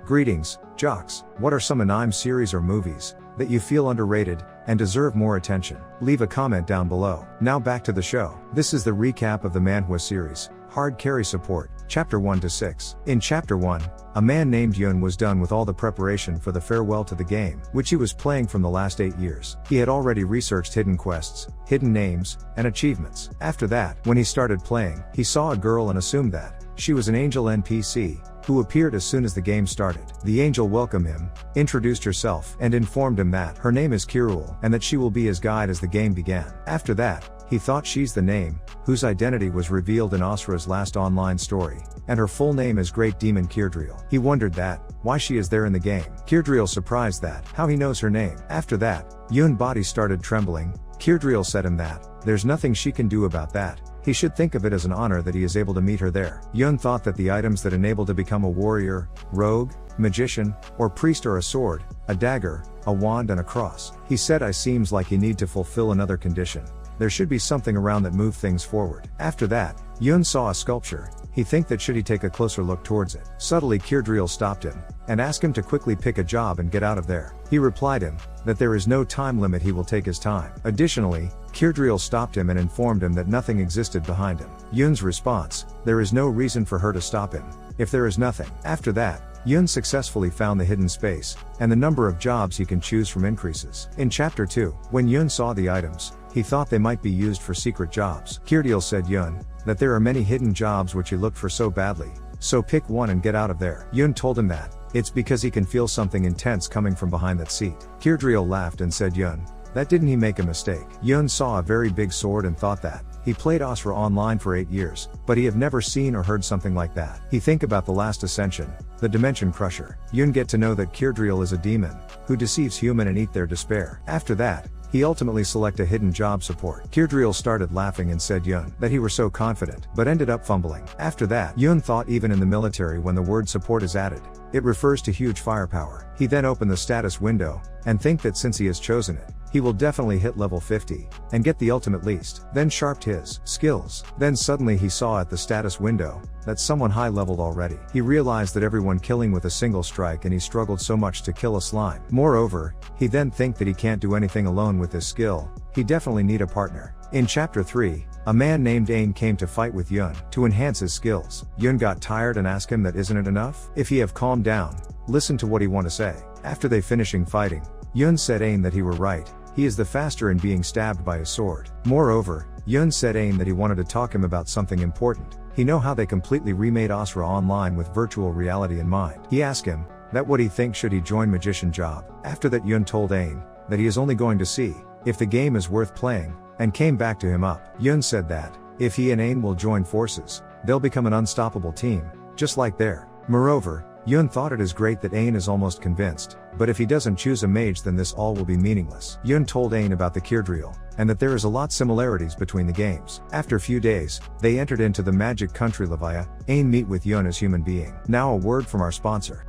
Greetings, jocks. What are some anime series or movies that you feel underrated and deserve more attention? Leave a comment down below. Now back to the show. This is the recap of the manhwa series, Hard Carry Support, Chapter 1 to 6. In Chapter 1, a man named Yun was done with all the preparation for the farewell to the game, which he was playing from the last 8 years. He had already researched hidden quests, hidden names, and achievements. After that, when he started playing, he saw a girl and assumed that she was an angel NPC, who appeared as soon as the game started. The angel welcomed him, introduced herself, and informed him that her name is Kirul, and that she will be his guide as the game began. After that, he thought she's the name, whose identity was revealed in Asura's last online story, and her full name is Great Demon Kirdriel. He wondered that, why she is there in the game. Kirdriel surprised that, how he knows her name. After that, Yun's body started trembling. Kirdriel said him that, there's nothing she can do about that. He should think of it as an honor that he is able to meet her there. Yun thought that the items that enable to become a warrior, rogue, magician, or priest are a sword, a dagger, a wand and a cross. He said I seems like you need to fulfill another condition. There should be something around that move things forward. After that, Yun saw a sculpture. He think that should he take a closer look towards it. Subtly Kirdriel stopped him, and asked him to quickly pick a job and get out of there. He replied him, that there is no time limit, he will take his time. Additionally, Kirdriel stopped him and informed him that nothing existed behind him. Yun's response, there is no reason for her to stop him, if there is nothing. After that, Yun successfully found the hidden space, and the number of jobs he can choose from increases. In Chapter 2, when Yun saw the items, he thought they might be used for secret jobs. Kirdriel said Yun, that there are many hidden jobs which he looked for so badly, so pick one and get out of there. Yun told him that, it's because he can feel something intense coming from behind that seat. Kirdriel laughed and said Yun, that didn't he make a mistake? Yun saw a very big sword and thought that, he played Asura online for 8 years, but he have never seen or heard something like that. He think about the last ascension, the Dimension Crusher. Yun get to know that Kirdriel is a demon, who deceives human and eat their despair. After that, he ultimately select a hidden job support. Kirdriel started laughing and said Yun, that he were so confident, but ended up fumbling. After that, Yun thought even in the military when the word support is added, it refers to huge firepower. He then opened the status window, and think that since he has chosen it, he will definitely hit level 50, and get the ultimate least. Then sharpened his skills. Then suddenly he saw at the status window, that someone high leveled already. He realized that everyone killing with a single strike and he struggled so much to kill a slime. Moreover, he then think that he can't do anything alone with this skill, he definitely need a partner. In Chapter 3, a man named Ain came to fight with Yun, to enhance his skills. Yun got tired and asked him that isn't it enough? If he have calmed down, listen to what he want to say. After they finishing fighting, Yun said Ain that he were right, he is the faster in being stabbed by his sword. Moreover, Yun said Ain that he wanted to talk him about something important. He know how they completely remade Asura online with virtual reality in mind. He asked him, that what he thinks should he join magician job. After that Yun told Ain, that he is only going to see, if the game is worth playing, and came back to him up. Yun said that, if he and Ain will join forces, they'll become an unstoppable team, just like there. Moreover, Yun thought it is great that Ain is almost convinced, but if he doesn't choose a mage then this all will be meaningless. Yun told Ain about the Kirdriel, and that there is a lot similarities between the games. After a few days, they entered into the magic country Levia. Ain meet with Yun as human being. Now a word from our sponsor.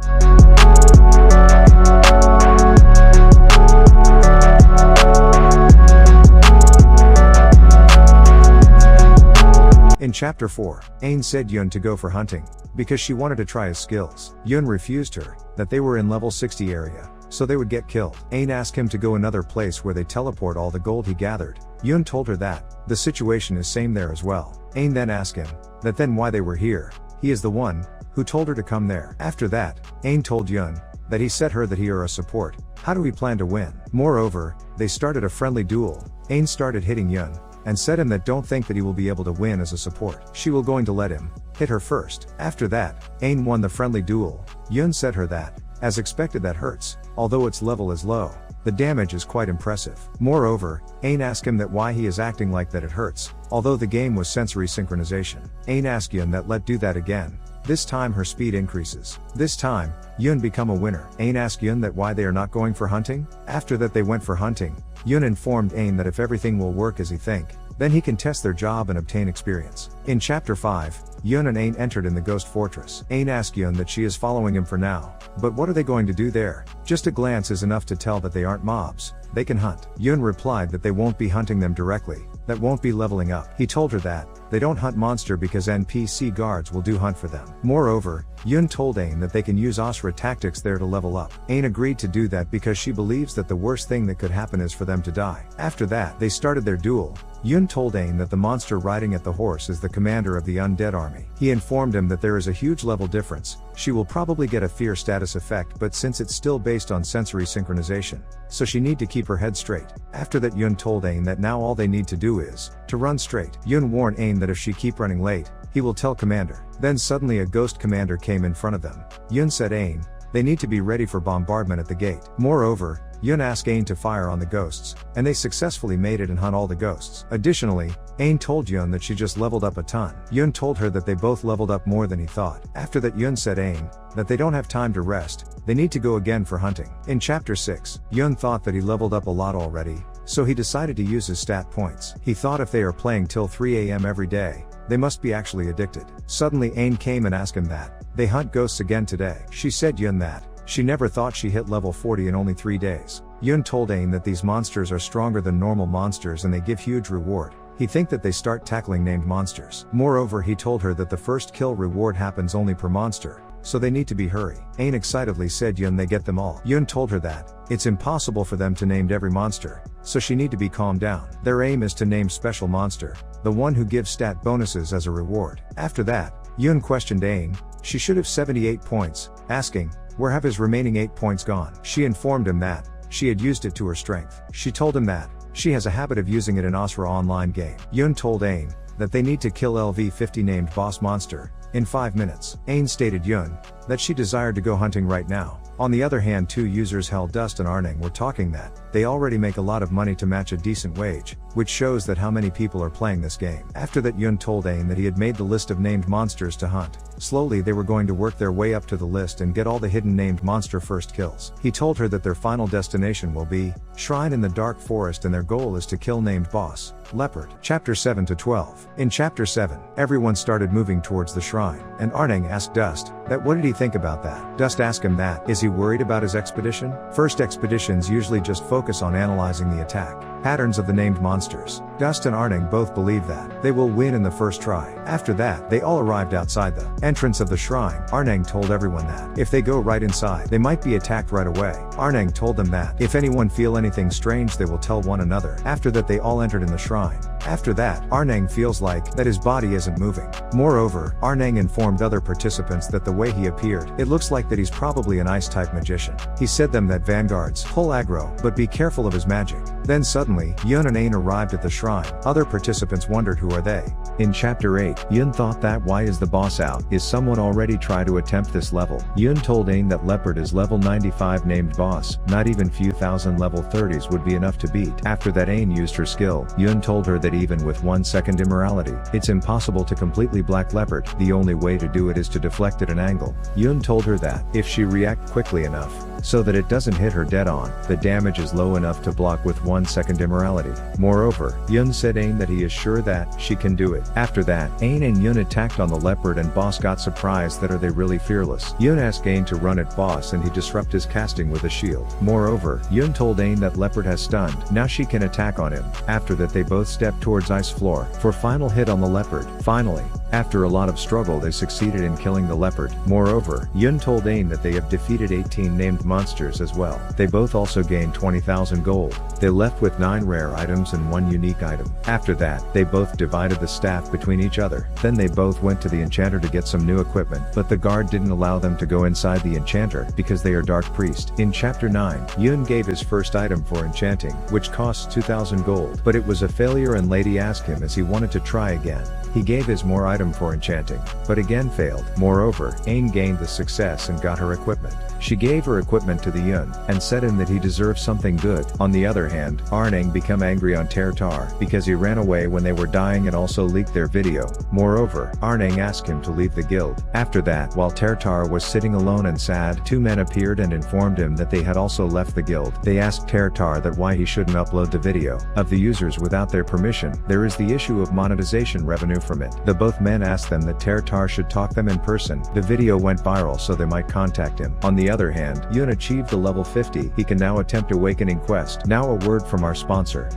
In Chapter 4, Ain said Yun to go for hunting, because she wanted to try his skills. Yun refused her, that they were in level 60 area, so they would get killed. Ain asked him to go another place where they teleport all the gold he gathered. Yun told her that, the situation is same there as well. Ain then asked him, that then why they were here, he is the one, who told her to come there. After that, Ain told Yun, that he said her that he are a support, how do we plan to win? Moreover, they started a friendly duel. Ain started hitting Yun, and said him that don't think that he will be able to win as a support. She will going to let him hit her first. After that, Ain won the friendly duel. Yun said her that, as expected that hurts, although its level is low, the damage is quite impressive. Moreover, Ain asked him that why he is acting like that it hurts, although the game was sensory synchronization. Ain asked Yun that let do that again. This time her speed increases. This time, Yun become a winner. Ain asked Yun that why they are not going for hunting. After that they went for hunting. Yun informed Ain that if everything will work as he think, then he can test their job and obtain experience. In Chapter 5, Yun and Ain entered in the Ghost Fortress. Ain asked Yun that she is following him for now, but what are they going to do there? Just a glance is enough to tell that they aren't mobs, they can hunt. Yun replied that they won't be hunting them directly, that won't be leveling up. He told her that, they don't hunt monster because NPC guards will do hunt for them. Moreover, Yun told Aang that they can use Asura tactics there to level up. Aang agreed to do that because she believes that the worst thing that could happen is for them to die. After that, they started their duel. Yun told Aang that the monster riding at the horse is the commander of the undead army. He informed him that there is a huge level difference. She will probably get a fear status effect, but since it's still based on sensory synchronization, so she need to keep her head straight. After that, Yun told Aang that now all they need to do is to run straight. Yun warned Aang that if she keep running late, he will tell commander. Then suddenly a ghost commander came in front of them. Yun said Aang, they need to be ready for bombardment at the gate. Moreover, Yun asked Aang to fire on the ghosts, and they successfully made it and hunt all the ghosts. Additionally, Aang told Yun that she just leveled up a ton. Yun told her that they both leveled up more than he thought. After that, Yun said Aang that they don't have time to rest, they need to go again for hunting. In chapter 6, Yun thought that he leveled up a lot already, so he decided to use his stat points. He thought if they are playing till 3 AM every day, they must be actually addicted. Suddenly Aang came and asked him that they hunt ghosts again today. She said Yun that she never thought she hit level 40 in only 3 days. Yun told Aang that these monsters are stronger than normal monsters and they give huge reward. He think that they start tackling named monsters. Moreover, he told her that the first kill reward happens only per monster, so they need to be hurry. Aang excitedly said Yun they get them all. Yun told her that it's impossible for them to name every monster, so she need to be calmed down. Their aim is to name special monster, the one who gives stat bonuses as a reward. After that, Yun questioned Aang. She should have 78 points, asking, where have his remaining 8 points gone? She informed him that she had used it to her strength. She told him that she has a habit of using it in Asura online game. Yun told Aang that they need to kill LV50 named boss monster in 5 minutes. Aang stated Yun that she desired to go hunting right now. On the other hand, two users Hell Dust and Arning were talking that they already make a lot of money to match a decent wage, which shows that how many people are playing this game. After that, Yun told Aang that he had made the list of named monsters to hunt. Slowly they were going to work their way up to the list and get all the hidden named monster first kills. He told her that their final destination will be Shrine in the Dark Forest and their goal is to kill named boss Leopard. Chapter 7 to 12. In chapter 7, everyone started moving towards the shrine, and Arning asked Dust that what did he think about that. Dust asked him that is he worried about his expedition? First expeditions usually just focus on analyzing the attack patterns of the named monsters. Dust and Arning both believe that they will win in the first try. After that, they all arrived outside the entrance of the shrine. Arning told everyone that if they go right inside, they might be attacked right away. Arning told them that if anyone feel anything strange, they will tell one another. After that, they all entered in the shrine. After that, Arning feels like that his body isn't moving. Moreover, Arning informed other participants that the way he appeared, it looks like that he's probably an ice-type magician. He said them that vanguards pull aggro, but be careful of his magic. Then suddenly, Yun and Aang arrived at the shrine. Other participants wondered who are they. In chapter 8, Yun thought that why is the boss out? Is someone already try to attempt this level? Yun told Aang that Leopard is level 95 named boss, not even few thousand level 30s would be enough to beat. After that, Aang used her skill. Yun told her that even with 1 second immorality, it's impossible to completely black Leopard. The only way to do it is to deflect at an angle. Yun told her that if she react quickly enough, so that it doesn't hit her dead on, the damage is low enough to block with 1 second immorality. Moreover, Yun said Aang that he is sure that she can do it. After that, Aang and Yun attacked on the Leopard and boss got surprised that are they really fearless. Yun asked Aang to run at boss and he disrupt his casting with a shield. Moreover, Yun told Aang that Leopard has stunned, now she can attack on him. After that, they both stepped towards ice floor for final hit on the Leopard. Finally, after a lot of struggle, they succeeded in killing the Leopard. Moreover, Yun told Aang that they have defeated 18 named monsters as well. They both also gained 20,000 gold. They left with 9 rare items and 1 unique item. After that, they both divided the staff between each other. Then they both went to the enchanter to get some new equipment, but the guard didn't allow them to go inside the enchanter because they are dark priest. In chapter 9, Yun gave his first item for enchanting, which costs 2,000 gold, but it was a failure and lady asked him as he wanted to try again. He gave his more item for enchanting, but again failed. Moreover, Aang gained the success and got her equipment. She gave her equipment to the Yun, and said him that he deserves something good. On the other hand, Arning became angry on Tertar, because he ran away when they were dying and also leaked their video. Moreover, Arning asked him to leave the guild. After that, while Tertar was sitting alone and sad, 2 men appeared and informed him that they had also left the guild. They asked Tertar that why he shouldn't upload the video of the users without their permission. There is the issue of monetization revenue from it. The both men asked them that Tertar should talk them in person. The video went viral so they might contact him. On the other hand, Yun achieved the level 50. He can now attempt Awakening Quest. Now a word from our sponsor.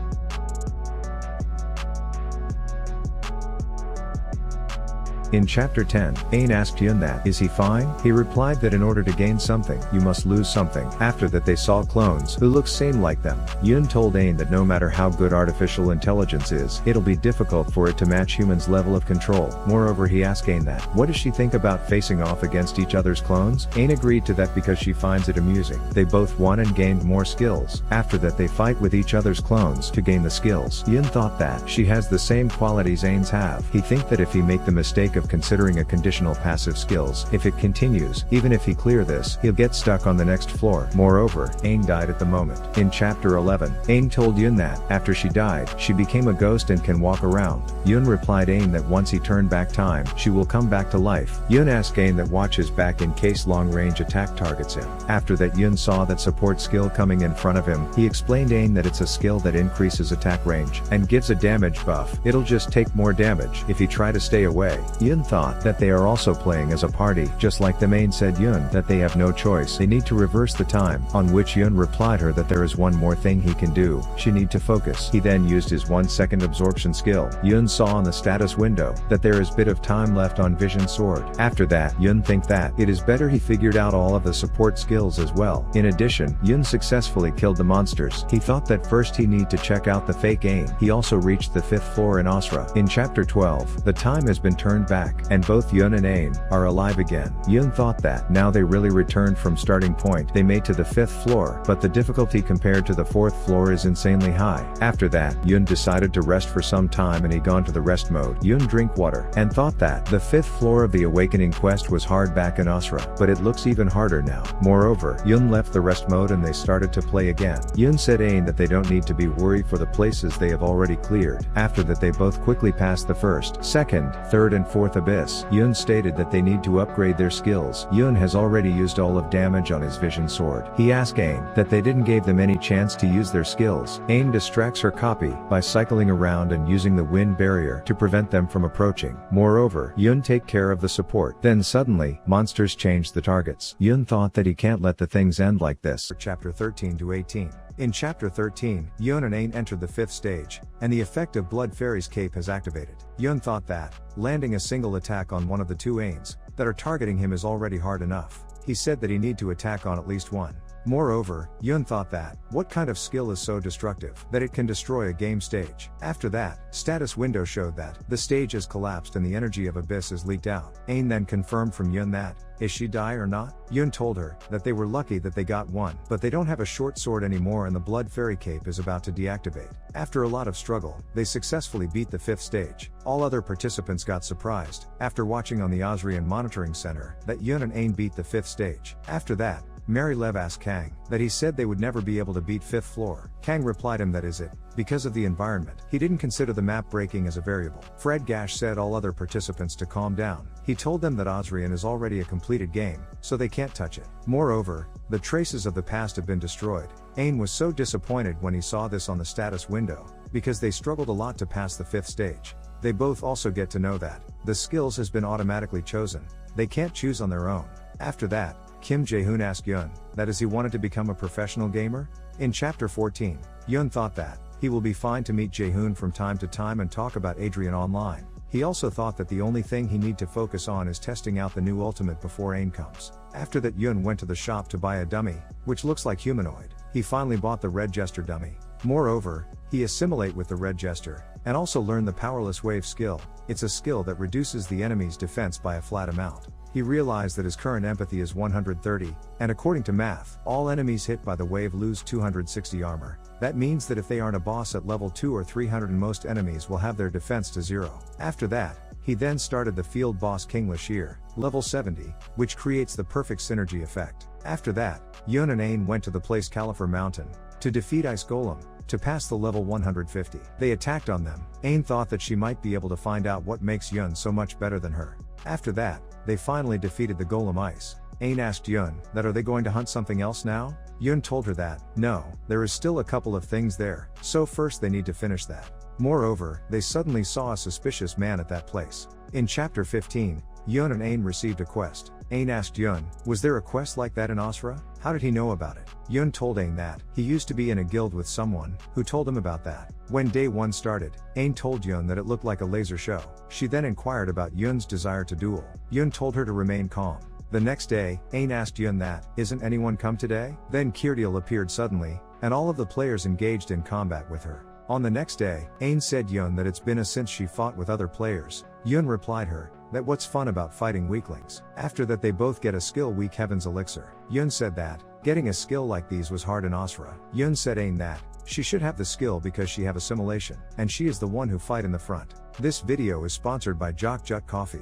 In chapter 10, Aang asked Yun that, is he fine? He replied that in order to gain something, you must lose something. After that they saw clones, who looked same like them. Yun told Aang that no matter how good artificial intelligence is, it'll be difficult for it to match humans' level of control. Moreover, he asked Aang that, what does she think about facing off against each other's clones? Aang agreed to that because she finds it amusing. They both won and gained more skills. After that they fight with each other's clones to gain the skills. Yun thought that she has the same qualities Ain's have. He think that if he make the mistake of considering a conditional passive skills, if it continues, even if he clear this, he'll get stuck on the next floor. Moreover, Aang died at the moment. In chapter 11, Aang told Yun that, after she died, she became a ghost and can walk around. Yun replied Aang that once he turned back time, she will come back to life. Yun asked Aang that watch his back in case long-range attack targets him. After that Yun saw that support skill coming in front of him. He explained Aang that it's a skill that increases attack range, and gives a damage buff. It'll just take more damage if he try to stay away. Yun thought that they are also playing as a party. Just like the main said Yun that they have no choice. They need to reverse the time, on which Yun replied her that there is one more thing he can do. She need to focus. He then used his 1-second absorption skill. Yun saw on the status window that there is bit of time left on vision sword. After that, Yun think that it is better he figured out all of the support skills as well. In addition, Yun successfully killed the monsters. He thought that first he need to check out the fake Aang. He also reached the 5th floor in Asra. In chapter 12, the time has been turned back, and both Yun and Aang are alive again. Yun thought that now they really returned from starting point. They made to the 5th floor, but the difficulty compared to the 4th floor is insanely high. After that, Yun decided to rest for some time and he gone to the rest mode. Yun drink water, and thought that the 5th floor of the awakening quest was hard back in Asra, but it looks even harder now. Moreover, Yun left the rest mode and they started to play again. Yun said Aang that they don't need to be worried for the places they have already cleared. After that they both quickly passed the 1st, 2nd, 3rd and 4th abyss. Yun stated that they need to upgrade their skills. Yun has already used all of damage on his vision sword. He asked Aang that they didn't give them any chance to use their skills. Aang distracts her copy by cycling around and using the wind barrier to prevent them from approaching. Moreover, Yun take care of the support. Then suddenly, monsters changed the targets. Yun thought that he can't let the things end like this. Chapter 13 to 18. In chapter 13, Yun and Aang entered the 5th stage, and the effect of Blood Fairy's cape has activated. Yun thought that landing a single attack on one of the two Aings that are targeting him is already hard enough. He said that he need to attack on at least one. Moreover, Yun thought that, what kind of skill is so destructive that it can destroy a game stage? After that, status window showed that the stage has collapsed and the energy of Abyss is leaked out. Aang then confirmed from Yun that, is she die or not? Yun told her that they were lucky that they got one, but they don't have a short sword anymore and the Blood Fairy cape is about to deactivate. After a lot of struggle, they successfully beat the 5th stage. All other participants got surprised, after watching on the Osrian Monitoring Center, that Yun and Aang beat the 5th stage. After that, Mary Lev asked Kang that he said they would never be able to beat 5th floor. Kang replied him that is it, because of the environment. He didn't consider the map breaking as a variable. Fred Gash said all other participants to calm down. He told them that Osrian is already a completed game, so they can't touch it. Moreover, the traces of the past have been destroyed. Aang was so disappointed when he saw this on the status window, because they struggled a lot to pass the 5th stage. They both also get to know that the skills has been automatically chosen. They can't choose on their own. After that, Kim Jae-hoon asked Yun that as he wanted to become a professional gamer. In chapter 14, Yun thought that he will be fine to meet Jae-hoon from time to time and talk about Adrian online. He also thought that the only thing he need to focus on is testing out the new ultimate before Aang comes. After that, Yun went to the shop to buy a dummy, which looks like humanoid. He finally bought the Red Jester dummy. Moreover, he assimilate with the Red Jester, and also learn the Powerless Wave skill. It's a skill that reduces the enemy's defense by a flat amount. He realized that his current empathy is 130, and according to math, all enemies hit by the wave lose 260 armor. That means that if they aren't a boss at level 2 or 300, most enemies will have their defense to 0. After that, he then started the field boss King Lashir, level 70, which creates the perfect synergy effect. After that, Yun and Aang went to the place Caliphor Mountain to defeat Ice Golem, to pass the level 150. They attacked on them. Aang thought that she might be able to find out what makes Yun so much better than her. After that, they finally defeated the Golem Ice. Aang asked Yun that are they going to hunt something else now? Yun told her that, no, there is still a couple of things there, so first they need to finish that. Moreover, they suddenly saw a suspicious man at that place. In chapter 15, Yun and Ain received a quest. Ain asked Yun, was there a quest like that in Asra? How did he know about it? Yun told Ain that he used to be in a guild with someone who told him about that. When day 1 started, Ain told Yun that it looked like a laser show. She then inquired about Yun's desire to duel. Yun told her to remain calm. The next day, Ain asked Yun that, isn't anyone come today? Then Kirdial appeared suddenly, and all of the players engaged in combat with her. On the next day, Ain said Yun that it's been a since she fought with other players. Yun replied her, that what's fun about fighting weaklings. After that they both get a skill weak heaven's elixir. Yun said that, getting a skill like these was hard in Asra. Yun said Ain that, she should have the skill because she have assimilation, and she is the one who fight in the front. This video is sponsored by Jock Jut Coffee.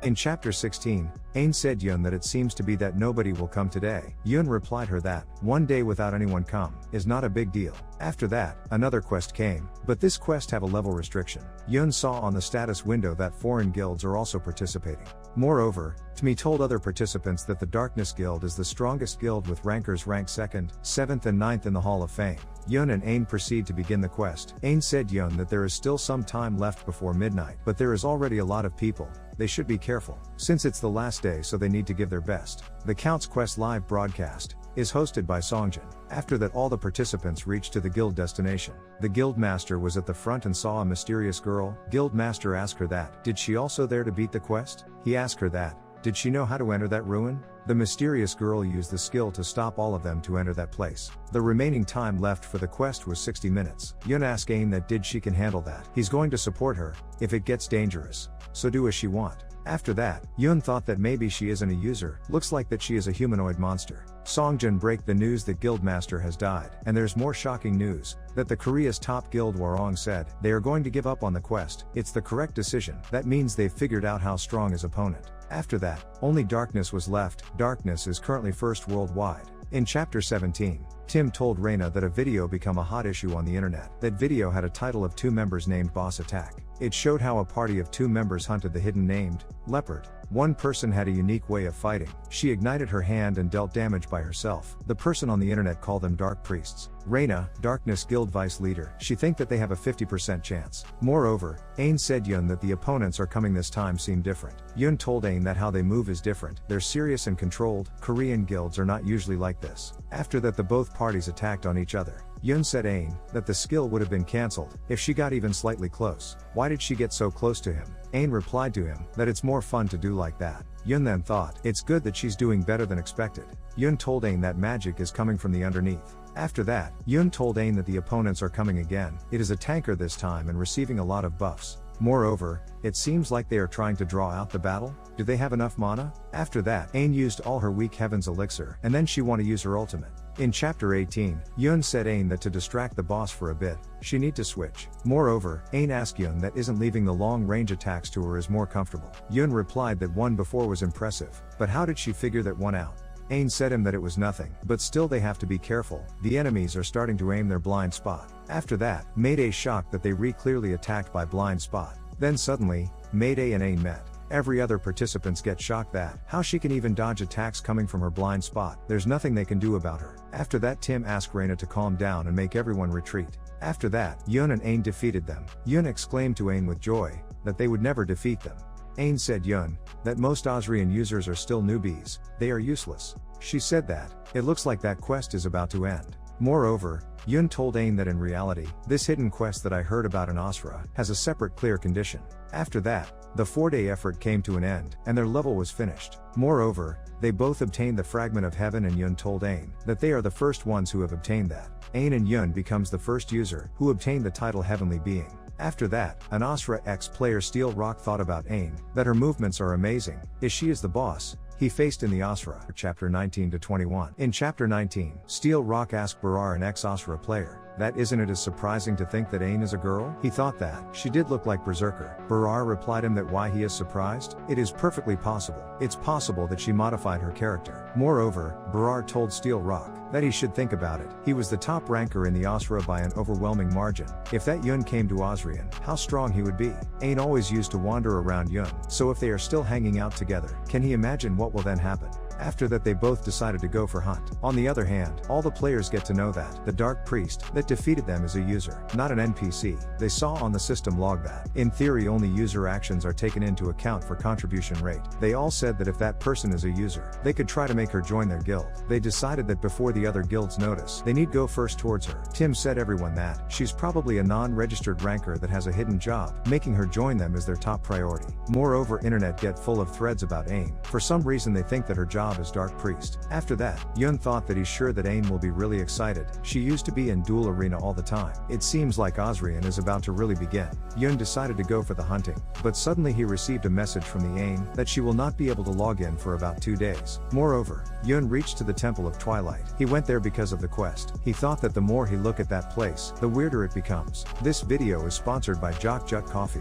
In chapter 16, Ain said Yun that it seems to be that nobody will come today. Yun replied her that, one day without anyone come, is not a big deal. After that, another quest came, but this quest have a level restriction. Yun saw on the status window that foreign guilds are also participating. Moreover, Tmi told other participants that the Darkness Guild is the strongest guild with rankers ranked 2nd, 7th and 9th in the Hall of Fame. Yun and Ain proceed to begin the quest. Ain said Yun that there is still some time left before midnight, but there is already a lot of people. They should be careful, since it's the last day, so they need to give their best. The Count's Quest live broadcast is hosted by Songjin. After that all the participants reached to the guild destination. The guild master was at the front and saw a mysterious girl. Guild master asked her that, did she also there to beat the quest? He asked her that, did she know how to enter that ruin? The mysterious girl used the skill to stop all of them to enter that place. The remaining time left for the quest was 60 minutes. Yun asked Ain that did she can handle that. He's going to support her, if it gets dangerous. So do as she want. After that, Yun thought that maybe she isn't a user, looks like that she is a humanoid monster. Songjin break the news that Guildmaster has died, and there's more shocking news, that the Korea's top guild Warong said, they are going to give up on the quest. It's the correct decision, that means they've figured out how strong his opponent. After that, only Darkness was left. Darkness is currently first worldwide. In chapter 17, Tim told Reina that a video become a hot issue on the internet. That video had a title of 2 members named Boss Attack. It showed how a party of 2 members hunted the hidden named Leopard. One person had a unique way of fighting. She ignited her hand and dealt damage by herself. The person on the internet called them Dark Priests. Reina, Darkness Guild Vice Leader, she think that they have a 50% chance. Moreover, Ain said Yun that the opponents are coming this time seem different. Yun told Ain that how they move is different. They're serious and controlled. Korean guilds are not usually like this. After that the both parties attacked on each other. Yun said Ain that the skill would have been cancelled if she got even slightly close. Why did she get so close to him? Ain replied to him that it's more fun to do like that. Yun then thought, it's good that she's doing better than expected. Yun told Ain that magic is coming from the underneath. After that, Yun told Ain that the opponents are coming again. It is a tanker this time and receiving a lot of buffs. Moreover, it seems like they are trying to draw out the battle. Do they have enough mana? After that, Ain used all her weak heaven's elixir, and then she want to use her ultimate. In chapter 18, Yun said Ain that to distract the boss for a bit, she need to switch. Moreover, Ain asked Yun that isn't leaving the long range attacks to her is more comfortable. Yun replied that one before was impressive, but how did she figure that one out? Ain said him that it was nothing, but still they have to be careful. The enemies are starting to aim their blind spot. After that, Mayday shocked that they clearly attacked by blind spot. Then suddenly, Mayday and Ain met. Every other participants get shocked that how she can even dodge attacks coming from her blind spot. There's nothing they can do about her. After that Tim asked Reina to calm down and make everyone retreat. After that, Yun and Ain defeated them. Yun exclaimed to Ain with joy that they would never defeat them. Ain said Yun that most Asrian users are still newbies, they are useless. She said that it looks like that quest is about to end. Moreover, Yun told Ain that in reality, this hidden quest that I heard about in Asra has a separate clear condition. After that, the 4-day effort came to an end, and their level was finished. Moreover, they both obtained the fragment of heaven, and Yun told Ain that they are the first ones who have obtained that. Ain and Yun becomes the first user who obtained the title Heavenly Being. After that, an Asra X player Steel Rock thought about Ain that her movements are amazing, is she is the boss he faced in the Asra, chapter 19 to 21. In chapter 19, Steel Rock asked Barar, an ex-Asra player, that isn't it as surprising to think that Ain is a girl? He thought that she did look like Berserker. Barar replied him that why he is surprised? It is perfectly possible. It's possible that she modified her character. Moreover, Barar told Steel Rock that he should think about it. He was the top ranker in the Asra by an overwhelming margin. If that Yun came to Asrian, how strong he would be. Ain always used to wander around Yun, so if they are still hanging out together, can he imagine what will then happen? After that they both decided to go for hunt. On the other hand, all the players get to know that the Dark Priest that defeated them is a user, not an NPC. They saw on the system log that, in theory, only user actions are taken into account for contribution rate. They all said that if that person is a user, they could try to make her join their guild. They decided that before the other guilds notice, they need go first towards her. Tim said everyone that she's probably a non-registered ranker that has a hidden job. Making her join them is their top priority. Moreover, internet get full of threads about Aim. For some reason they think that her job is Dark Priest. After that, Yun thought that he's sure that Aim will be really excited. She used to be in Duel Arena all the time. It seems like Osrian is about to really begin. Yun decided to go for the hunting, but suddenly he received a message from the Aim that she will not be able to log in for about 2 days. Moreover, Yun reached to the Temple of Twilight. He went there because of the quest. He thought that the more he look at that place, the weirder it becomes. This video is sponsored by Jock Jut Coffee.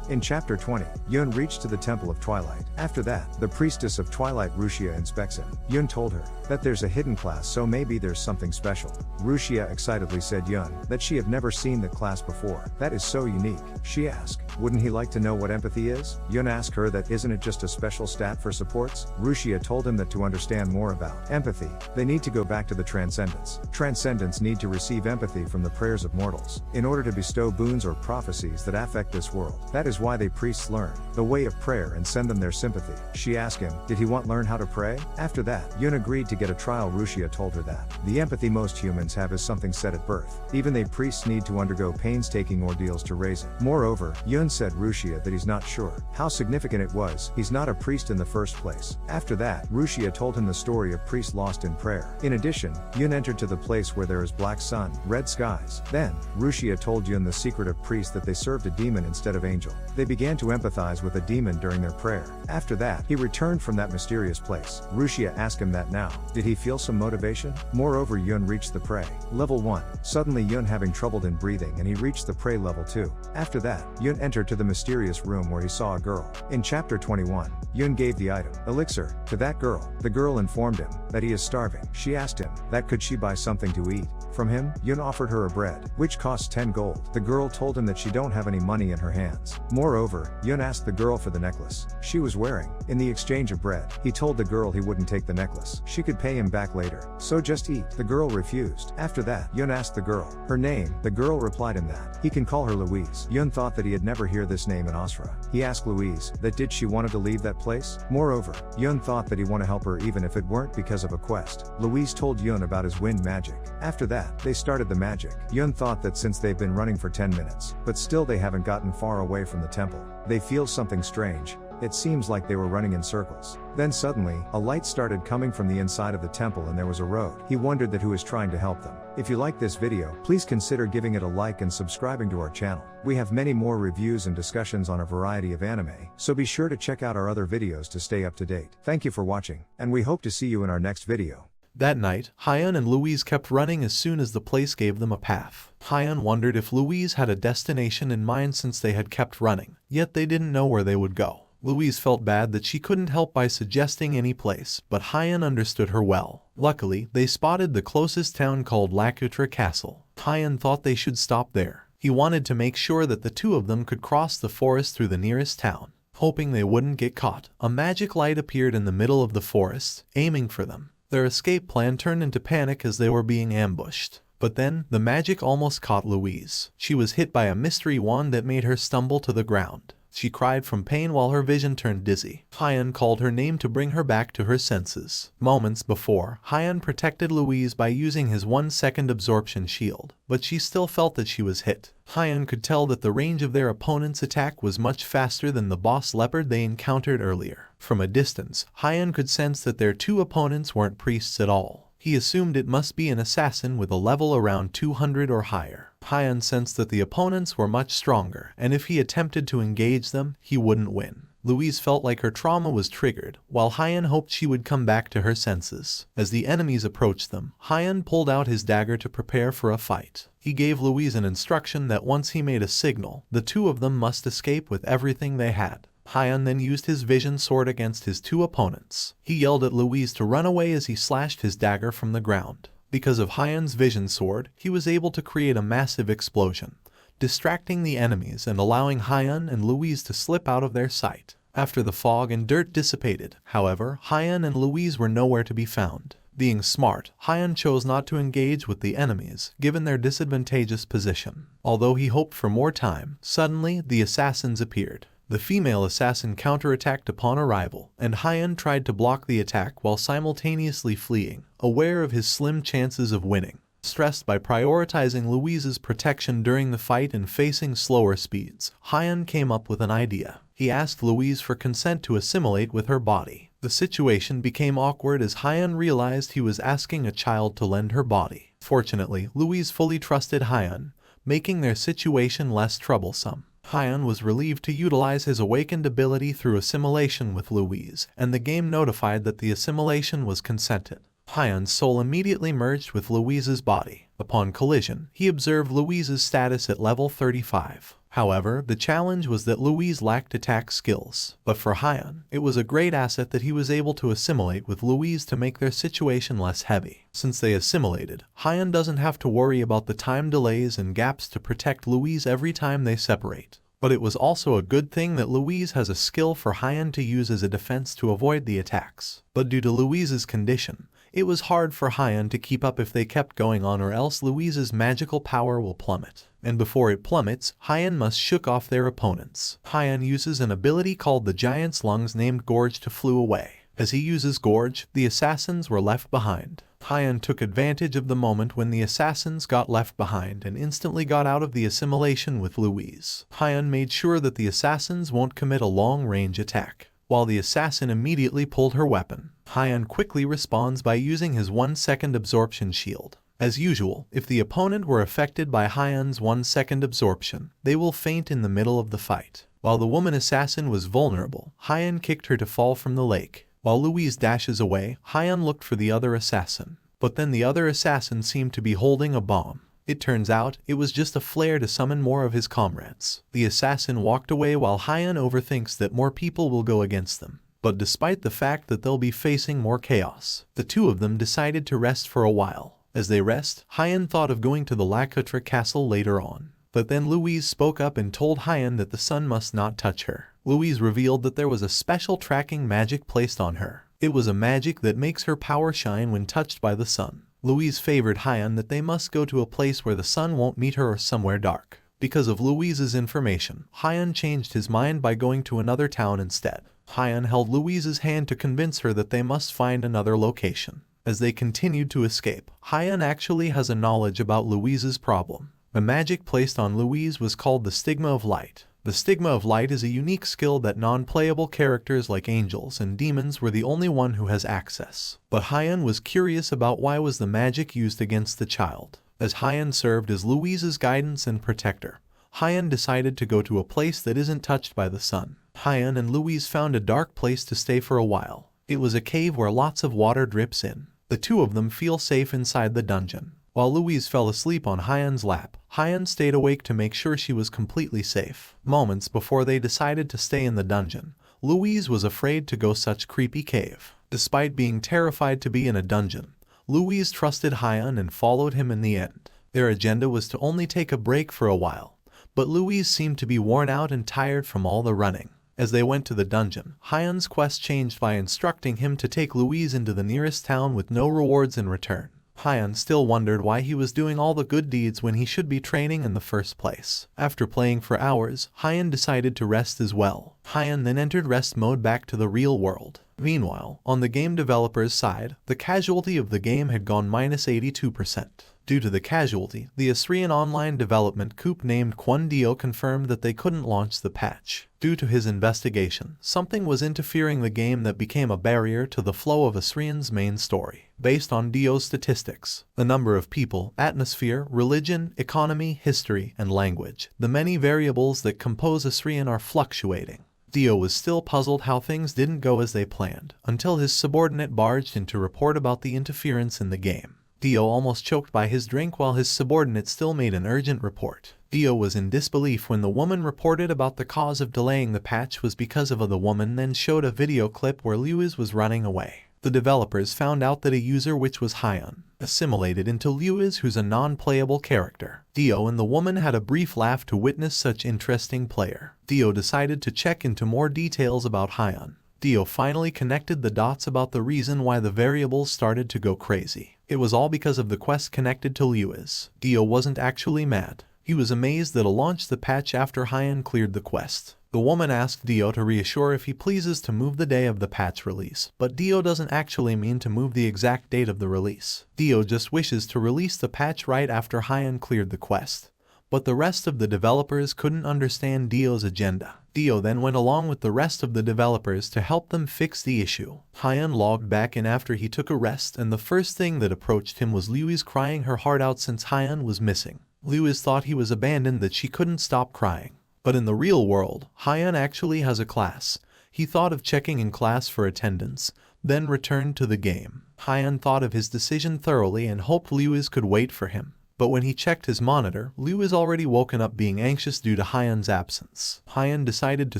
In Chapter 20, Yun reached to the Temple of Twilight. After that, the Priestess of Twilight Rushia inspects him. Yun told her that there's a hidden class, so maybe there's something special. Rushia excitedly said Yun that she had never seen the class before. That is so unique. She asked, wouldn't he like to know what empathy is? Yun asked her that isn't it just a special stat for supports? Rushia told him that to understand more about empathy, they need to go back to the Transcendents. Transcendents need to receive empathy from the prayers of mortals in order to bestow boons or prophecies that affect this world. That is why they priests learn the way of prayer and send them their sympathy. She asked him, did he want learn how to pray? After that, Yun agreed to get a trial. Rushia told her that the empathy most humans have is something set at birth. Even they priests need to undergo painstaking ordeals to raise it. Moreover, Yun said Rushia that he's not sure how significant it was. He's not a priest in the first place. After that, Rushia told him the story of priests lost in prayer. In addition, Yun entered to the place where there is black sun, red skies. Then, Rushia told Yun the secret of priests that they served a demon instead of angel. They began to empathize with a demon during their prayer. After that, he returned from that mysterious place. Rushia asked him that now, did he feel some motivation? Moreover, Yun reached the prey level 1. Suddenly Yun having trouble in breathing and he reached the prey level 2. After that, Yun entered to the mysterious room where he saw a girl. In Chapter 21, Yun gave the item, elixir, to that girl. The girl informed him that he is starving. She asked him that could she buy something to eat from him. Yun offered her a bread, which costs 10 gold. The girl told him that she don't have any money in her hands. Moreover, Yun asked the girl for the necklace she was wearing. In the exchange of bread, he told the girl he wouldn't take the necklace. She could pay him back later, so just eat. The girl refused. After that, Yun asked the girl her name. The girl replied him that he can call her Louise. Yun thought that he had never heard this name in Osra. He asked Louise that did she wanted to leave that place. Moreover, Yun thought that he want to help her even if it weren't because of a quest. Louise told Yun about his wind magic. After that, they started the magic. Yun thought that since they've been running for 10 minutes, but still they haven't gotten far away from the temple, they feel something strange. It seems like they were running in circles. Then suddenly, a light started coming from the inside of the temple and there was a road. He wondered that who is trying to help them. If you like this video, please consider giving it a like and subscribing to our channel. We have many more reviews and discussions on a variety of anime, so be sure to check out our other videos to stay up to date. Thank you for watching, and we hope to see you in our next video. That night, Hyun and Louise kept running as soon as the place gave them a path. Hyun wondered if Louise had a destination in mind since they had kept running, yet they didn't know where they would go. Louise felt bad that she couldn't help by suggesting any place, but Hyun understood her well. Luckily, they spotted the closest town called Lakutra Castle. Hyun thought they should stop there. He wanted to make sure that the two of them could cross the forest through the nearest town. Hoping they wouldn't get caught, a magic light appeared in the middle of the forest, aiming for them. Their escape plan turned into panic as they were being ambushed. But then, the magic almost caught Louise. She was hit by a mystery wand that made her stumble to the ground. She cried from pain while her vision turned dizzy. Hyun called her name to bring her back to her senses. Moments before, Hyun protected Louise by using his 1-second absorption shield, but she still felt that she was hit. Hyun could tell that the range of their opponent's attack was much faster than the boss leopard they encountered earlier. From a distance, Hyun could sense that their two opponents weren't priests at all. He assumed it must be an assassin with a level around 200 or higher. Hyun sensed that the opponents were much stronger, and if he attempted to engage them, he wouldn't win. Louise felt like her trauma was triggered, while Hyun hoped she would come back to her senses. As the enemies approached them, Hyun pulled out his dagger to prepare for a fight. He gave Louise an instruction that once he made a signal, the two of them must escape with everything they had. Hyun then used his vision sword against his two opponents. He yelled at Louise to run away as he slashed his dagger from the ground. Because of Hyun's vision sword, he was able to create a massive explosion, distracting the enemies and allowing Hyun and Louise to slip out of their sight. After the fog and dirt dissipated, however, Hyun and Louise were nowhere to be found. Being smart, Hyun chose not to engage with the enemies, given their disadvantageous position. Although he hoped for more time, suddenly the assassins appeared. The female assassin counterattacked upon arrival, and Hyun tried to block the attack while simultaneously fleeing, aware of his slim chances of winning. Stressed by prioritizing Louise's protection during the fight and facing slower speeds, Hyun came up with an idea. He asked Louise for consent to assimilate with her body. The situation became awkward as Hyun realized he was asking a child to lend her body. Fortunately, Louise fully trusted Hyun, making their situation less troublesome. Hyun was relieved to utilize his awakened ability through assimilation with Louise, and the game notified that the assimilation was consented. Hyun's soul immediately merged with Louise's body. Upon collision, he observed Louise's status at level 35. However, the challenge was that Louise lacked attack skills. But for Hyun, it was a great asset that he was able to assimilate with Louise to make their situation less heavy. Since they assimilated, Hyun doesn't have to worry about the time delays and gaps to protect Louise every time they separate. But it was also a good thing that Louise has a skill for Hyun to use as a defense to avoid the attacks. But due to Louise's condition, it was hard for Hyun to keep up if they kept going on, or else Louise's magical power will plummet. And before it plummets, Hyun must shook off their opponents. Hyun uses an ability called the Giant's Lungs named Gorge to flew away. As he uses Gorge, the assassins were left behind. Hyun took advantage of the moment when the assassins got left behind and instantly got out of the assimilation with Louise. Hyun made sure that the assassins won't commit a long-range attack. While the assassin immediately pulled her weapon, Hyun quickly responds by using his 1-second absorption shield. As usual, if the opponent were affected by Hyun's 1-second absorption, they will faint in the middle of the fight. While the woman assassin was vulnerable, Hyun kicked her to fall from the lake. While Louise dashes away, Hyun looked for the other assassin. But then the other assassin seemed to be holding a bomb. It turns out, it was just a flare to summon more of his comrades. The assassin walked away while Hyun overthinks that more people will go against them. But despite the fact that they'll be facing more chaos, the two of them decided to rest for a while. As they rest, Hyun thought of going to the Lakutra castle later on. But then Louise spoke up and told Hyun that the sun must not touch her. Louise revealed that there was a special tracking magic placed on her. It was a magic that makes her power shine when touched by the sun. Louise favored Hyun that they must go to a place where the sun won't meet her or somewhere dark. Because of Louise's information, Hyun changed his mind by going to another town instead. Hyun held Louise's hand to convince her that they must find another location. As they continued to escape, Hyun actually has a knowledge about Louise's problem. The magic placed on Louise was called the Stigma of Light. The Stigma of Light is a unique skill that non-playable characters like angels and demons were the only one who has access. But Hyun was curious about why was the magic used against the child. As Hyun served as Louise's guidance and protector, Hyun decided to go to a place that isn't touched by the sun. Hyun and Louise found a dark place to stay for a while. It was a cave where lots of water drips in. The two of them feel safe inside the dungeon. While Louise fell asleep on Hyun's lap, Hyun stayed awake to make sure she was completely safe. Moments before they decided to stay in the dungeon, Louise was afraid to go such creepy cave. Despite being terrified to be in a dungeon, Louise trusted Hyun and followed him in the end. Their agenda was to only take a break for a while, but Louise seemed to be worn out and tired from all the running. As they went to the dungeon, Hyun's quest changed by instructing him to take Louise into the nearest town with no rewards in return. Hyun still wondered why he was doing all the good deeds when he should be training in the first place. After playing for hours, Hyun decided to rest as well. Hyun then entered rest mode back to the real world. Meanwhile, on the game developer's side, the casualty of the game had gone -82%. Due to the casualty, the Assyrian online development coop named Quandio confirmed that they couldn't launch the patch. Due to his investigation, something was interfering the game that became a barrier to the flow of Assyrian's main story. Based on Dio's statistics, the number of people, atmosphere, religion, economy, history, and language, the many variables that compose Assyrian are fluctuating. Dio was still puzzled how things didn't go as they planned, until his subordinate barged in to report about the interference in the game. Dio almost choked by his drink while his subordinate still made an urgent report. Dio was in disbelief when the woman reported about the cause of delaying the patch was because of the woman then showed a video clip where Lewis was running away. The developers found out that a user, which was Hyun, assimilated into Lewis, who's a non-playable character. Dio and the woman had a brief laugh to witness such interesting player. Dio decided to check into more details about Hyun. Dio finally connected the dots about the reason why the variables started to go crazy. It was all because of the quest connected to Lewis. Dio wasn't actually mad. He was amazed that launched the patch after Hyun cleared the quest. The woman asked Dio to reassure if he pleases to move the day of the patch release, but Dio doesn't actually mean to move the exact date of the release. Dio just wishes to release the patch right after Hyun cleared the quest. But the rest of the developers couldn't understand Dio's agenda. Dio then went along with the rest of the developers to help them fix the issue. Hyun logged back in after he took a rest, and the first thing that approached him was Lewis crying her heart out since Hyun was missing. Lewis thought he was abandoned, that she couldn't stop crying. But in the real world, Hyun actually has a class. He thought of checking in class for attendance, then returned to the game. Hyun thought of his decision thoroughly and hoped Lewis could wait for him. But when he checked his monitor, Lewis already woken up being anxious due to Hyun's absence. Hyun decided to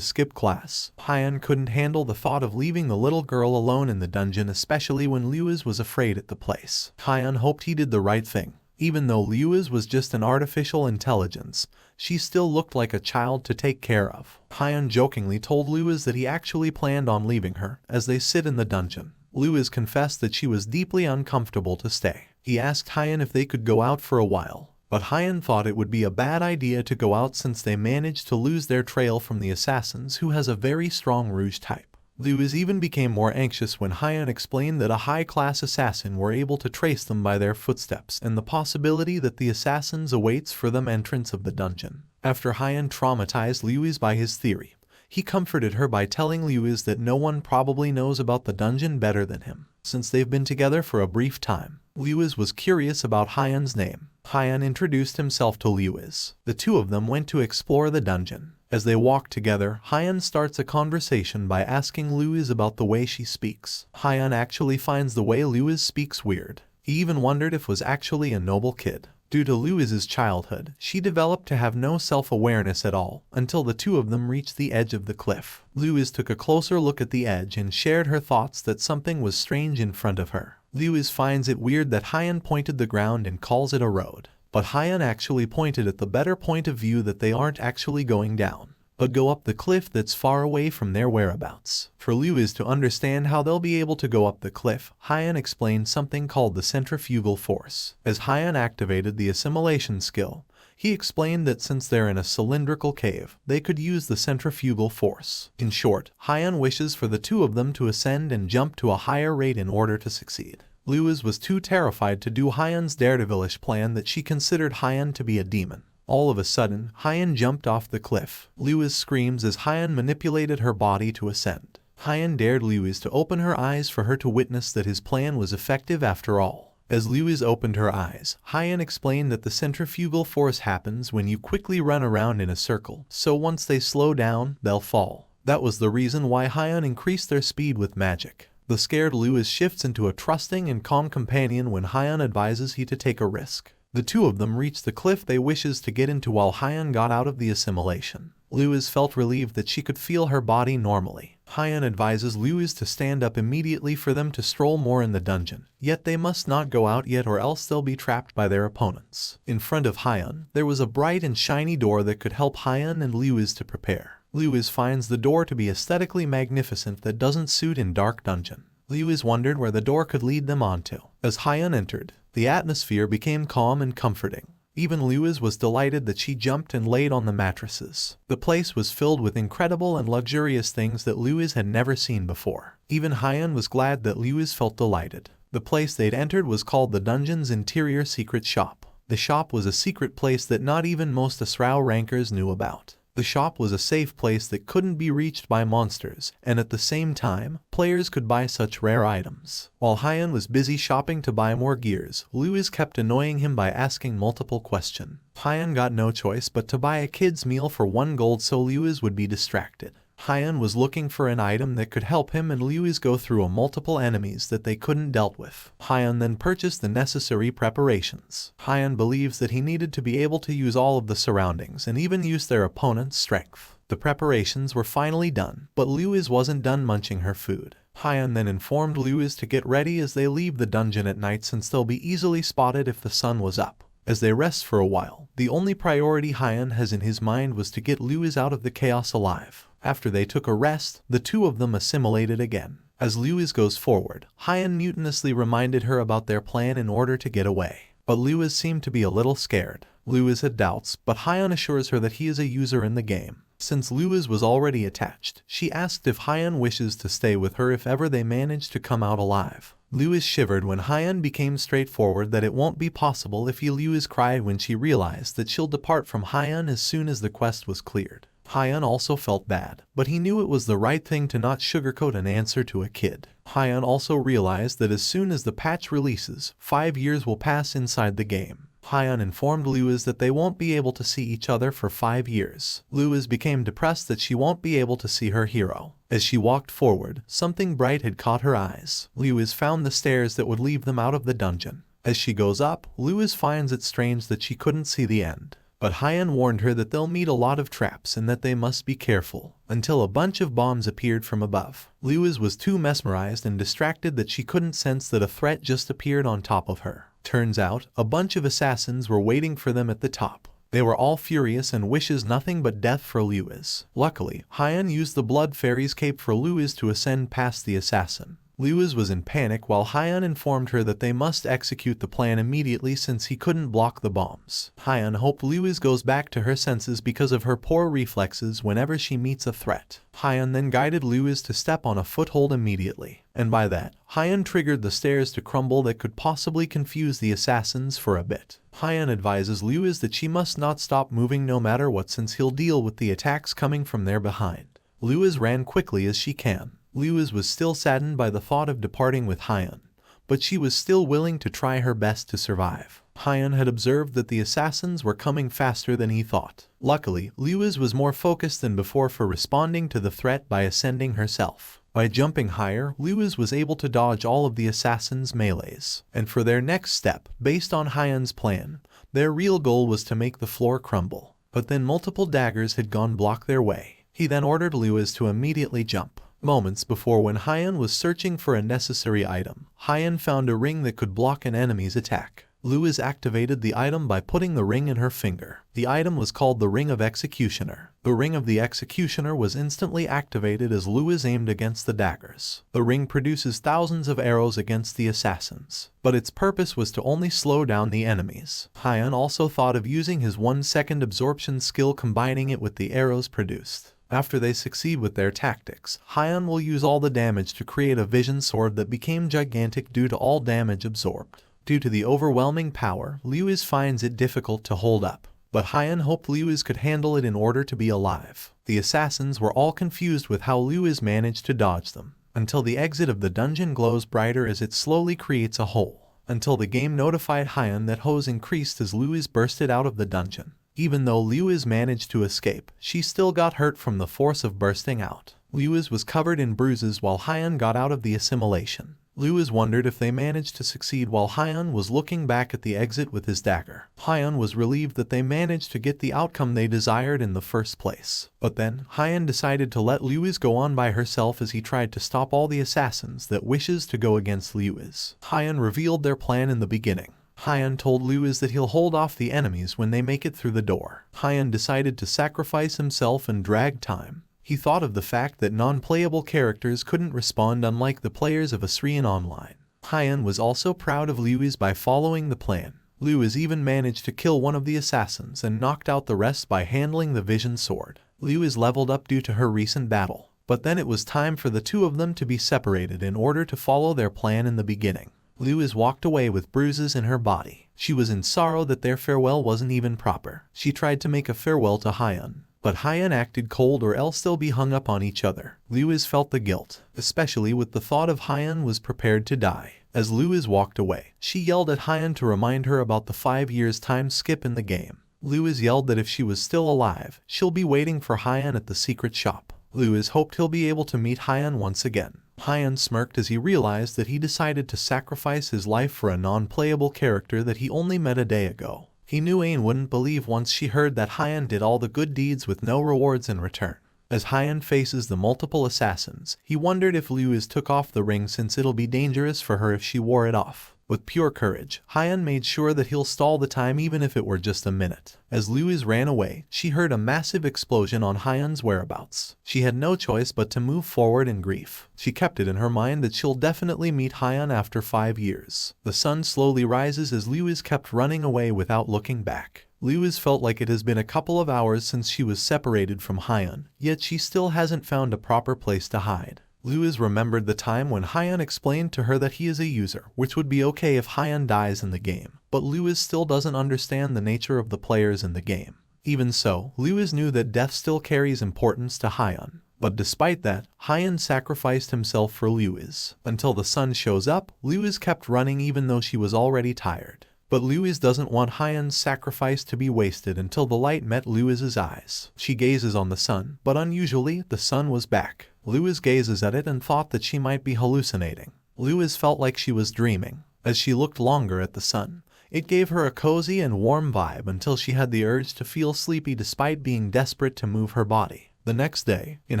skip class. Hyun couldn't handle the thought of leaving the little girl alone in the dungeon, especially when Lewis was afraid at the place. Hyun hoped he did the right thing. Even though Lewis was just an artificial intelligence, she still looked like a child to take care of. Hyun jokingly told Lewis that he actually planned on leaving her as they sit in the dungeon. Lewis confessed that she was deeply uncomfortable to stay. He asked Hyun if they could go out for a while, but Hyun thought it would be a bad idea to go out since they managed to lose their trail from the assassins, who has a very strong Rouge type. Lewis even became more anxious when Hyun explained that a high-class assassin were able to trace them by their footsteps and the possibility that the assassins awaits for them entrance of the dungeon. After Hyun traumatized Lewis by his theory, he comforted her by telling Lewis that no one probably knows about the dungeon better than him, since they've been together for a brief time. Lewis was curious about Hyun's name. Hyun introduced himself to Lewis. The two of them went to explore the dungeon. As they walk together, Hyun starts a conversation by asking Lewis about the way she speaks. Hyun actually finds the way Lewis speaks weird. He even wondered if was actually a noble kid. Due to Lewis's childhood, she developed to have no self-awareness at all until the two of them reached the edge of the cliff. Lewis took a closer look at the edge and shared her thoughts that something was strange in front of her. Lewis finds it weird that Hyun pointed the ground and calls it a road. But Hyun actually pointed at the better point of view that they aren't actually going down, but go up the cliff that's far away from their whereabouts. For Lewis to understand how they'll be able to go up the cliff, Hyun explained something called the centrifugal force. As Hyun activated the assimilation skill, he explained that since they're in a cylindrical cave, they could use the centrifugal force. In short, Hyun wishes for the two of them to ascend and jump to a higher rate in order to succeed. Lewis was too terrified to do Hyun's daredevilish plan that she considered Hyun to be a demon. All of a sudden, Hyun jumped off the cliff. Lewis screams as Hyun manipulated her body to ascend. Hyun dared Lewis to open her eyes for her to witness that his plan was effective after all. As Lewis opened her eyes, Hyun explained that the centrifugal force happens when you quickly run around in a circle, so once they slow down, they'll fall. That was the reason why Hyun increased their speed with magic. The scared Lewis shifts into a trusting and calm companion when Hyun advises he to take a risk. The two of them reach the cliff they wishes to get into while Hyun got out of the assimilation. Lewis felt relieved that she could feel her body normally. Hyun advises Lewis to stand up immediately for them to stroll more in the dungeon, yet they must not go out yet or else they'll be trapped by their opponents. In front of Hyun, there was a bright and shiny door that could help Hyun and Lewis to prepare. Lewis finds the door to be aesthetically magnificent that doesn't suit in dark dungeon. Lewis wondered where the door could lead them on to. As Hyun entered, the atmosphere became calm and comforting. Even Lewis was delighted that she jumped and laid on the mattresses. The place was filled with incredible and luxurious things that Lewis had never seen before. Even Hyun was glad that Lewis felt delighted. The place they'd entered was called the dungeon's interior secret shop. The shop was a secret place that not even most Asrao rankers knew about. The shop was a safe place that couldn't be reached by monsters, and at the same time, players could buy such rare items. While Hyun was busy shopping to buy more gears, Lewis kept annoying him by asking multiple questions. Hyun got no choice but to buy a kid's meal for 1 gold so Lewis would be distracted. Hyun was looking for an item that could help him and Lewis go through multiple enemies that they couldn't dealt with. Hyun then purchased the necessary preparations. Hyun believes that he needed to be able to use all of the surroundings and even use their opponent's strength. The preparations were finally done, but Lewis wasn't done munching her food. Hyun then informed Lewis to get ready as they leave the dungeon at night since they'll be easily spotted if the sun was up. As they rest for a while, the only priority Hyun has in his mind was to get Lewis out of the chaos alive. After they took a rest, the two of them assimilated again. As Lewis goes forward, Hyun mutinously reminded her about their plan in order to get away. But Lewis seemed to be a little scared. Lewis had doubts, but Hyun assures her that he is a user in the game. Since Lewis was already attached, she asked if Hyun wishes to stay with her if ever they manage to come out alive. Lewis shivered when Hyun became straightforward that it won't be possible if Lewis cried when she realized that she'll depart from Hyun as soon as the quest was cleared. Hyun also felt bad, but he knew it was the right thing to not sugarcoat an answer to a kid. Hyun also realized that as soon as the patch releases, 5 years will pass inside the game. Hyun informed Lewis that they won't be able to see each other for 5 years. Lewis became depressed that she won't be able to see her hero. As she walked forward, something bright had caught her eyes. Lewis found the stairs that would lead them out of the dungeon. As she goes up, Lewis finds it strange that she couldn't see the end. But Hyun warned her that they'll meet a lot of traps and that they must be careful, until a bunch of bombs appeared from above. Lewis was too mesmerized and distracted that she couldn't sense that a threat just appeared on top of her. Turns out, a bunch of assassins were waiting for them at the top. They were all furious and wishes nothing but death for Lewis. Luckily, Hyun used the Blood Fairy's cape for Lewis to ascend past the assassin. Lewis was in panic while Hyun informed her that they must execute the plan immediately since he couldn't block the bombs. Hyun hoped Lewis goes back to her senses because of her poor reflexes whenever she meets a threat. Hyun then guided Lewis to step on a foothold immediately, and by that, Hyun triggered the stairs to crumble that could possibly confuse the assassins for a bit. Hyun advises Lewis that she must not stop moving no matter what since he'll deal with the attacks coming from there behind. Lewis ran quickly as she can. Lewis was still saddened by the thought of departing with Hyun, but she was still willing to try her best to survive. Hyun had observed that the assassins were coming faster than he thought. Luckily, Lewis was more focused than before for responding to the threat by ascending herself. By jumping higher, Lewis was able to dodge all of the assassins' melees. And for their next step, based on Hyun's plan, their real goal was to make the floor crumble. But then multiple daggers had gone block their way. He then ordered Lewis to immediately jump. Moments before, when Hyun was searching for a necessary item, Hyun found a ring that could block an enemy's attack. Lewis activated the item by putting the ring in her finger. The item was called the Ring of Executioner. The Ring of the Executioner was instantly activated as Lewis aimed against the daggers. The ring produces thousands of arrows against the assassins, but its purpose was to only slow down the enemies. Hyun also thought of using his 1-second absorption skill, combining it with the arrows produced. After they succeed with their tactics, Hyun will use all the damage to create a vision sword that became gigantic due to all damage absorbed. Due to the overwhelming power, Lewis finds it difficult to hold up, but Hyun hoped Lewis could handle it in order to be alive. The assassins were all confused with how Lewis managed to dodge them, until the exit of the dungeon glows brighter as it slowly creates a hole, until the game notified Hyun that hose increased as Lewis bursted out of the dungeon. Even though Lewis managed to escape, she still got hurt from the force of bursting out. Lewis was covered in bruises while Hyun got out of the assimilation. Lewis wondered if they managed to succeed while Hyun was looking back at the exit with his dagger. Hyun was relieved that they managed to get the outcome they desired in the first place. But then, Hyun decided to let Lewis go on by herself as he tried to stop all the assassins that wishes to go against Lewis. Hyun revealed their plan in the beginning. Hyun told Lewis that he'll hold off the enemies when they make it through the door. Hyun decided to sacrifice himself and drag time. He thought of the fact that non-playable characters couldn't respond, unlike the players of Asrian Online. Hyun was also proud of Lewis by following the plan. Lewis even managed to kill one of the assassins and knocked out the rest by handling the vision sword. Lewis leveled up due to her recent battle, but then it was time for the two of them to be separated in order to follow their plan in the beginning. Lewis walked away with bruises in her body. She was in sorrow that their farewell wasn't even proper. She tried to make a farewell to Hyun, but Hyun acted cold or else they'll be hung up on each other. Lewis felt the guilt, especially with the thought of Hyun was prepared to die. As Lewis walked away, she yelled at Hyun to remind her about the 5 years time skip in the game. Lewis yelled that if she was still alive, she'll be waiting for Hyun at the secret shop. Lewis hoped he'll be able to meet Hyun once again. Hyun smirked as he realized that he decided to sacrifice his life for a non-playable character that he only met a day ago. He knew Ain wouldn't believe once she heard that Hyun did all the good deeds with no rewards in return. As Hyan faces the multiple assassins, he wondered if Lewis took off the ring since it'll be dangerous for her if she wore it off. With pure courage, Hyan made sure that he'll stall the time even if it were just a minute. As Lewis ran away, she heard a massive explosion on Hyan's whereabouts. She had no choice but to move forward in grief. She kept it in her mind that she'll definitely meet Hyan after 5 years. The sun slowly rises as Lewis kept running away without looking back. Lewis felt like it has been a couple of hours since she was separated from Hyan, yet she still hasn't found a proper place to hide. Lewis remembered the time when Hyan explained to her that he is a user, which would be okay if Hyan dies in the game, but Lewis still doesn't understand the nature of the players in the game. Even so, Lewis knew that death still carries importance to Hyan. But despite that, Hyan sacrificed himself for Lewis. Until the sun shows up, Lewis kept running even though she was already tired. But Lewis doesn't want Hyan's sacrifice to be wasted until the light met Lewis's eyes. She gazes on the sun, but unusually, the sun was back. Lewis gazes at it and thought that she might be hallucinating. Lewis felt like she was dreaming. As she looked longer at the sun, it gave her a cozy and warm vibe until she had the urge to feel sleepy despite being desperate to move her body. The next day, in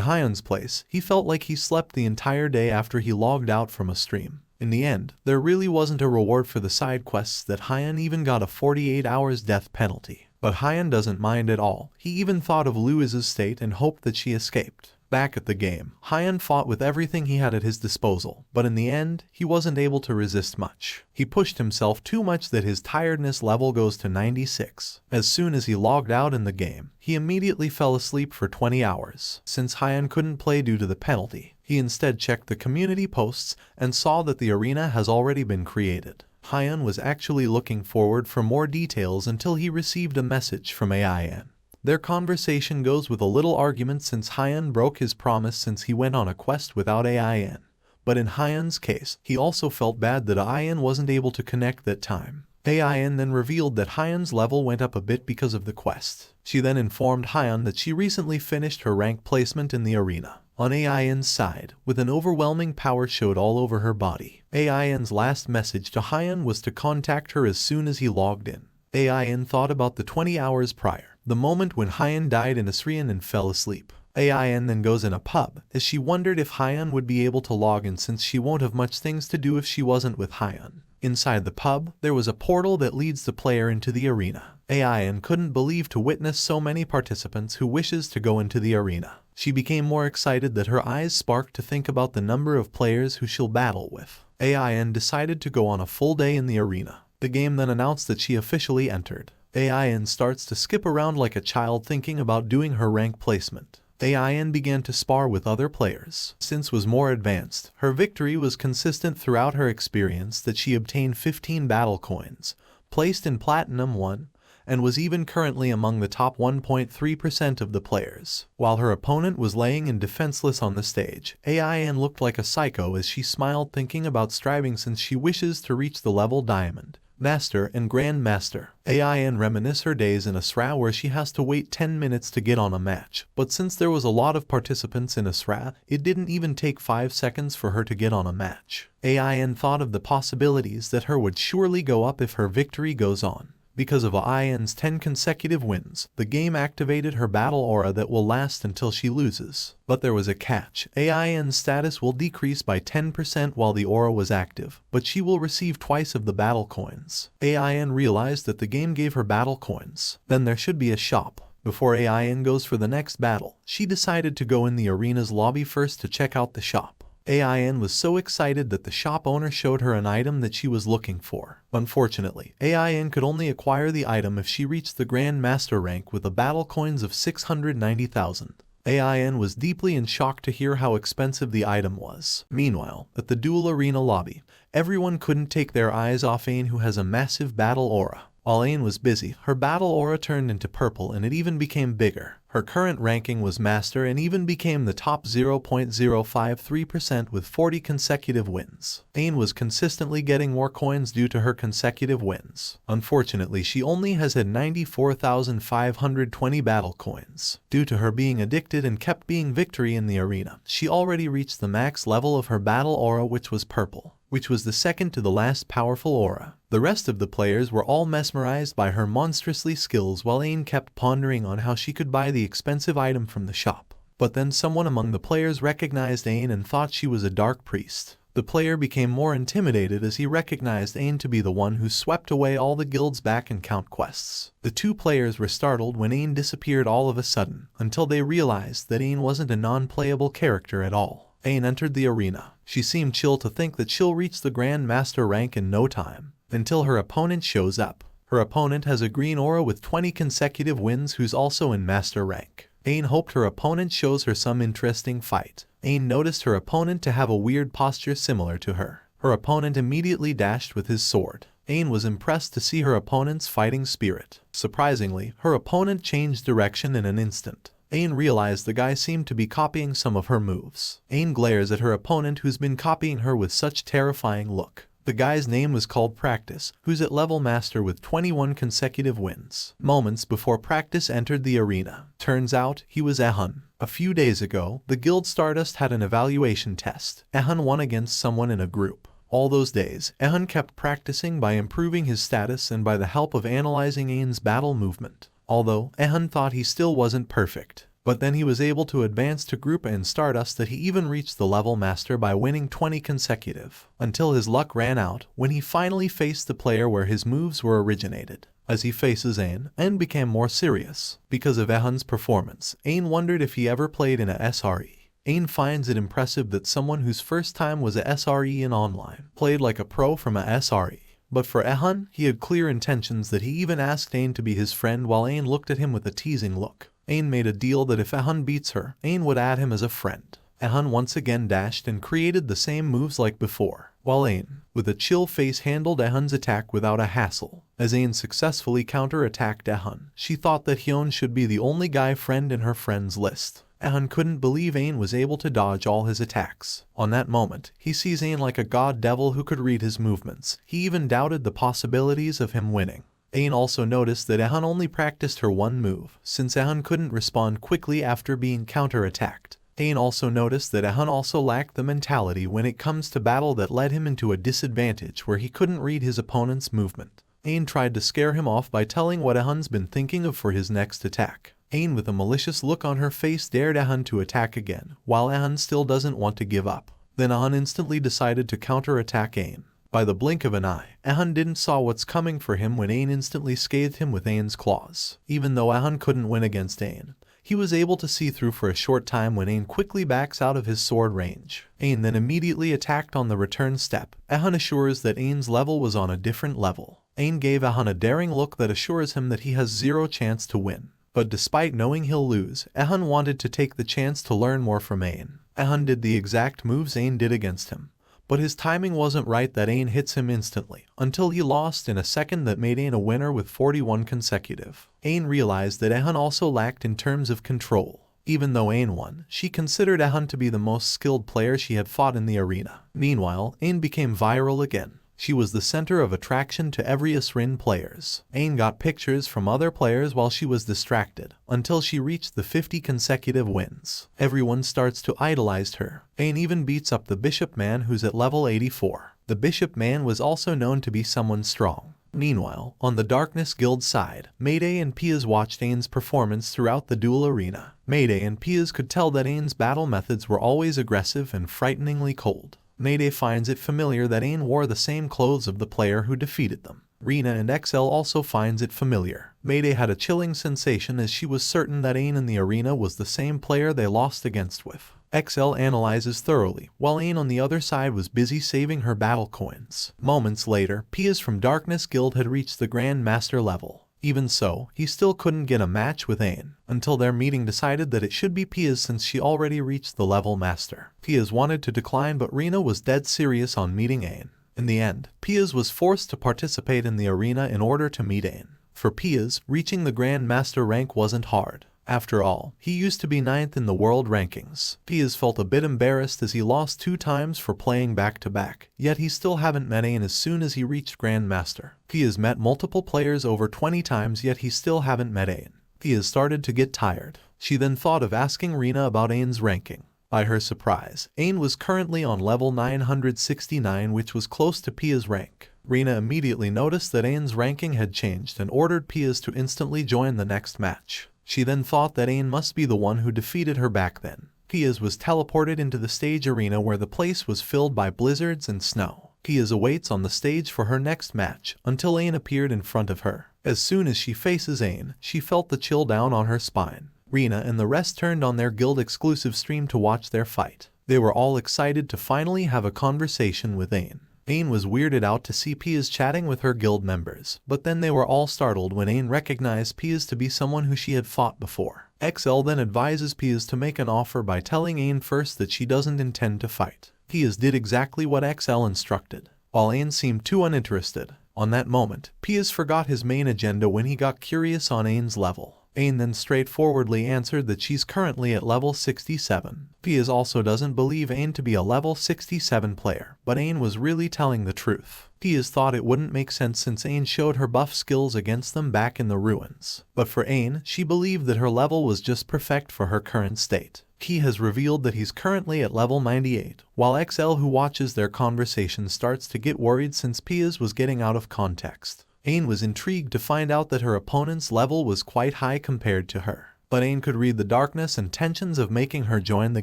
Hyan's place, he felt like he slept the entire day after he logged out from a stream. In the end, there really wasn't a reward for the side quests that Hyan even got a 48 hours death penalty. But Hyan doesn't mind at all. He even thought of Lewis's state and hoped that she escaped. Back at the game, Hyan fought with everything he had at his disposal, but in the end, he wasn't able to resist much. He pushed himself too much that his tiredness level goes to 96. As soon as he logged out in the game, he immediately fell asleep for 20 hours. Since Hyan couldn't play due to the penalty, he instead checked the community posts and saw that the arena has already been created. Hyan was actually looking forward for more details until he received a message from AIN. Their conversation goes with a little argument since Hyan broke his promise since he went on a quest without AIN. But in Hyan's case, he also felt bad that AIN wasn't able to connect that time. AIN then revealed that Hyan's level went up a bit because of the quest. She then informed Hyan that she recently finished her rank placement in the arena. On AIN's side, with an overwhelming power showed all over her body, AIN's last message to Hyan was to contact her as soon as he logged in. AIN thought about the 20 hours prior, the moment when Hyan died in Asrian and fell asleep. AIN then goes in a pub, as she wondered if Hyan would be able to log in since she won't have much things to do if she wasn't with Hyan. Inside the pub, there was a portal that leads the player into the arena. AIN couldn't believe to witness so many participants who wishes to go into the arena. She became more excited that her eyes sparked to think about the number of players who she'll battle with. AIN decided to go on a full day in the arena. The game then announced that she officially entered. AIN starts to skip around like a child thinking about doing her rank placement. AIN began to spar with other players. Since was more advanced, her victory was consistent throughout her experience that she obtained 15 battle coins, placed in Platinum 1, and was even currently among the top 1.3% of the players. While her opponent was laying in defenseless on the stage, AIN looked like a psycho as she smiled thinking about striving since she wishes to reach the level Diamond, Master and Grand Master. AIN reminisce her days in Asra where she has to wait 10 minutes to get on a match, but since there was a lot of participants in Asra, it didn't even take 5 seconds for her to get on a match. AIN thought of the possibilities that her would surely go up if her victory goes on. Because of AIN's 10 consecutive wins, the game activated her battle aura that will last until she loses. But there was a catch. AIN's status will decrease by 10% while the aura was active, but she will receive twice of the battle coins. AIN realized that the game gave her battle coins. Then there should be a shop. Before AIN goes for the next battle, she decided to go in the arena's lobby first to check out the shop. AIN was so excited that the shop owner showed her an item that she was looking for. Unfortunately, AIN could only acquire the item if she reached the Grand Master rank with the battle coins of 690,000. AIN was deeply in shock to hear how expensive the item was. Meanwhile, at the duel arena lobby, everyone couldn't take their eyes off Ain, who has a massive battle aura. While Ain was busy, her battle aura turned into purple and it even became bigger. Her current ranking was Master and even became the top 0.053% with 40 consecutive wins. Ain was consistently getting more coins due to her consecutive wins. Unfortunately, she only has had 94,520 battle coins. Due to her being addicted and kept being victory in the arena, she already reached the max level of her battle aura, which was purple, which was the second to the last powerful aura. The rest of the players were all mesmerized by her monstrously skills while Ain kept pondering on how she could buy the expensive item from the shop. But then someone among the players recognized Ain and thought she was a dark priest. The player became more intimidated as he recognized Ain to be the one who swept away all the guild's back and count quests. The two players were startled when Ain disappeared all of a sudden, until they realized that Ain wasn't a non-playable character at all. Ain entered the arena. She seemed chill to think that she'll reach the Grand Master rank in no time, until her opponent shows up. Her opponent has a green aura with 20 consecutive wins who's also in Master rank. Ain hoped her opponent shows her some interesting fight. Ain noticed her opponent to have a weird posture similar to her. Her opponent immediately dashed with his sword. Ain was impressed to see her opponent's fighting spirit. Surprisingly, her opponent changed direction in an instant. Ain realized the guy seemed to be copying some of her moves. Ain glares at her opponent who's been copying her with such terrifying look. The guy's name was called Practice, who's at level master with 21 consecutive wins. Moments before Practice entered the arena, turns out he was Ehun. A few days ago, the Guild Stardust had an evaluation test. Ehun won against someone in a group. All those days, Ehun kept practicing by improving his status and by the help of analyzing Ain's battle movement. Although, Ehun thought he still wasn't perfect. But then he was able to advance to group in Stardust that he even reached the level master by winning 20 consecutive, until his luck ran out when he finally faced the player where his moves were originated. As he faces Ain became more serious. Because of Ehun's performance, Ain wondered if he ever played in a SRE. Ain finds it impressive that someone whose first time was a SRE in online played like a pro from a SRE. But for Ehun, he had clear intentions that he even asked Ain to be his friend while Ain looked at him with a teasing look. Ain made a deal that if Ehun beats her, Ain would add him as a friend. Ehun once again dashed and created the same moves like before, while Ain, with a chill face, handled Ehun's attack without a hassle. As Ain successfully counter-attacked Ehun, she thought that Hyun should be the only guy friend in her friends list. Ehun couldn't believe Ain was able to dodge all his attacks. On that moment, he sees Ain like a god devil who could read his movements. He even doubted the possibilities of him winning. Ain also noticed that Ehun only practiced her one move, since Ehun couldn't respond quickly after being counter-attacked. Ain also noticed that Ehun also lacked the mentality when it comes to battle that led him into a disadvantage where he couldn't read his opponent's movement. Ain tried to scare him off by telling what Ehun's been thinking of for his next attack. Ain, with a malicious look on her face, dared Ehun to attack again, while Ehun still doesn't want to give up. Then Ehun instantly decided to counter-attack Ain. By the blink of an eye, Ehun didn't saw what's coming for him when Ain instantly scathed him with Ain's claws. Even though Ehun couldn't win against Ain, he was able to see through for a short time when Ain quickly backs out of his sword range. Ain then immediately attacked on the return step. Ehun assures that Ain's level was on a different level. Ain gave Ehun a daring look that assures him that he has zero chance to win. But despite knowing he'll lose, Ehun wanted to take the chance to learn more from Ain. Ehun did the exact moves Ain did against him. But his timing wasn't right that Ain hits him instantly, until he lost in a second that made Ain a winner with 41 consecutive. Ain realized that Ehun also lacked in terms of control. Even though Ain won, she considered Ehun to be the most skilled player she had fought in the arena. Meanwhile, Ain became viral again. She was the center of attraction to every Asrin players. Ain got pictures from other players while she was distracted, until she reached the 50 consecutive wins. Everyone starts to idolize her. Ain even beats up the Bishop Man who's at level 84. The Bishop Man was also known to be someone strong. Meanwhile, on the Darkness Guild side, Mayday and Piaz watched Ain's performance throughout the duel arena. Mayday and Piaz could tell that Ain's battle methods were always aggressive and frighteningly cold. Mayday finds it familiar that Ain wore the same clothes of the player who defeated them. Rena and XL also finds it familiar. Mayday had a chilling sensation as she was certain that Ain in the arena was the same player they lost against with. XL analyzes thoroughly, while Ain on the other side was busy saving her battle coins. Moments later, Piaz from Darkness Guild had reached the Grand Master level. Even so, he still couldn't get a match with Ain, until their meeting decided that it should be Piaz since she already reached the level master. Piaz wanted to decline, but Rena was dead serious on meeting Ain. In the end, Piaz was forced to participate in the arena in order to meet Ain. For Piaz, reaching the Grand Master rank wasn't hard. After all, he used to be 9th in the world rankings. Piaz felt a bit embarrassed as he lost 2 times for playing back-to-back, yet he still haven't met Ain as soon as he reached Grandmaster. Piaz met multiple players over 20 times, yet he still haven't met Ain. Piaz started to get tired. She then thought of asking Rena about Ain's ranking. By her surprise, Ain was currently on level 969, which was close to Piaz's rank. Rena immediately noticed that Ain's ranking had changed and ordered Piaz to instantly join the next match. She then thought that Aang must be the one who defeated her back then. Piaz was teleported into the stage arena where the place was filled by blizzards and snow. Piaz awaits on the stage for her next match until Aang appeared in front of her. As soon as she faces Aang, she felt the chill down on her spine. Rina and the rest turned on their guild-exclusive stream to watch their fight. They were all excited to finally have a conversation with Aang. Aang was weirded out to see Piaz chatting with her guild members, but then they were all startled when Aang recognized Piaz to be someone who she had fought before. XL then advises Piaz to make an offer by telling Aang first that she doesn't intend to fight. Piaz did exactly what XL instructed, while Aang seemed too uninterested. On that moment, Piaz forgot his main agenda when he got curious on Aang's level. Aang then straightforwardly answered that she's currently at level 67. Piaz also doesn't believe Aang to be a level 67 player, but Aang was really telling the truth. Piaz thought it wouldn't make sense since Aang showed her buff skills against them back in the ruins. But for Aang, she believed that her level was just perfect for her current state. He has revealed that he's currently at level 98, while XL, who watches their conversation, starts to get worried since Piaz was getting out of context. Aang was intrigued to find out that her opponent's level was quite high compared to her. But Aang could read the darkness and tensions of making her join the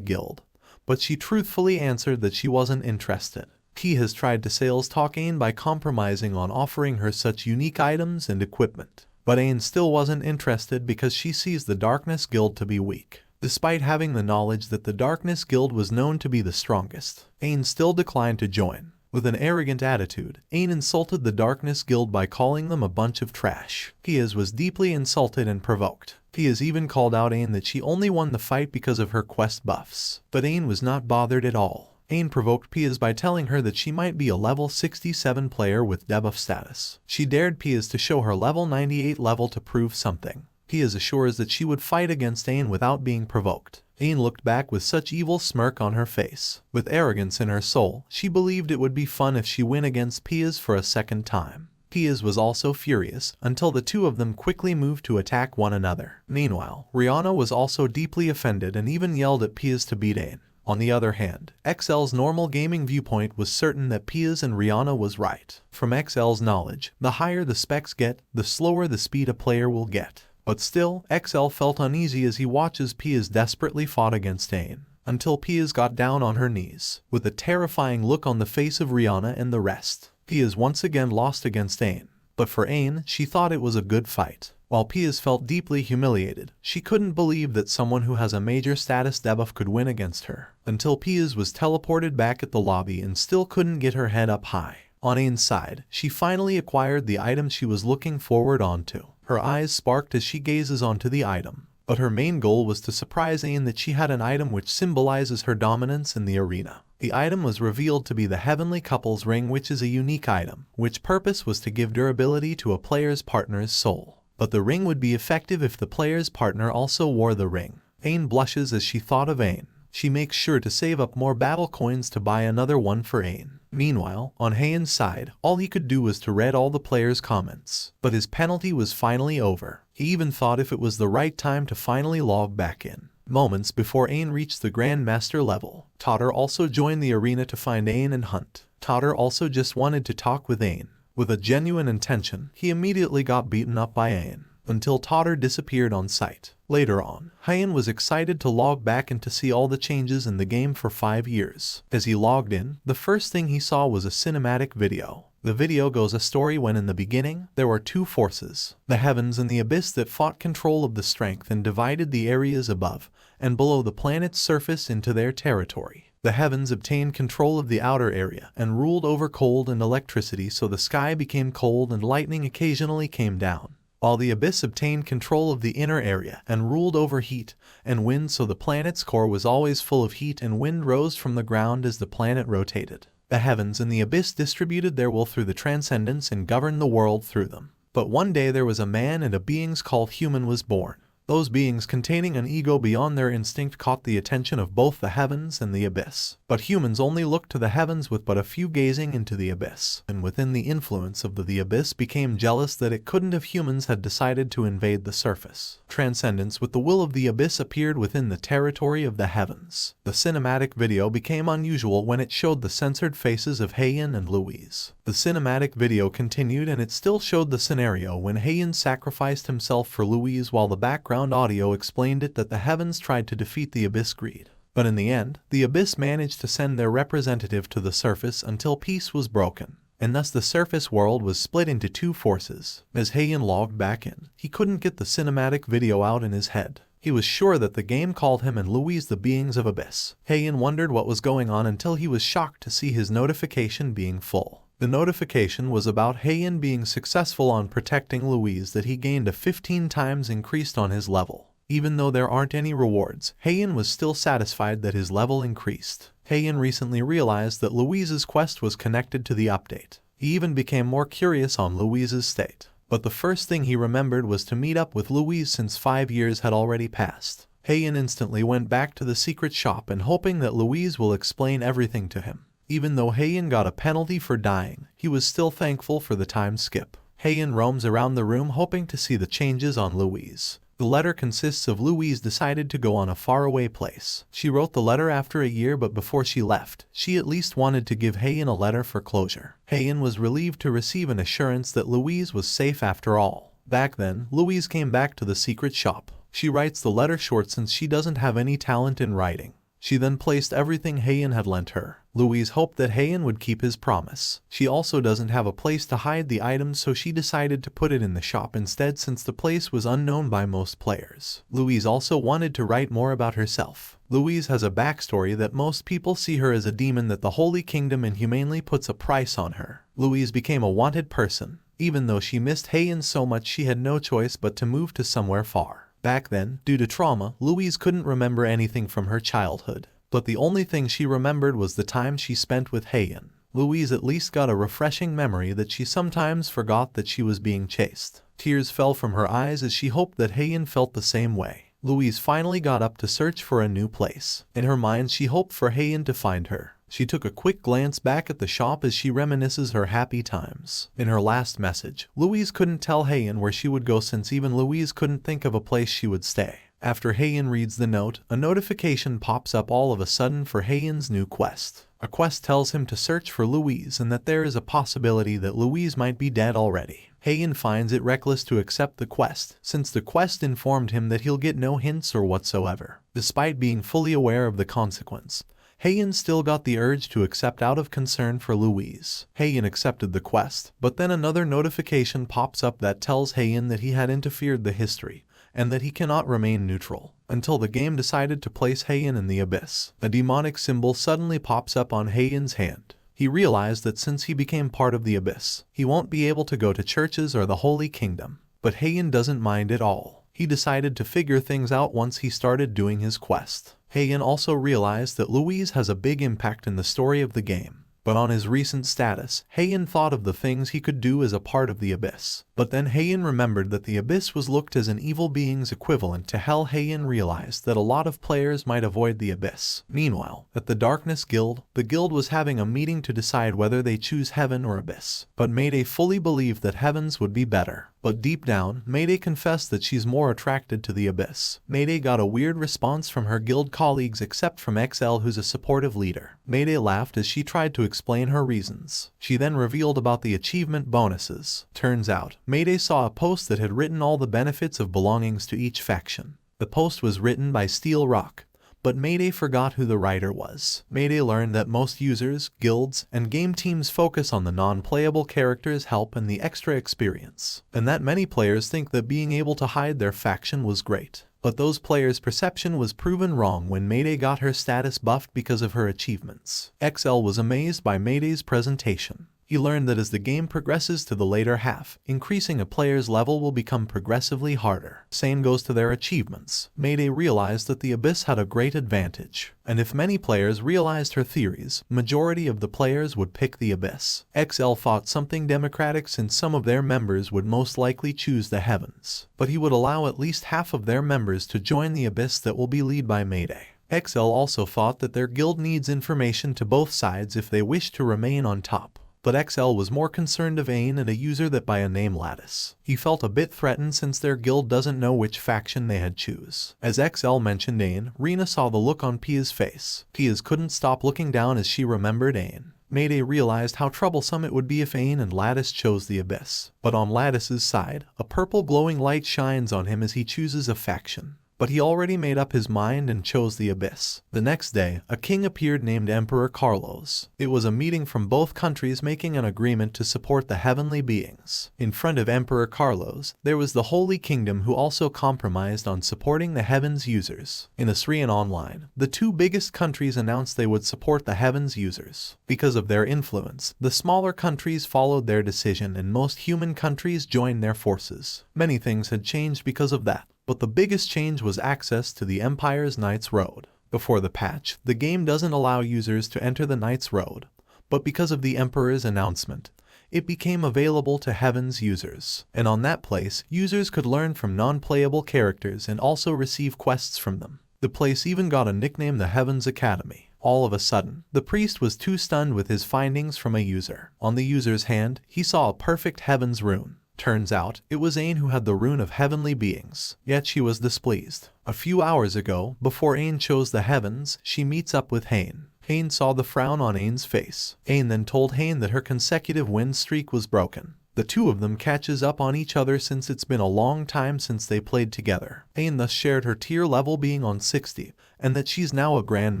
guild. But she truthfully answered that she wasn't interested. He has tried to sales talk Aang by compromising on offering her such unique items and equipment. But Aang still wasn't interested because she sees the Darkness Guild to be weak. Despite having the knowledge that the Darkness Guild was known to be the strongest, Aang still declined to join. With an arrogant attitude, Aang insulted the Darkness Guild by calling them a bunch of trash. Piaz was deeply insulted and provoked. Piaz even called out Aang that she only won the fight because of her quest buffs. But Aang was not bothered at all. Aang provoked Piaz by telling her that she might be a level 67 player with debuff status. She dared Piaz to show her level 98 level to prove something. Piaz assures that she would fight against Aang without being provoked. Aang looked back with such evil smirk on her face. With arrogance in her soul, she believed it would be fun if she win against Piaz for a second time. Piaz was also furious, until the two of them quickly moved to attack one another. Meanwhile, Rihanna was also deeply offended and even yelled at Piaz to beat Aang. On the other hand, XL's normal gaming viewpoint was certain that Piaz and Rihanna was right. From XL's knowledge, the higher the specs get, the slower the speed a player will get. But still, XL felt uneasy as he watches Piaz desperately fought against Aang, until Piaz got down on her knees, with a terrifying look on the face of Rihanna and the rest. Piaz once again lost against Aang, but for Aang, she thought it was a good fight. While Piaz felt deeply humiliated, she couldn't believe that someone who has a major status debuff could win against her, until Piaz was teleported back at the lobby and still couldn't get her head up high. On Aang's side, she finally acquired the item she was looking forward onto. Her eyes sparked as she gazes onto the item, but her main goal was to surprise Aang that she had an item which symbolizes her dominance in the arena. The item was revealed to be the Heavenly Couples Ring, which is a unique item, which purpose was to give durability to a player's partner's soul. But the ring would be effective if the player's partner also wore the ring. Aang blushes as she thought of Aang. She makes sure to save up more battle coins to buy another one for Aang. Meanwhile, on Hayan's side, all he could do was to read all the players' comments. But his penalty was finally over. He even thought if it was the right time to finally log back in. Moments before Aang reached the Grandmaster level, Totter also joined the arena to find Aang and hunt. Totter also just wanted to talk with Aang. With a genuine intention, he immediately got beaten up by Aang, until Totter disappeared on sight. Later on, Hayan was excited to log back in to see all the changes in the game for 5 years. As he logged in, the first thing he saw was a cinematic video. The video goes a story when in the beginning, there were two forces, the heavens and the abyss, that fought control of the strength and divided the areas above and below the planet's surface into their territory. The heavens obtained control of the outer area and ruled over cold and electricity, so the sky became cold and lightning occasionally came down. While the abyss obtained control of the inner area and ruled over heat and wind, so the planet's core was always full of heat and wind rose from the ground as the planet rotated. The heavens and the abyss distributed their will through the transcendence and governed the world through them. But one day there was a man and a beings called human was born. Those beings containing an ego beyond their instinct caught the attention of both the heavens and the abyss. But humans only looked to the heavens with but a few gazing into the abyss, and within the influence of the abyss became jealous that it couldn't if humans had decided to invade the surface. Transcendence with the will of the abyss appeared within the territory of the heavens. The cinematic video became unusual when it showed the censored faces of Hayan and Louise. The cinematic video continued and it still showed the scenario when Hayan sacrificed himself for Louise, while the background background audio explained it that the heavens tried to defeat the Abyss greed. But in the end, the Abyss managed to send their representative to the surface until peace was broken. And thus the surface world was split into two forces. As Heian logged back in, he couldn't get the cinematic video out in his head. He was sure that the game called him and Louise the beings of Abyss. Heian wondered what was going on until he was shocked to see his notification being full. The notification was about Heian being successful on protecting Louise, that he gained a 15 times increased on his level. Even though there aren't any rewards, Heian was still satisfied that his level increased. Heian recently realized that Louise's quest was connected to the update. He even became more curious on Louise's state. But the first thing he remembered was to meet up with Louise since 5 years had already passed. Heian instantly went back to the secret shop and hoping that Louise will explain everything to him. Even though Heian got a penalty for dying, he was still thankful for the time skip. Heian roams around the room hoping to see the changes on Louise. The letter consists of Louise decided to go on a faraway place. She wrote the letter after a year, but before she left, she at least wanted to give Heian a letter for closure. Heian was relieved to receive an assurance that Louise was safe after all. Back then, Louise came back to the secret shop. She writes the letter short since she doesn't have any talent in writing. She then placed everything Heian had lent her. Louise hoped that Heian would keep his promise. She also doesn't have a place to hide the items, so she decided to put it in the shop instead since the place was unknown by most players. Louise also wanted to write more about herself. Louise has a backstory that most people see her as a demon that the Holy Kingdom inhumanely puts a price on her. Louise became a wanted person. Even though she missed Heian so much, she had no choice but to move to somewhere far. Back then, due to trauma, Louise couldn't remember anything from her childhood. But the only thing she remembered was the time she spent with Heian. Louise at least got a refreshing memory that she sometimes forgot that she was being chased. Tears fell from her eyes as she hoped that Heian felt the same way. Louise finally got up to search for a new place. In her mind, she hoped for Heian to find her. She took a quick glance back at the shop as she reminisces her happy times. In her last message, Louise couldn't tell Heian where she would go since even Louise couldn't think of a place she would stay. After Heian reads the note, a notification pops up all of a sudden for Heian's new quest. A quest tells him to search for Louise and that there is a possibility that Louise might be dead already. Heian finds it reckless to accept the quest, since the quest informed him that he'll get no hints or whatsoever. Despite being fully aware of the consequence, Heian still got the urge to accept out of concern for Louise. Heian accepted the quest, but then another notification pops up that tells Heian that he had interfered the history, and that he cannot remain neutral, until the game decided to place Heian in the Abyss. A demonic symbol suddenly pops up on Heian's hand. He realized that since he became part of the Abyss, he won't be able to go to churches or the Holy Kingdom. But Heian doesn't mind at all. He decided to figure things out once he started doing his quest. Heian also realized that Louise has a big impact in the story of the game. But on his recent status, Heian thought of the things he could do as a part of the Abyss. But then Heian remembered that the Abyss was looked as an evil being's equivalent to hell. Heian realized that a lot of players might avoid the Abyss. Meanwhile, at the Darkness Guild, the guild was having a meeting to decide whether they choose Heaven or Abyss. But Mayday fully believed that Heavens would be better. But deep down, Mayday confessed that she's more attracted to the Abyss. Mayday got a weird response from her guild colleagues except from XL, who's a supportive leader. Mayday laughed as she tried to explain her reasons. She then revealed about the achievement bonuses. Turns out, Mayday saw a post that had written all the benefits of belongings to each faction. The post was written by Steel Rock, but Mayday forgot who the writer was. Mayday learned that most users, guilds, and game teams focus on the non-playable characters' help and the extra experience, and that many players think that being able to hide their faction was great. But those players' perception was proven wrong when Mayday got her status buffed because of her achievements. XL was amazed by Mayday's presentation. He learned that as the game progresses to the later half, increasing a player's level will become progressively harder. Same goes to their achievements. Mayday realized that the Abyss had a great advantage, and if many players realized her theories, majority of the players would pick the Abyss. XL thought something democratic since some of their members would most likely choose the Heavens, but he would allow at least half of their members to join the Abyss that will be led by Mayday. XL also thought that their guild needs information to both sides if they wish to remain on top. But XL was more concerned of Ain and a user that by a name Lattice. He felt a bit threatened since their guild doesn't know which faction they had choose. As XL mentioned Ain, Rena saw the look on Pia's face. Pia couldn't stop looking down as she remembered Ain. Mayday realized how troublesome it would be if Aang and Lattice chose the Abyss. But on Lattice's side, a purple glowing light shines on him as he chooses a faction. But he already made up his mind and chose the Abyss. The next day, a king appeared named Emperor Carlos. It was a meeting from both countries making an agreement to support the heavenly beings. In front of Emperor Carlos, there was the Holy Kingdom, who also compromised on supporting the Heavens users. In Asrian Online, the two biggest countries announced they would support the Heavens users. Because of their influence, the smaller countries followed their decision and most human countries joined their forces. Many things had changed because of that. But the biggest change was access to the Empire's Knight's Road. Before the patch, the game doesn't allow users to enter the Knight's Road, but because of the Emperor's announcement, it became available to Heaven's users. And on that place, users could learn from non-playable characters and also receive quests from them. The place even got a nickname, the Heavens Academy. All of a sudden, the priest was too stunned with his findings from a user. On the user's hand, he saw a perfect Heaven's rune. Turns out, it was Aang who had the rune of heavenly beings, yet she was displeased. A few hours ago, before Aang chose the heavens, she meets up with Hain. Hain saw the frown on Ain's face. Aang then told Hain that her consecutive win streak was broken. The two of them catches up on each other since it's been a long time since they played together. Aang thus shared her tier level being on 60, and that she's now a Grand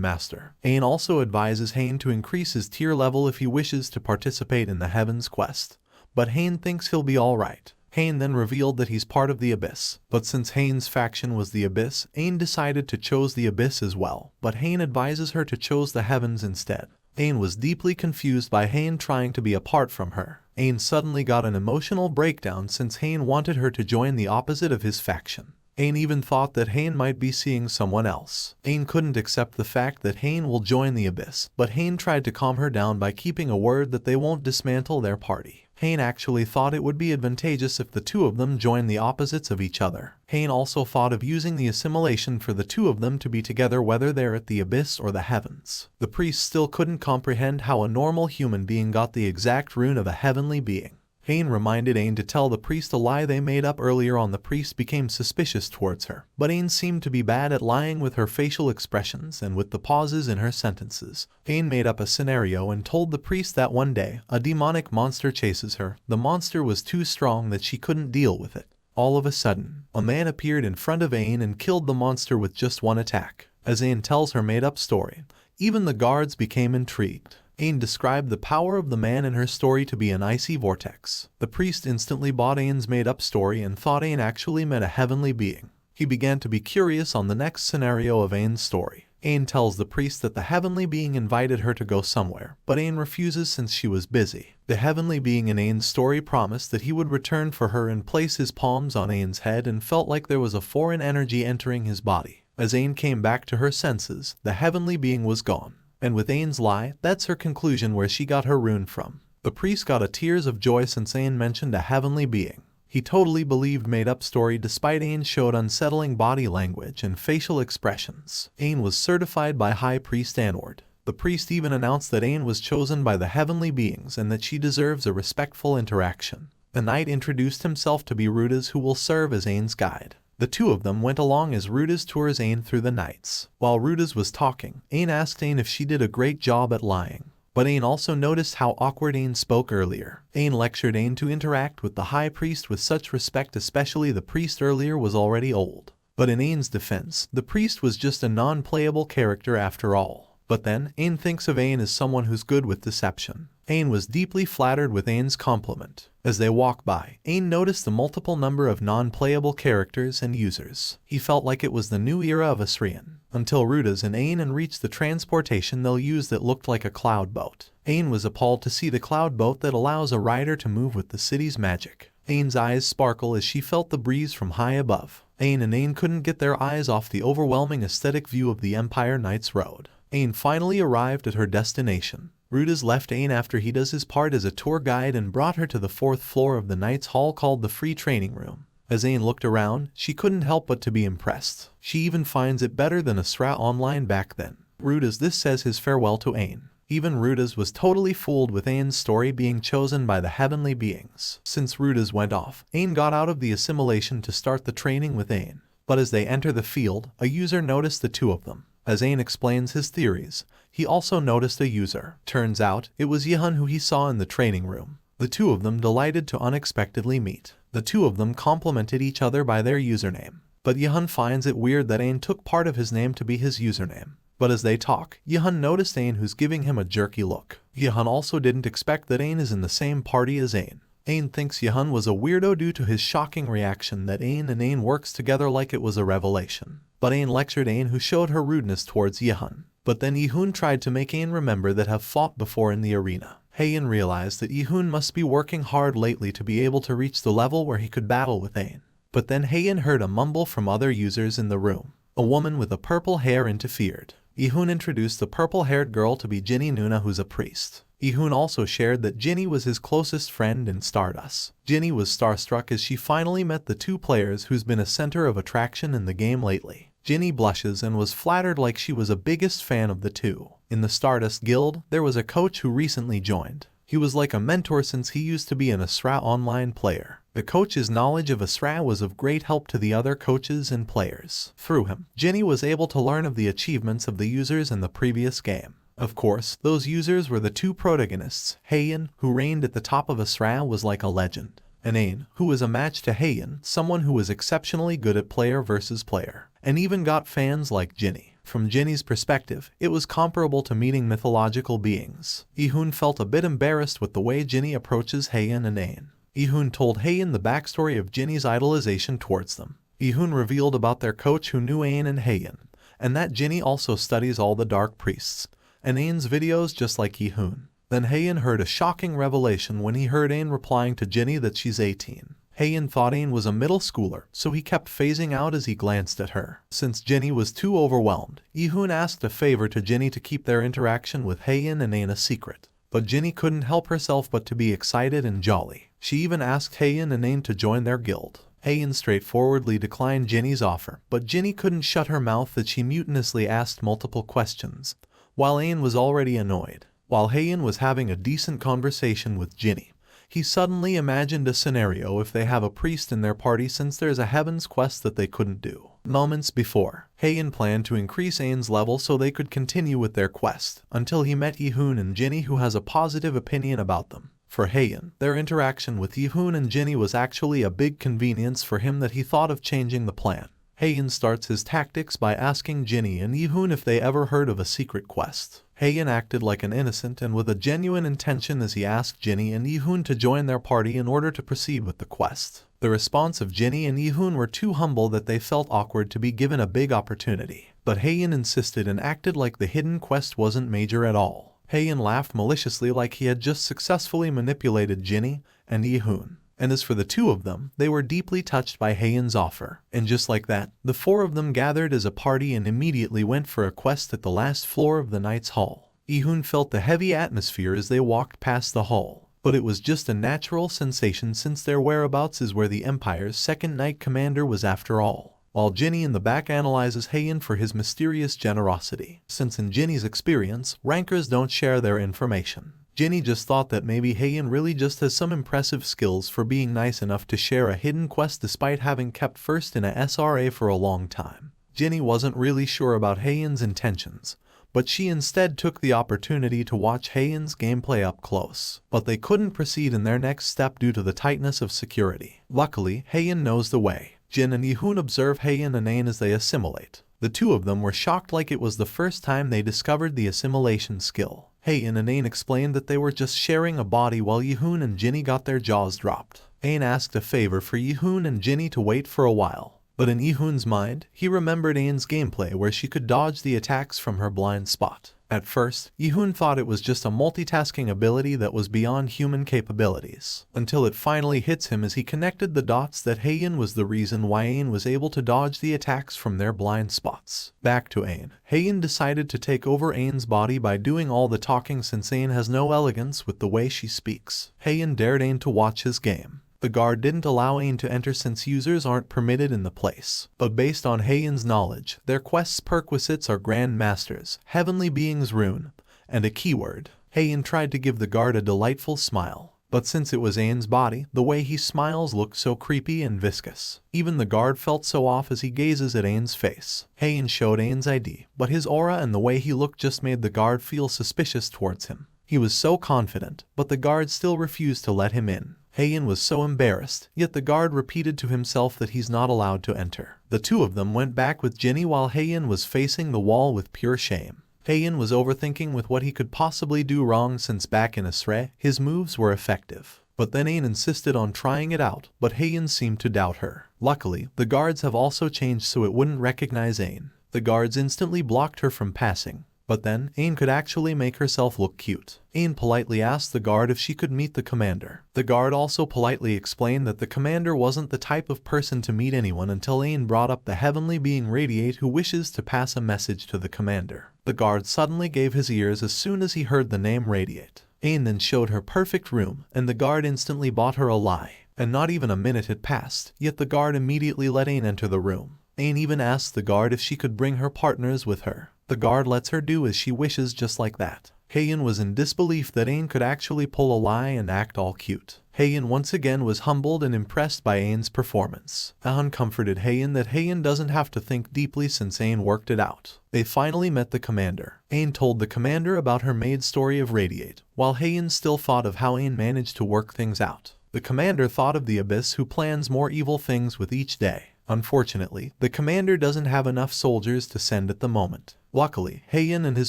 Master. Aang also advises Hain to increase his tier level if he wishes to participate in the Heavens quest. But Hain thinks he'll be alright. Hain then revealed that he's part of the Abyss. But since Hain's faction was the Abyss, Aang decided to choose the Abyss as well. But Hain advises her to choose the Heavens instead. Aang was deeply confused by Hain trying to be apart from her. Aang suddenly got an emotional breakdown since Hain wanted her to join the opposite of his faction. Aang even thought that Hain might be seeing someone else. Aang couldn't accept the fact that Hain will join the Abyss, but Hain tried to calm her down by keeping a word that they won't dismantle their party. Hain actually thought it would be advantageous if the two of them joined the opposites of each other. Hain also thought of using the assimilation for the two of them to be together whether they're at the Abyss or the Heavens. The priest still couldn't comprehend how a normal human being got the exact rune of a heavenly being. Hain reminded Aang to tell the priest a lie they made up earlier on. The priest became suspicious towards her, but Aang seemed to be bad at lying with her facial expressions and with the pauses in her sentences. Aang made up a scenario and told the priest that one day, a demonic monster chases her. The monster was too strong that she couldn't deal with it. All of a sudden, a man appeared in front of Aang and killed the monster with just one attack. As Aang tells her made-up story, even the guards became intrigued. Aang described the power of the man in her story to be an icy vortex. The priest instantly bought Ain's made-up story and thought Aang actually met a heavenly being. He began to be curious on the next scenario of Ain's story. Aang tells the priest that the heavenly being invited her to go somewhere, but Aang refuses since she was busy. The heavenly being in Ain's story promised that he would return for her and place his palms on Ain's head and felt like there was a foreign energy entering his body. As Aang came back to her senses, the heavenly being was gone. And with Ain's lie, that's her conclusion where she got her rune from. The priest got a tears of joy since Aang mentioned a heavenly being. He totally believed made-up story despite Aang showed unsettling body language and facial expressions. Aang was certified by High Priest Anward. The priest even announced that Aang was chosen by the heavenly beings and that she deserves a respectful interaction. The knight introduced himself to be Rudas, who will serve as Ain's guide. The two of them went along as Rudas tours Aang through the nights. While Rudas was talking, Aang asked Aang if she did a great job at lying. But Aang also noticed how awkward Aang spoke earlier. Aang lectured Aang to interact with the high priest with such respect, especially the priest earlier was already old. But in Ain's defense, the priest was just a non-playable character after all. But then, Aang thinks of Aang as someone who's good with deception. Aang was deeply flattered with Ain's compliment. As they walked by, Aang noticed the multiple number of non-playable characters and users. He felt like it was the new era of Asrian. Until Rudas and Aang reached the transportation they'll use that looked like a cloud boat. Aang was appalled to see the cloud boat that allows a rider to move with the city's magic. Ain's eyes sparkle as she felt the breeze from high above. Aang couldn't get their eyes off the overwhelming aesthetic view of the Empire Knight's Road. Aang finally arrived at her destination. Rudas left Aang after he does his part as a tour guide and brought her to the 4th floor of the Knight's Hall called the Free Training Room. As Aang looked around, she couldn't help but to be impressed. She even finds it better than Asrian Online back then. Rudas this says his farewell to Aang. Even Rudas was totally fooled with Ain's story being chosen by the heavenly beings. Since Rudas went off, Aang got out of the assimilation to start the training with Aang. But as they enter the field, a user noticed the two of them. As Ain explains his theories, he also noticed a user. Turns out, it was Yihun who he saw in the training room. The two of them delighted to unexpectedly meet. The two of them complimented each other by their username. But Yihun finds it weird that Ain took part of his name to be his username. But as they talk, Yihun noticed Ain who's giving him a jerky look. Yihun also didn't expect that Ain is in the same party as Ain. Ain thinks Yihun was a weirdo due to his shocking reaction that Ain and Ain works together like it was a revelation. But Ain lectured Ain who showed her rudeness towards Yihun. But then Yihun tried to make Ain remember that have fought before in the arena. Haein realized that Yihun must be working hard lately to be able to reach the level where he could battle with Ain. But then Haein heard a mumble from other users in the room. A woman with a purple hair interfered. Yihun introduced the purple-haired girl to be Jinny Nuna, who's a priest. Yihun also shared that Jinny was his closest friend in Stardust. Jinny was starstruck as she finally met the two players who's been a center of attraction in the game lately. Jinny blushes and was flattered like she was a biggest fan of the two. In the Stardust Guild, there was a coach who recently joined. He was like a mentor since he used to be an Asura online player. The coach's knowledge of Asura was of great help to the other coaches and players. Through him, Jinny was able to learn of the achievements of the users in the previous game. Of course, those users were the two protagonists. Haein, who reigned at the top of Asura, was like a legend. And Ain, who was a match to Haein, someone who was exceptionally good at player versus player, and even got fans like Jinny. From Jinny's perspective, it was comparable to meeting mythological beings. Yihun felt a bit embarrassed with the way Jinny approaches Haein and Ain. Yihun told Haein the backstory of Jinny's idolization towards them. Yihun revealed about their coach who knew Ain and Haein, and that Jinny also studies all the Dark Priests, and Ain's videos just like Yihun. Then Haein heard a shocking revelation when he heard Ain replying to Jinny that she's 18. Haein thought Ain was a middle schooler, so he kept phasing out as he glanced at her. Since Jinny was too overwhelmed, Yihun asked a favor to Jinny to keep their interaction with Haein and Ain a secret. But Jinny couldn't help herself but to be excited and jolly. She even asked Haein and Ain to join their guild. Haein straightforwardly declined Jinny's offer, but Jinny couldn't shut her mouth as she mutinously asked multiple questions, while Ain was already annoyed. While Haein was having a decent conversation with Jinny, he suddenly imagined a scenario if they have a priest in their party since there's a Heaven's Quest that they couldn't do. Moments before, Haein planned to increase Ain's level so they could continue with their quest, until he met Yihun and Jinny, who has a positive opinion about them. For Haein, their interaction with Yihun and Jinny was actually a big convenience for him that he thought of changing the plan. Haein starts his tactics by asking Jinny and Yihun if they ever heard of a secret quest. Haein acted like an innocent and with a genuine intention as he asked Jinny and Yihun to join their party in order to proceed with the quest. The response of Jinny and Yihun were too humble that they felt awkward to be given a big opportunity. But Haein insisted and acted like the hidden quest wasn't major at all. Haein laughed maliciously like he had just successfully manipulated Jinny and Yihun. And as for the two of them, they were deeply touched by Haein's offer. And just like that, the four of them gathered as a party and immediately went for a quest at the last floor of the Knight's Hall. Yihun felt the heavy atmosphere as they walked past the hall. But it was just a natural sensation since their whereabouts is where the Empire's second Knight Commander was after all. While Jinny in the back analyzes Haein for his mysterious generosity. Since in Jinny's experience, rankers don't share their information. Jinny just thought that maybe Haein really just has some impressive skills for being nice enough to share a hidden quest despite having kept first in a SRA for a long time. Jinny wasn't really sure about Haein's intentions, but she instead took the opportunity to watch Haein's gameplay up close. But they couldn't proceed in their next step due to the tightness of security. Luckily, Haein knows the way. Jin and Yihun observe Haein and Ain as they assimilate. The two of them were shocked like it was the first time they discovered the assimilation skill. Haein and Ain explained that they were just sharing a body while Yihun and Jinny got their jaws dropped. Ain asked a favor for Yihun and Jinny to wait for a while. But in Yihun's mind, he remembered Ain's gameplay where she could dodge the attacks from her blind spot. At first, Yihun thought it was just a multitasking ability that was beyond human capabilities, until it finally hits him as he connected the dots that Haein was the reason why Ain was able to dodge the attacks from their blind spots. Back to Ain. Haein decided to take over Ain's body by doing all the talking since Ain has no elegance with the way she speaks. Haein dared Ain to watch his game. The guard didn't allow Ain to enter since users aren't permitted in the place. But based on Haein's knowledge, their quest's perquisites are Grand Masters, Heavenly Beings Rune, and a keyword. Haein tried to give the guard a delightful smile. But since it was Aen's body, the way he smiles looked so creepy and viscous. Even the guard felt so off as he gazes at Aen's face. Aen showed Aen's ID, but his aura and the way he looked just made the guard feel suspicious towards him. He was so confident, but the guard still refused to let him in. Aen was so embarrassed, yet the guard repeated to himself that he's not allowed to enter. The two of them went back with Ginny while Aen was facing the wall with pure shame. Aen was overthinking with what he could possibly do wrong since back in Asre, his moves were effective. But then Aen insisted on trying it out, but Aen seemed to doubt her. Luckily, the guards have also changed so it wouldn't recognize Aen. The guards instantly blocked her from passing. But then, Aen could actually make herself look cute. Aen politely asked the guard if she could meet the commander. The guard also politely explained that the commander wasn't the type of person to meet anyone until Aen brought up the heavenly being Radiate who wishes to pass a message to the commander. The guard suddenly gave his ears as soon as he heard the name Radiate. Aen then showed her perfect room, and the guard instantly bought her a lie. And not even a minute had passed, yet the guard immediately let Aen enter the room. Aen even asked the guard if she could bring her partners with her. The guard lets her do as she wishes just like that. Aen was in disbelief that Aen could actually pull a lie and act all cute. Aen once again was humbled and impressed by Aen's performance. Ahan comforted Aen that Aen doesn't have to think deeply since Aen worked it out. They finally met the commander. Aen told the commander about her maid story of Radiate, while Aen still thought of how Aen managed to work things out. The commander thought of the Abyss who plans more evil things with each day. Unfortunately, the commander doesn't have enough soldiers to send at the moment. Luckily, Aen and his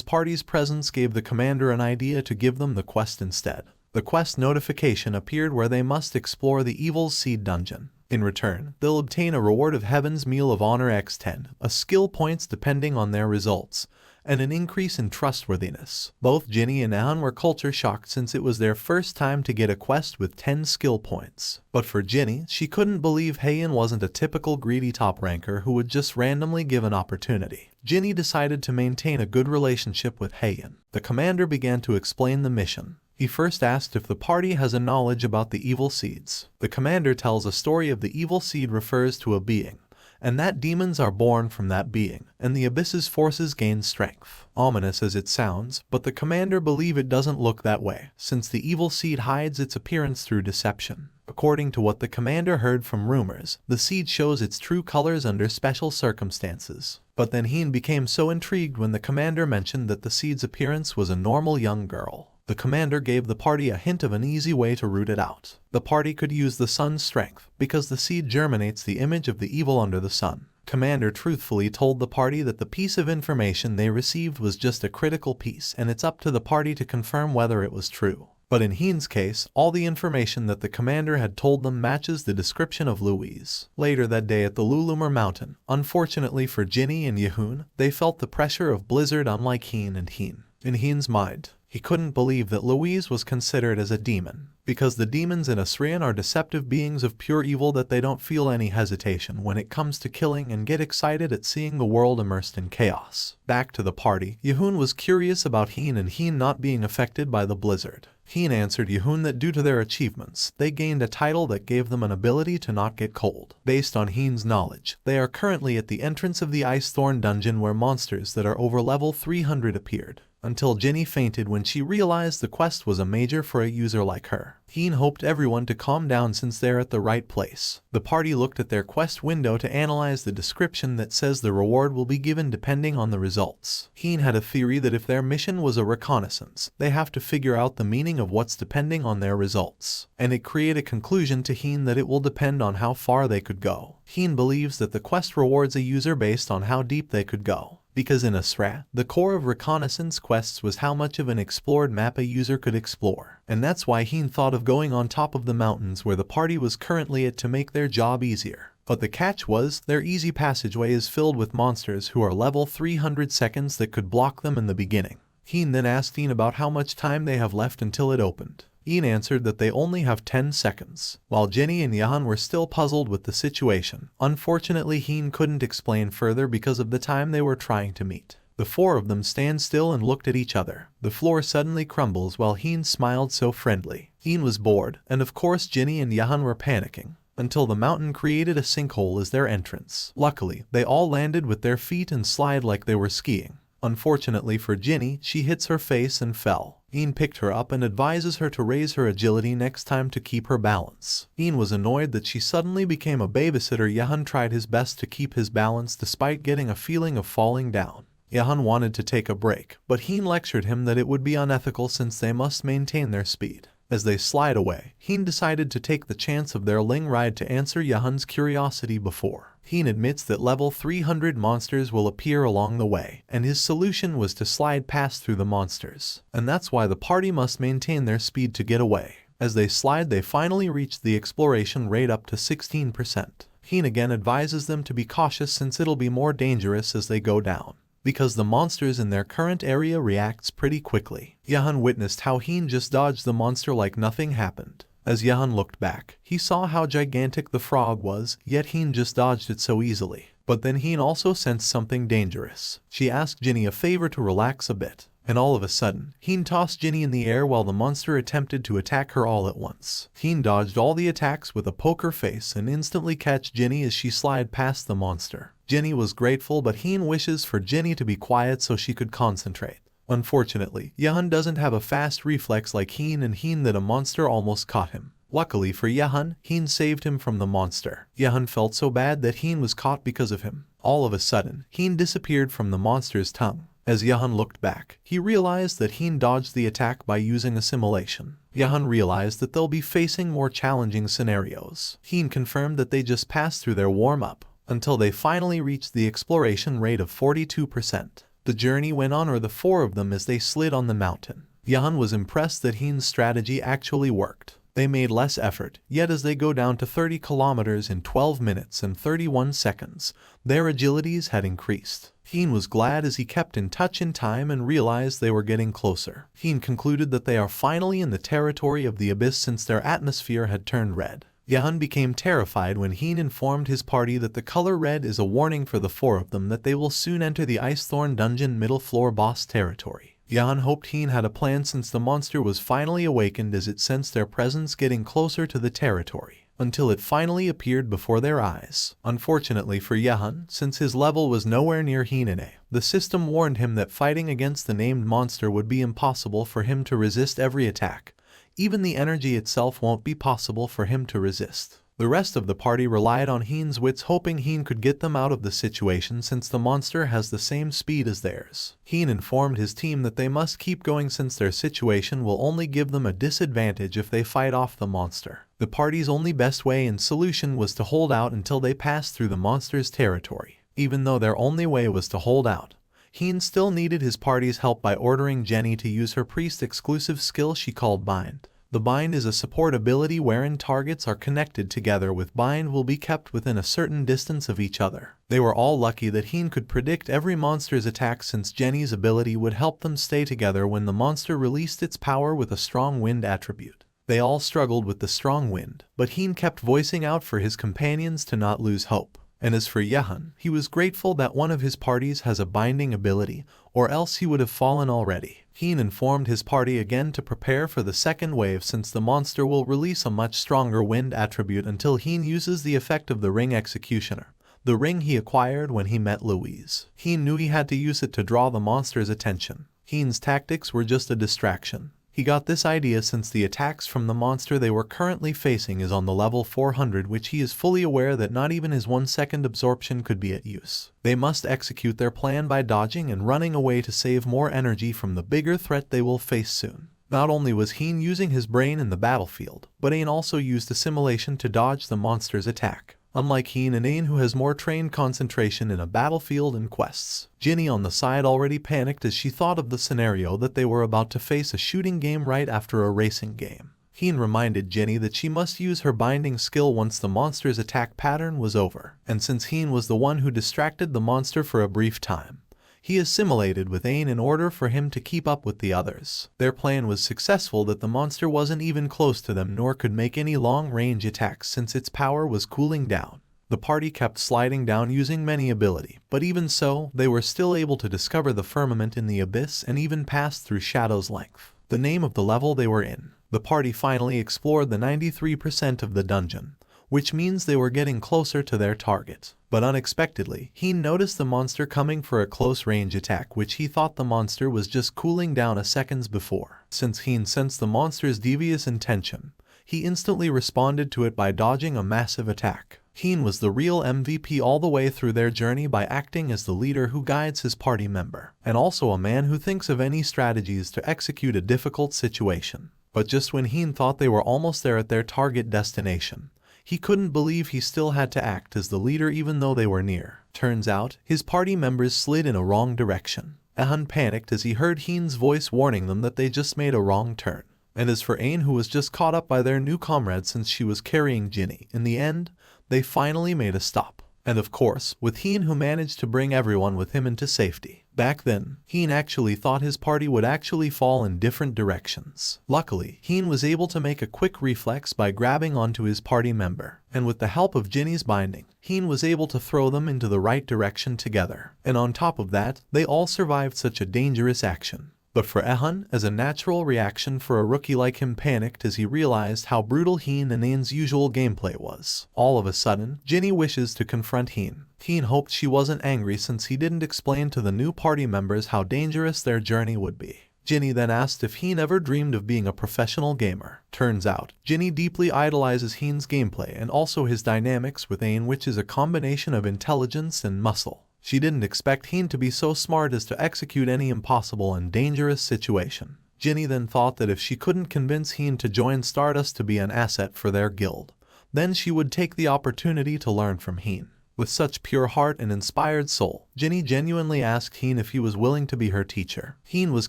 party's presence gave the commander an idea to give them the quest instead. The quest notification appeared where they must explore the Evil's Seed dungeon. In return, they'll obtain a reward of Heaven's Meal of Honor x10, a skill points depending on their results, and an increase in trustworthiness. Both Ginny and Ahan were culture shocked since it was their first time to get a quest with 10 skill points. But for Ginny, she couldn't believe Aen wasn't a typical greedy top ranker who would just randomly give an opportunity. Ginny decided to maintain a good relationship with Aen. The commander began to explain the mission. He first asked if the party has a knowledge about the evil seeds. The commander tells a story of the evil seed refers to a being, and that demons are born from that being, and the Abyss's forces gain strength. Ominous as it sounds, but the commander believes it doesn't look that way, since the evil seed hides its appearance through deception. According to what the commander heard from rumors, the seed shows its true colors under special circumstances. But then Aen became so intrigued when the commander mentioned that the seed's appearance was a normal young girl. The commander gave the party a hint of an easy way to root it out. The party could use the sun's strength, because the seed germinates the image of the evil under the sun. Commander truthfully told the party that the piece of information they received was just a critical piece, and it's up to the party to confirm whether it was true. But in Aen's case, all the information that the commander had told them matches the description of Louise. Later that day at the Lulumur Mountain, unfortunately for Ginny and Yehun, they felt the pressure of Blizzard unlike Aen and Aen. In Aen's mind, he couldn't believe that Louise was considered as a demon, because the demons in Asrian are deceptive beings of pure evil that they don't feel any hesitation when it comes to killing and get excited at seeing the world immersed in chaos. Back to the party, Yehun was curious about Aen and Aen not being affected by the blizzard. Aen answered Yehun that due to their achievements, they gained a title that gave them an ability to not get cold. Based on Aen's knowledge, they are currently at the entrance of the Icethorn dungeon where monsters that are over level 300 appeared. Until Ginny fainted when she realized the quest was a major for a user like her. Aen hoped everyone to calm down since they're at the right place. The party looked at their quest window to analyze the description that says the reward will be given depending on the results. Aen had a theory that if their mission was a reconnaissance, they have to figure out the meaning of what's depending on their results. And it created a conclusion to Aen that it will depend on how far they could go. Aen believes that the quest rewards a user based on how deep they could go. Because in Asra, the core of reconnaissance quests was how much of an explored map a user could explore. And that's why Aen thought of going on top of the mountains where the party was currently at to make their job easier. But the catch was, their easy passageway is filled with monsters who are level 300 seconds that could block them in the beginning. Aen then asked Aen about how much time they have left until it opened. Aen answered that they only have 10 seconds. While Ginny and Jahan were still puzzled with the situation, unfortunately Aen couldn't explain further because of the time they were trying to meet. The four of them stand still and looked at each other. The floor suddenly crumbles while Aen smiled so friendly. Aen was bored, and of course Ginny and Jahan were panicking, until the mountain created a sinkhole as their entrance. Luckily, they all landed with their feet and slide like they were skiing. Unfortunately for Ginny, she hits her face and fell. Ian picked her up and advises her to raise her agility next time to keep her balance. Ian was annoyed that she suddenly became a babysitter. Jahan tried his best to keep his balance despite getting a feeling of falling down. Jahan wanted to take a break, but Heen lectured him that it would be unethical since they must maintain their speed. As they slide away, Heen decided to take the chance of their Ling ride to answer Jahan's curiosity before. Heen admits that level 300 monsters will appear along the way, and his solution was to slide past through the monsters. And that's why the party must maintain their speed to get away. As they slide, they finally reach the exploration rate up to 16%. Heen again advises them to be cautious since it'll be more dangerous as they go down, because the monsters in their current area reacts pretty quickly. Jahan witnessed how Heen just dodged the monster like nothing happened. As Jahan looked back, he saw how gigantic the frog was, yet Heen just dodged it so easily. But then Heen also sensed something dangerous. She asked Ginny a favor to relax a bit, and all of a sudden, Heen tossed Ginny in the air while the monster attempted to attack her all at once. Heen dodged all the attacks with a poker face and instantly catch Ginny as she slid past the monster. Ginny was grateful, but Heen wishes for Ginny to be quiet so she could concentrate. Unfortunately, Jahan doesn't have a fast reflex like Heen, and Heen that a monster almost caught him. Luckily for Jahan, Heen saved him from the monster. Jahan felt so bad that Heen was caught because of him. All of a sudden, Heen disappeared from the monster's tongue. As Jahan looked back, he realized that Heen dodged the attack by using assimilation. Jahan realized that they'll be facing more challenging scenarios. Heen confirmed that they just passed through their warm-up until they finally reached the exploration rate of 42%. The journey went on, or the four of them, as they slid on the mountain. Jahan was impressed that Heen's strategy actually worked. They made less effort, yet as they go down to 30 kilometers in 12 minutes and 31 seconds, their agilities had increased. Heen was glad as he kept in touch in time and realized they were getting closer. Heen concluded that they are finally in the territory of the abyss since their atmosphere had turned red. Jahan became terrified when Heen informed his party that the color red is a warning for the four of them that they will soon enter the Icethorn Dungeon middle floor boss territory. Jahan hoped Heen had a plan since the monster was finally awakened as it sensed their presence getting closer to the territory, until it finally appeared before their eyes. Unfortunately for Jahan, since his level was nowhere near Heen, the system warned him that fighting against the named monster would be impossible for him to resist every attack. Even the energy itself won't be possible for him to resist. The rest of the party relied on Heen's wits, hoping Heen could get them out of the situation since the monster has the same speed as theirs. Heen informed his team that they must keep going since their situation will only give them a disadvantage if they fight off the monster. The party's only best way and solution was to hold out until they passed through the monster's territory. Even though their only way was to hold out, Heen still needed his party's help by ordering Jenny to use her priest-exclusive skill she called Bind. The Bind is a support ability wherein targets are connected together with Bind will be kept within a certain distance of each other. They were all lucky that Heen could predict every monster's attack since Jenny's ability would help them stay together when the monster released its power with a strong wind attribute. They all struggled with the strong wind, but Heen kept voicing out for his companions to not lose hope. And as for Jahan, he was grateful that one of his parties has a binding ability, or else he would have fallen already. Heen informed his party again to prepare for the second wave since the monster will release a much stronger wind attribute until Heen uses the effect of the Ring Executioner, the ring he acquired when he met Louise. Heen knew he had to use it to draw the monster's attention. Heen's tactics were just a distraction. He got this idea since the attacks from the monster they were currently facing is on the level 400, which he is fully aware that not even his 1-second absorption could be at use. They must execute their plan by dodging and running away to save more energy from the bigger threat they will face soon. Not only was Heen using his brain in the battlefield, but Ain also used assimilation to dodge the monster's attack. Unlike Heen and Ain, who has more trained concentration in a battlefield and quests, Ginny on the side already panicked as she thought of the scenario that they were about to face a shooting game right after a racing game. Heen reminded Ginny that she must use her binding skill once the monster's attack pattern was over, and since Heen was the one who distracted the monster for a brief time, he assimilated with Ain in order for him to keep up with the others. Their plan was successful that the monster wasn't even close to them nor could make any long-range attacks since its power was cooling down. The party kept sliding down using many ability, but even so, they were still able to discover the firmament in the abyss and even pass through Shadow's Length, the name of the level they were in. The party finally explored the 93% of the dungeon. which means they were getting closer to their target. But unexpectedly, he noticed the monster coming for a close-range attack, which he thought the monster was just cooling down a seconds before. Since he sensed the monster's devious intention, he instantly responded to it by dodging a massive attack. Heen was the real MVP all the way through their journey by acting as the leader who guides his party member, and also a man who thinks of any strategies to execute a difficult situation. But just when Heen thought they were almost there at their target destination, he couldn't believe he still had to act as the leader even though they were near. Turns out, his party members slid in a wrong direction. Ahun panicked as he heard Heen's voice warning them that they just made a wrong turn. And as for Ain, who was just caught up by their new comrade since she was carrying Ginny, in the end, they finally made a stop. And of course, with Heen, who managed to bring everyone with him into safety. Back then, Heen actually thought his party would actually fall in different directions. Luckily, Heen was able to make a quick reflex by grabbing onto his party member, and with the help of Ginny's binding, Heen was able to throw them into the right direction together. And on top of that, they all survived such a dangerous action. But for Ahun, as a natural reaction for a rookie like him, panicked as he realized how brutal Heen and Ain's usual gameplay was. All of a sudden, Ginny wishes to confront Heen. Heen hoped she wasn't angry since he didn't explain to the new party members how dangerous their journey would be. Ginny then asked if Heen ever dreamed of being a professional gamer. Turns out, Ginny deeply idolizes Heen's gameplay and also his dynamics with Ain, which is a combination of intelligence and muscle. She didn't expect Heen to be so smart as to execute any impossible and dangerous situation. Ginny then thought that if she couldn't convince Heen to join Stardust to be an asset for their guild, then she would take the opportunity to learn from Heen. With such pure heart and inspired soul, Ginny genuinely asked Heen if he was willing to be her teacher. Heen was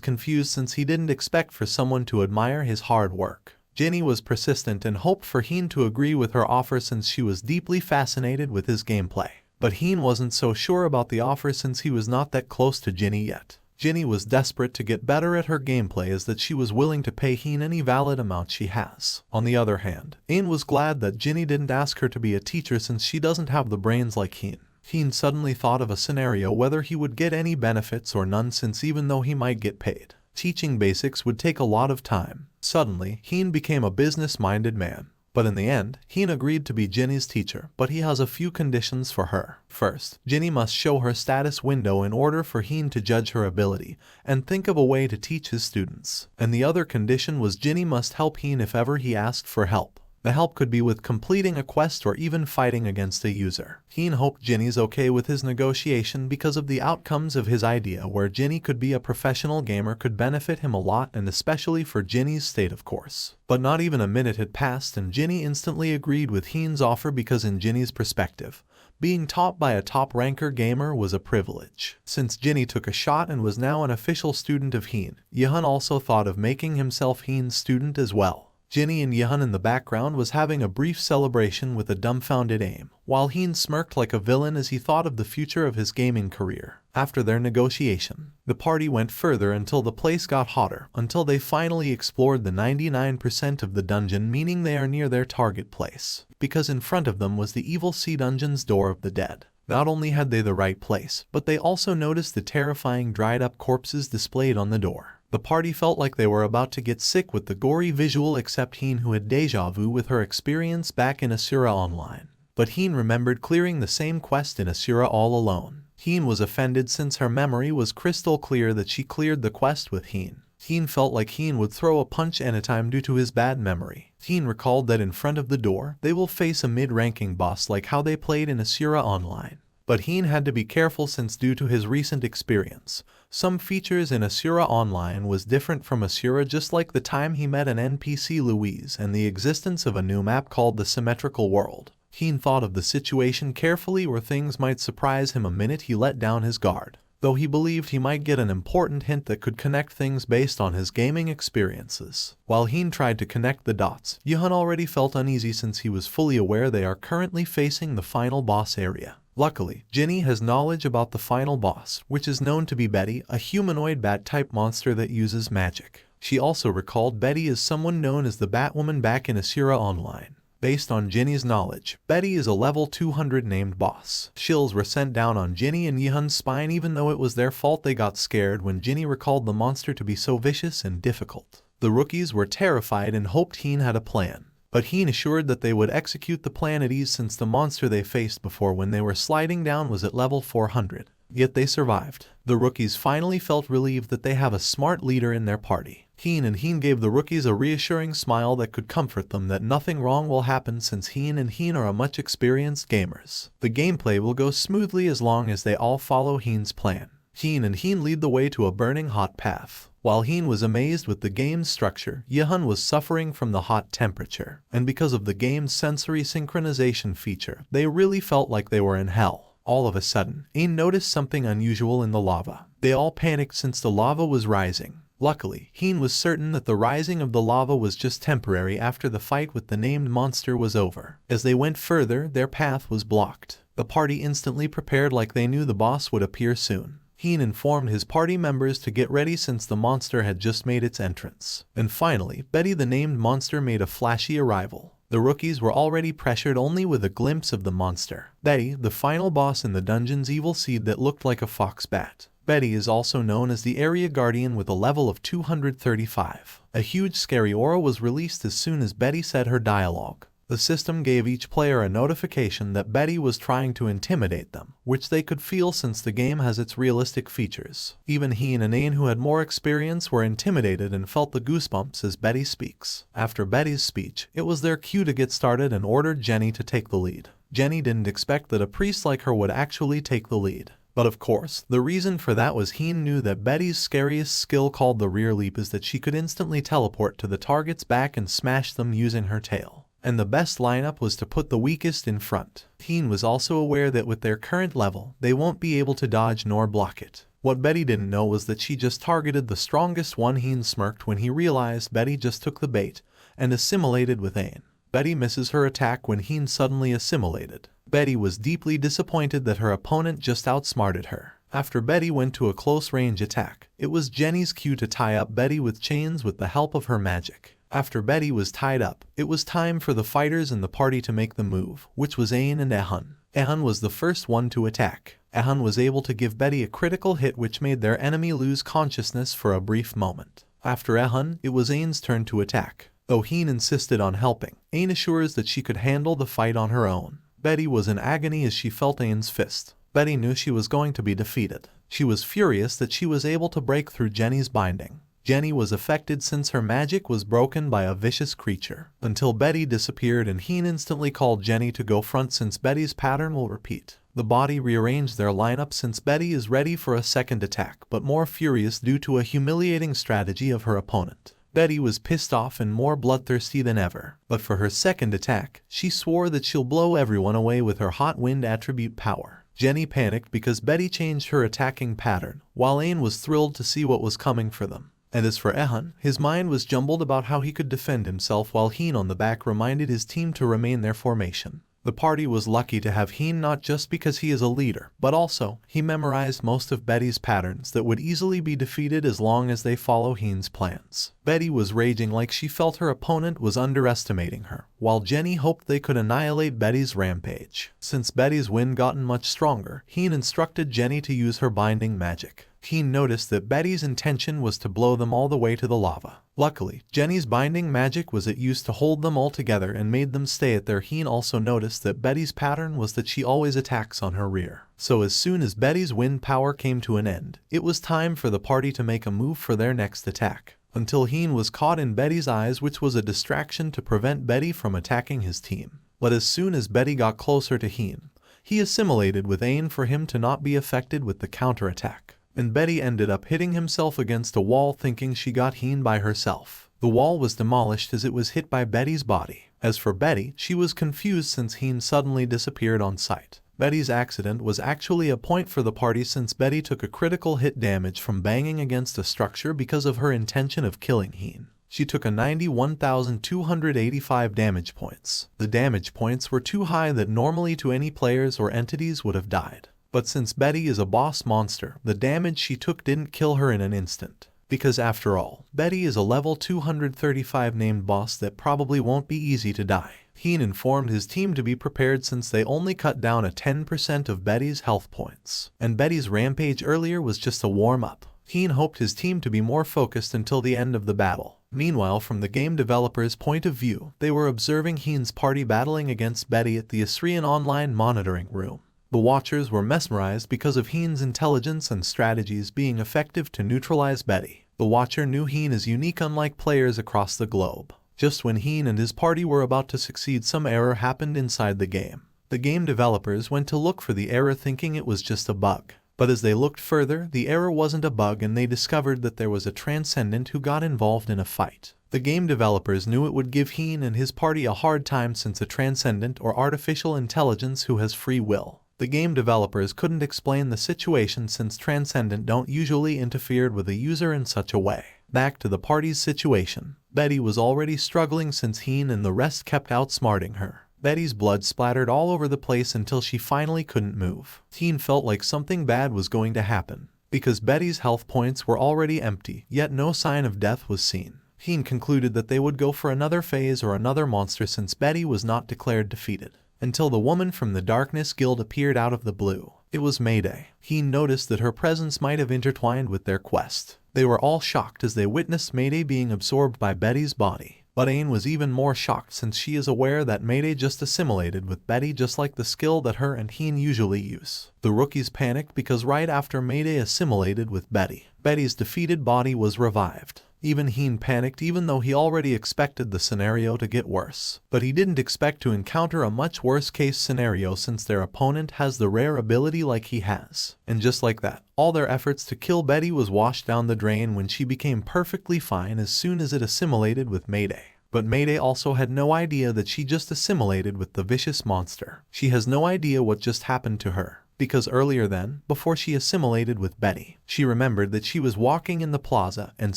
confused since he didn't expect for someone to admire his hard work. Ginny was persistent and hoped for Heen to agree with her offer since she was deeply fascinated with his gameplay. But Heen wasn't so sure about the offer since he was not that close to Ginny yet. Ginny was desperate to get better at her gameplay as that she was willing to pay Heen any valid amount she has. On the other hand, Ain was glad that Ginny didn't ask her to be a teacher since she doesn't have the brains like Heen. Heen suddenly thought of a scenario whether he would get any benefits or none, since even though he might get paid, teaching basics would take a lot of time. Suddenly, Heen became a business-minded man. But in the end, Heen agreed to be Ginny's teacher, but he has a few conditions for her. First, Ginny must show her status window in order for Heen to judge her ability and think of a way to teach his students. And the other condition was Ginny must help Heen if ever he asked for help. The help could be with completing a quest or even fighting against a user. Heen hoped Ginny's okay with his negotiation because of the outcomes of his idea where Ginny could be a professional gamer could benefit him a lot, and especially for Ginny's state, of course. But not even a minute had passed and Ginny instantly agreed with Heen's offer because in Ginny's perspective, being taught by a top-ranker gamer was a privilege. Since Ginny took a shot and was now an official student of Heen, Yehun also thought of making himself Heen's student as well. Ginny and Yehun in the background was having a brief celebration with a dumbfounded Aim, while Heen smirked like a villain as he thought of the future of his gaming career. After their negotiation, the party went further until the place got hotter, until they finally explored the 99% of the dungeon, meaning they are near their target place, because in front of them was the Evil Sea Dungeon's Door of the Dead. Not only had they the right place, but they also noticed the terrifying dried-up corpses displayed on the door. The party felt like they were about to get sick with the gory visual, except Heen, who had deja vu with her experience back in Asura Online. But Heen remembered clearing the same quest in Asura all alone. Heen was offended since her memory was crystal clear that she cleared the quest with Heen. Heen felt like Heen would throw a punch anytime due to his bad memory. Heen recalled that in front of the door, they will face a mid-ranking boss like how they played in Asura Online. But Heen had to be careful since due to his recent experience, some features in Asura Online was different from Asura, just like the time he met an NPC Louise and the existence of a new map called the Symmetrical World. Heen thought of the situation carefully where things might surprise him a minute he let down his guard, though he believed he might get an important hint that could connect things based on his gaming experiences. While Heen tried to connect the dots, Yehun already felt uneasy since he was fully aware they are currently facing the final boss area. Luckily, Ginny has knowledge about the final boss, which is known to be Betty, a humanoid bat-type monster that uses magic. She also recalled Betty as someone known as the Batwoman back in Asura Online. Based on Ginny's knowledge, Betty is a level 200 named boss. Chills were sent down on Ginny and Yehun's spine, even though it was their fault they got scared when Ginny recalled the monster to be so vicious and difficult. The rookies were terrified and hoped Heen had a plan. but Heen assured that they would execute the plan at ease since the monster they faced before when they were sliding down was at level 400. Yet they survived. The rookies finally felt relieved that they have a smart leader in their party. Heen gave the rookies a reassuring smile that could comfort them that nothing wrong will happen since Heen are a much experienced gamers. The gameplay will go smoothly as long as they all follow Heen's plan. Heen lead the way to a burning hot path. While Heen was amazed with the game's structure, Yehun was suffering from the hot temperature. And because of the game's sensory synchronization feature, they really felt like they were in hell. All of a sudden, Ain noticed something unusual in the lava. They all panicked since the lava was rising. Luckily, Heen was certain that the rising of the lava was just temporary after the fight with the named monster was over. As they went further, their path was blocked. The party instantly prepared like they knew the boss would appear soon. Heen informed his party members to get ready since the monster had just made its entrance. And finally, Betty the named monster made a flashy arrival. The rookies were already pressured only with a glimpse of the monster. Betty, the final boss in the dungeon's evil seed that looked like a fox bat. Betty is also known as the Area Guardian with a level of 235. A huge scary aura was released as soon as Betty said her dialogue. The system gave each player a notification that Betty was trying to intimidate them, which they could feel since the game has its realistic features. Even Heen and Ain, who had more experience, were intimidated and felt the goosebumps as Betty speaks. After Betty's speech, it was their cue to get started and ordered Jenny to take the lead. Jenny didn't expect that a priest like her would actually take the lead. But of course, the reason for that was Heen knew that Betty's scariest skill called the rear leap is that she could instantly teleport to the target's back and smash them using her tail. And the best lineup was to put the weakest in front. Heen was also aware that with their current level, they won't be able to dodge nor block it. What Betty didn't know was that she just targeted the strongest one. Heen smirked when he realized Betty just took the bait and assimilated with Ain. Betty misses her attack when Heen suddenly assimilated. Betty was deeply disappointed that her opponent just outsmarted her. After Betty went to a close-range attack, it was Jenny's cue to tie up Betty with chains with the help of her magic. After Betty was tied up, it was time for the fighters in the party to make the move, which was Ain and Ehun. Ehun was the first one to attack. Ehun was able to give Betty a critical hit which made their enemy lose consciousness for a brief moment. After Ehun, it was Ain's turn to attack. Though Heen insisted on helping, Ain assures that she could handle the fight on her own. Betty was in agony as she felt Ain's fist. Betty knew she was going to be defeated. She was furious that she was able to break through Jenny's binding. Jenny was affected since her magic was broken by a vicious creature. Until Betty disappeared and Heen instantly called Jenny to go front since Betty's pattern will repeat. The body rearranged their lineup since Betty is ready for a second attack, but more furious due to a humiliating strategy of her opponent. Betty was pissed off and more bloodthirsty than ever, but for her second attack, she swore that she'll blow everyone away with her hot wind attribute power. Jenny panicked because Betty changed her attacking pattern, while Ain was thrilled to see what was coming for them. And as for Ehun, his mind was jumbled about how he could defend himself while Heen on the back reminded his team to remain their formation. The party was lucky to have Heen not just because he is a leader, but also, he memorized most of Betty's patterns that would easily be defeated as long as they follow Heen's plans. Betty was raging like she felt her opponent was underestimating her, while Jenny hoped they could annihilate Betty's rampage. Since Betty's wind gotten much stronger, Heen instructed Jenny to use her binding magic. Heen noticed that Betty's intention was to blow them all the way to the lava. Luckily, Jenny's binding magic was used to hold them all together and made them stay at their. Heen also noticed that Betty's pattern was that she always attacks on her rear. So as soon as Betty's wind power came to an end, it was time for the party to make a move for their next attack. Until Heen was caught in Betty's eyes, which was a distraction to prevent Betty from attacking his team. But as soon as Betty got closer to Heen, he assimilated with Ain for him to not be affected with the counterattack. And Betty ended up hitting himself against a wall thinking she got Heen by herself. The wall was demolished as it was hit by Betty's body. As for Betty, she was confused since Heen suddenly disappeared on sight. Betty's accident was actually a point for the party since Betty took a critical hit damage from banging against a structure because of her intention of killing Heen. She took a 91,285 damage points. The damage points were too high that normally to any players or entities would have died. But since Betty is a boss monster, the damage she took didn't kill her in an instant. Because after all, Betty is a level 235 named boss that probably won't be easy to die. Heen informed his team to be prepared since they only cut down a 10% of Betty's health points. And Betty's rampage earlier was just a warm-up. Heen hoped his team to be more focused until the end of the battle. Meanwhile, from the game developers' point of view, they were observing Hein's party battling against Betty at the Asrian online monitoring room. The watchers were mesmerized because of Hein's intelligence and strategies being effective to neutralize Betty. The watcher knew Hein is unique unlike players across the globe. Just when Hein and his party were about to succeed, some error happened inside the game. The game developers went to look for the error thinking it was just a bug. But as they looked further, the error wasn't a bug and they discovered that there was a transcendent who got involved in a fight. The game developers knew it would give Hein and his party a hard time since a transcendent or artificial intelligence who has free will. The game developers couldn't explain the situation since transcendent don't usually interfere with a user in such a way. Back to the party's situation. Betty was already struggling since Hein and the rest kept outsmarting her. Betty's blood splattered all over the place until she finally couldn't move. Hein felt like something bad was going to happen, because Betty's health points were already empty, yet no sign of death was seen. Hein concluded that they would go for another phase or another monster since Betty was not declared defeated. Until the woman from the Darkness Guild appeared out of the blue. It was Mayday. Hein noticed that her presence might have intertwined with their quest. They were all shocked as they witnessed Mayday being absorbed by Betty's body. But Ayn was even more shocked since she is aware that Mayday just assimilated with Betty just like the skill that her and Hein usually use. The rookies panicked because right after Mayday assimilated with Betty, Betty's defeated body was revived. Even Hein panicked even though he already expected the scenario to get worse. But he didn't expect to encounter a much worse case scenario since their opponent has the rare ability like he has. And just like that, all their efforts to kill Betty was washed down the drain when she became perfectly fine as soon as it assimilated with Mayday. But Mayday also had no idea that she just assimilated with the vicious monster. She has no idea what just happened to her. Because earlier then, before she assimilated with Betty, she remembered that she was walking in the plaza and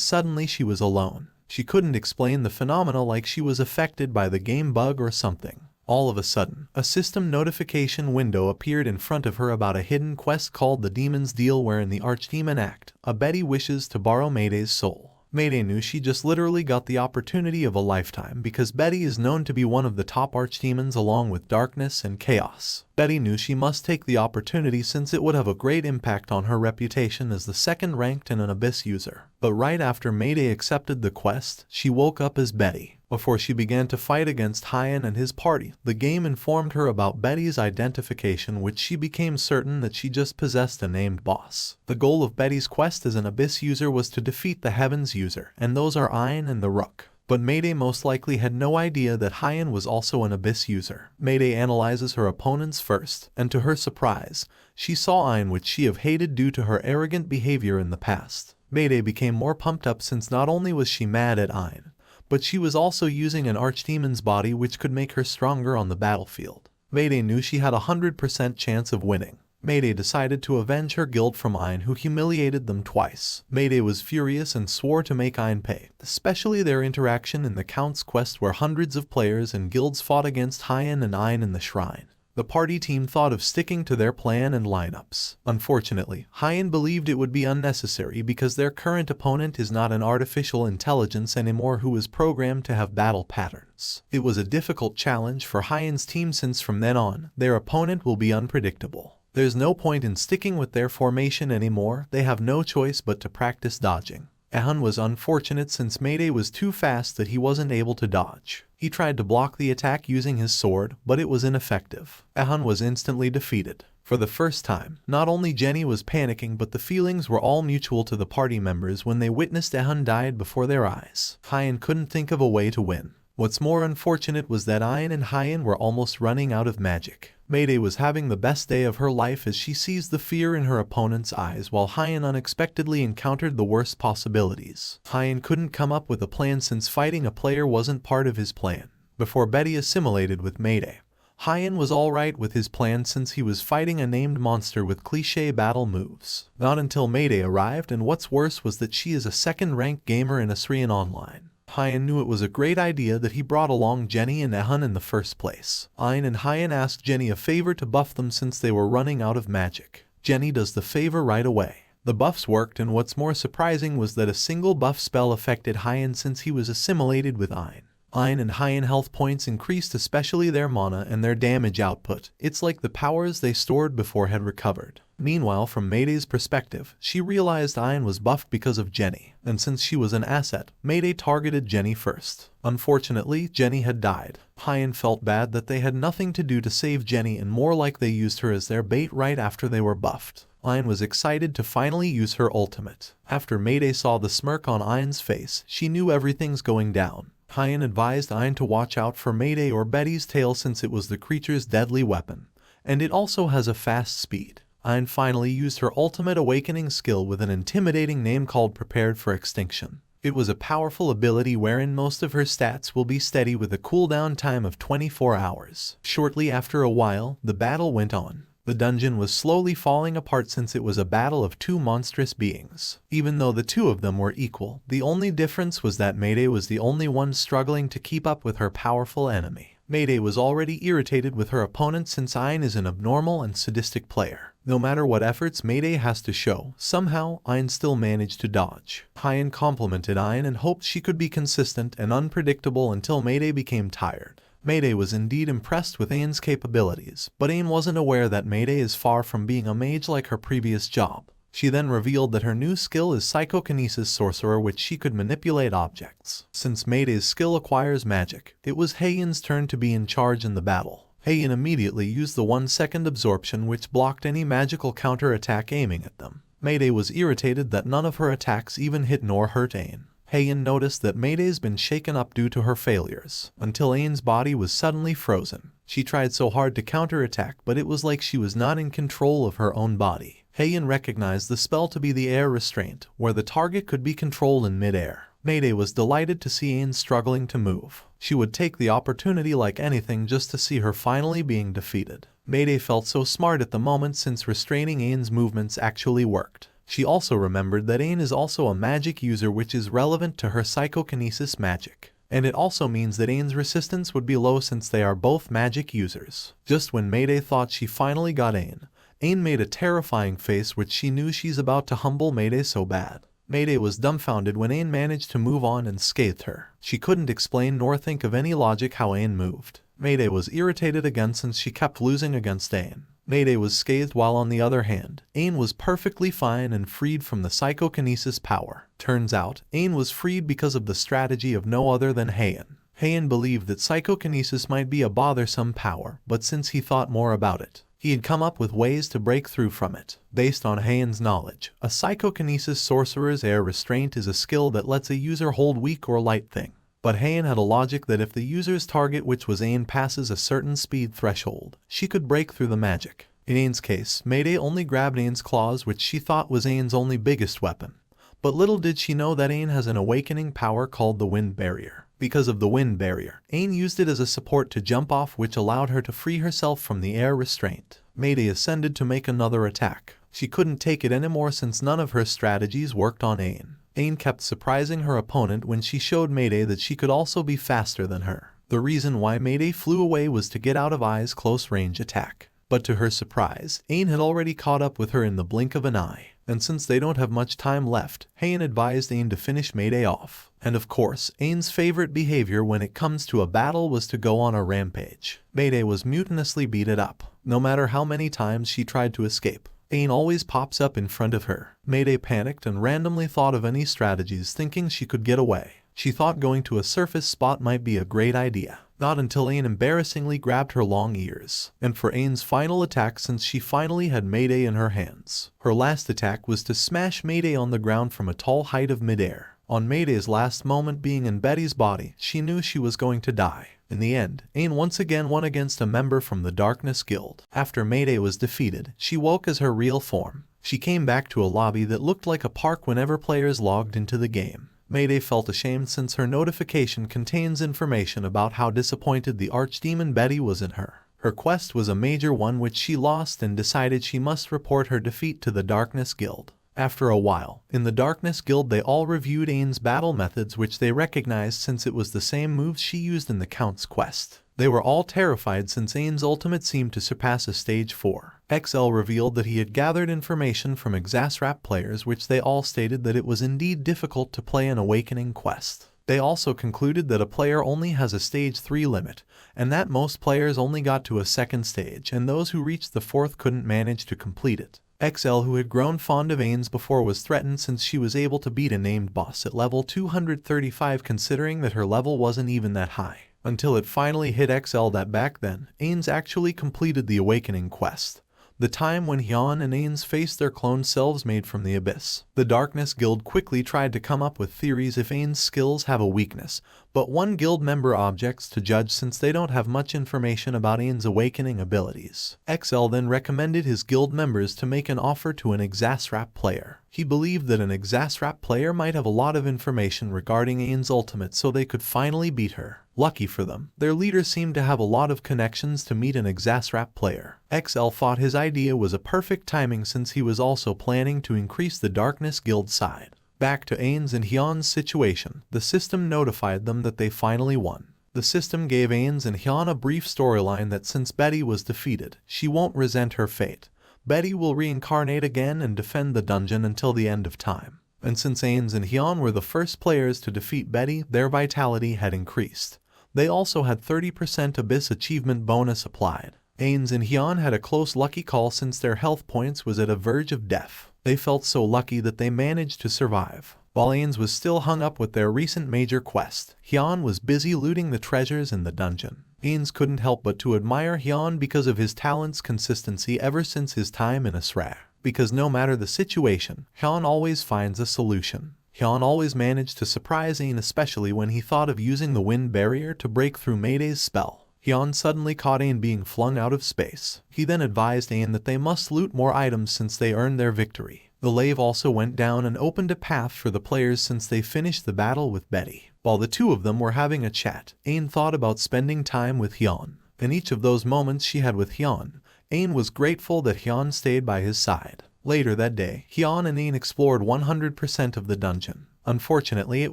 suddenly she was alone. She couldn't explain the phenomena like she was affected by the game bug or something. All of a sudden, a system notification window appeared in front of her about a hidden quest called the Demon's Deal wherein the Archdemon Act, Betty wishes to borrow Mayday's soul. Mayday knew she just literally got the opportunity of a lifetime because Betty is known to be one of the top archdemons along with Darkness and Chaos. Betty knew she must take the opportunity since it would have a great impact on her reputation as the second ranked and an Abyss user. But right after Mayday accepted the quest, she woke up as Betty. Before she began to fight against Hein and his party, the game informed her about Betty's identification, which she became certain that she just possessed a named boss. The goal of Betty's quest as an Abyss user was to defeat the Heavens user, and those are Ein and the Rook. But Mayday most likely had no idea that Hein was also an Abyss user. Mayday analyzes her opponents first, and to her surprise, she saw Ein, which she have hated due to her arrogant behavior in the past. Mayday became more pumped up since not only was she mad at Ein, but she was also using an archdemon's body which could make her stronger on the battlefield. Mayday knew she had a 100% chance of winning. Mayday decided to avenge her guild from Ein, who humiliated them twice. Mayday was furious and swore to make Ein pay, especially their interaction in the Count's quest where hundreds of players and guilds fought against Hein and Ein in the shrine. The party team thought of sticking to their plan and lineups. Unfortunately, Hein believed it would be unnecessary because their current opponent is not an artificial intelligence anymore who is programmed to have battle patterns. It was a difficult challenge for Hein's team since from then on, their opponent will be unpredictable. There's no point in sticking with their formation anymore, they have no choice but to practice dodging. Hein was unfortunate since Mayday was too fast that he wasn't able to dodge. He tried to block the attack using his sword, but it was ineffective. Hein was instantly defeated. For the first time, not only Jenny was panicking but the feelings were all mutual to the party members when they witnessed Hein died before their eyes. Hein couldn't think of a way to win. What's more unfortunate was that Ein and Hein were almost running out of magic. Mayday was having the best day of her life as she sees the fear in her opponent's eyes while Hein unexpectedly encountered the worst possibilities. Hein couldn't come up with a plan since fighting a player wasn't part of his plan. Before Betty assimilated with Mayday, Hein was alright with his plan since he was fighting a named monster with cliché battle moves. Not until Mayday arrived, and what's worse was that she is a second-ranked gamer in Asrian Online. Hein knew it was a great idea that he brought along Jenny and Hein in the first place. Ein and Hein asked Jenny a favor to buff them since they were running out of magic. Jenny does the favor right away. The buffs worked, and what's more surprising was that a single buff spell affected Hein since he was assimilated with Ein. Ayn and Hyan health points increased, especially their mana and their damage output. It's like the powers they stored before had recovered. Meanwhile, from Mayday's perspective, she realized Ayn was buffed because of Jenny, and since she was an asset, Mayday targeted Jenny first. Unfortunately, Jenny had died. Hyan felt bad that they had nothing to do to save Jenny and more like they used her as their bait right after they were buffed. Ayn was excited to finally use her ultimate. After Mayday saw the smirk on Ayn's face, she knew everything's going down. Hyan advised Ayn to watch out for Mayday or Betty's tail since it was the creature's deadly weapon, and it also has a fast speed. Ayn finally used her ultimate awakening skill with an intimidating name called Prepared for Extinction. It was a powerful ability wherein most of her stats will be steady with a cooldown time of 24 hours. Shortly after a while, the battle went on. The dungeon was slowly falling apart since it was a battle of two monstrous beings. Even though the two of them were equal, the only difference was that Mayday was the only one struggling to keep up with her powerful enemy. Mayday was already irritated with her opponent since Ayn is an abnormal and sadistic player. No matter what efforts Mayday has to show, somehow Ayn still managed to dodge. Hyan complimented Ayn and hoped she could be consistent and unpredictable until Mayday became tired. Mayday was indeed impressed with Ayn's capabilities, but Ayn wasn't aware that Mayday is far from being a mage like her previous job. She then revealed that her new skill is Psychokinesis Sorcerer, which she could manipulate objects. Since Mayday's skill acquires magic, it was Hyan's turn to be in charge in the battle. Hyan immediately used the 1-second absorption which blocked any magical counter-attack aiming at them. Mayday was irritated that none of her attacks even hit nor hurt Ayn. Hyan noticed that Mayday's been shaken up due to her failures, until Ayn's body was suddenly frozen. She tried so hard to counterattack, but it was like she was not in control of her own body. Hyan recognized the spell to be the Air Restraint, where the target could be controlled in mid-air. Mayday was delighted to see Ayn struggling to move. She would take the opportunity like anything just to see her finally being defeated. Mayday felt so smart at the moment since restraining Ayn's movements actually worked. She also remembered that Ayn is also a magic user, which is relevant to her psychokinesis magic. And it also means that Ayn's resistance would be low since they are both magic users. Just when Mayday thought she finally got Ayn made a terrifying face, which she knew she's about to humble Mayday so bad. Mayday was dumbfounded when Ayn managed to move on and scathed her. She couldn't explain nor think of any logic how Ayn moved. Mayday was irritated again since she kept losing against Ayn. Mayday was scathed while on the other hand, Ayn was perfectly fine and freed from the psychokinesis power. Turns out, Ayn was freed because of the strategy of no other than Hyan. Hyan believed that psychokinesis might be a bothersome power, but since he thought more about it, he had come up with ways to break through from it. Based on Hyan's knowledge, a psychokinesis sorcerer's air restraint is a skill that lets a user hold weak or light thing. But Hyan had a logic that if the user's target, which was Ayn, passes a certain speed threshold, she could break through the magic. In Ayn's case, Mayday only grabbed Ayn's claws, which she thought was Ayn's only biggest weapon. But little did she know that Ayn has an awakening power called the Wind Barrier. Because of the Wind Barrier, Ayn used it as a support to jump off, which allowed her to free herself from the air restraint. Mayday ascended to make another attack. She couldn't take it anymore since none of her strategies worked on Ayn. Ayn kept surprising her opponent when she showed Mayday that she could also be faster than her. The reason why Mayday flew away was to get out of Ay's close range attack. But to her surprise, Ayn had already caught up with her in the blink of an eye. And since they don't have much time left, Hyan advised Ayn to finish Mayday off. And of course, Ayn's favorite behavior when it comes to a battle was to go on a rampage. Mayday was mutinously beaten up. No matter how many times she tried to escape, Ayn always pops up in front of her. Mayday panicked and randomly thought of any strategies, thinking she could get away. She thought going to a surface spot might be a great idea. Not until Ayn embarrassingly grabbed her long ears. And for Ayn's final attack, since she finally had Mayday in her hands, her last attack was to smash Mayday on the ground from a tall height of midair. On Mayday's last moment being in Betty's body, she knew she was going to die. In the end, Ayn once again won against a member from the Darkness Guild. After Mayday was defeated, she woke as her real form. She came back to a lobby that looked like a park whenever players logged into the game. Mayday felt ashamed since her notification contains information about how disappointed the archdemon Betty was in her. Her quest was a major one which she lost and decided she must report her defeat to the Darkness Guild. After a while, in the Darkness Guild they all reviewed Ayn's battle methods, which they recognized since it was the same moves she used in the Count's quest. They were all terrified since Ayn's ultimate seemed to surpass a stage 4. XL revealed that he had gathered information from Exasrap players, which they all stated that it was indeed difficult to play an awakening quest. They also concluded that a player only has a stage 3 limit, and that most players only got to a second stage and those who reached the fourth couldn't manage to complete it. XL, who had grown fond of Ains before, was threatened since she was able to beat a named boss at level 235 considering that her level wasn't even that high. Until it finally hit XL that back then, Ains actually completed the Awakening quest. The time when Hyun and Ains faced their cloned selves made from the abyss. The Darkness Guild quickly tried to come up with theories if Ains' skills have a weakness, but one guild member objects to judge since they don't have much information about Ains' awakening abilities. XL then recommended his guild members to make an offer to an Exasrap player. He believed that an Exasrap player might have a lot of information regarding Ains' ultimate so they could finally beat her. Lucky for them, their leader seemed to have a lot of connections to meet an Exasrap player. XL thought his idea was a perfect timing since he was also planning to increase the Darkness Guild side. Back to Ains and Hyun's situation, the system notified them that they finally won. The system gave Ains and Hyun a brief storyline that since Betty was defeated, she won't resent her fate. Betty will reincarnate again and defend the dungeon until the end of time. And since Ains and Hyun were the first players to defeat Betty, their vitality had increased. They also had 30% Abyss achievement bonus applied. Ains and Hyun had a close lucky call since their health points was at a verge of death. They felt so lucky that they managed to survive. While Ains was still hung up with their recent major quest, Hyun was busy looting the treasures in the dungeon. Ains couldn't help but to admire Hyun because of his talent's consistency ever since his time in Asra. Because no matter the situation, Hyun always finds a solution. Hyun always managed to surprise Ain, especially when he thought of using the wind barrier to break through Mayday's spell. Hyun suddenly caught Ain being flung out of space. He then advised Ain that they must loot more items since they earned their victory. The lave also went down and opened a path for the players since they finished the battle with Betty. While the two of them were having a chat, Ain thought about spending time with Hyun. In each of those moments she had with Hyun, Ain was grateful that Hyun stayed by his side. Later that day, Hyun and Ain explored 100% of the dungeon. Unfortunately, it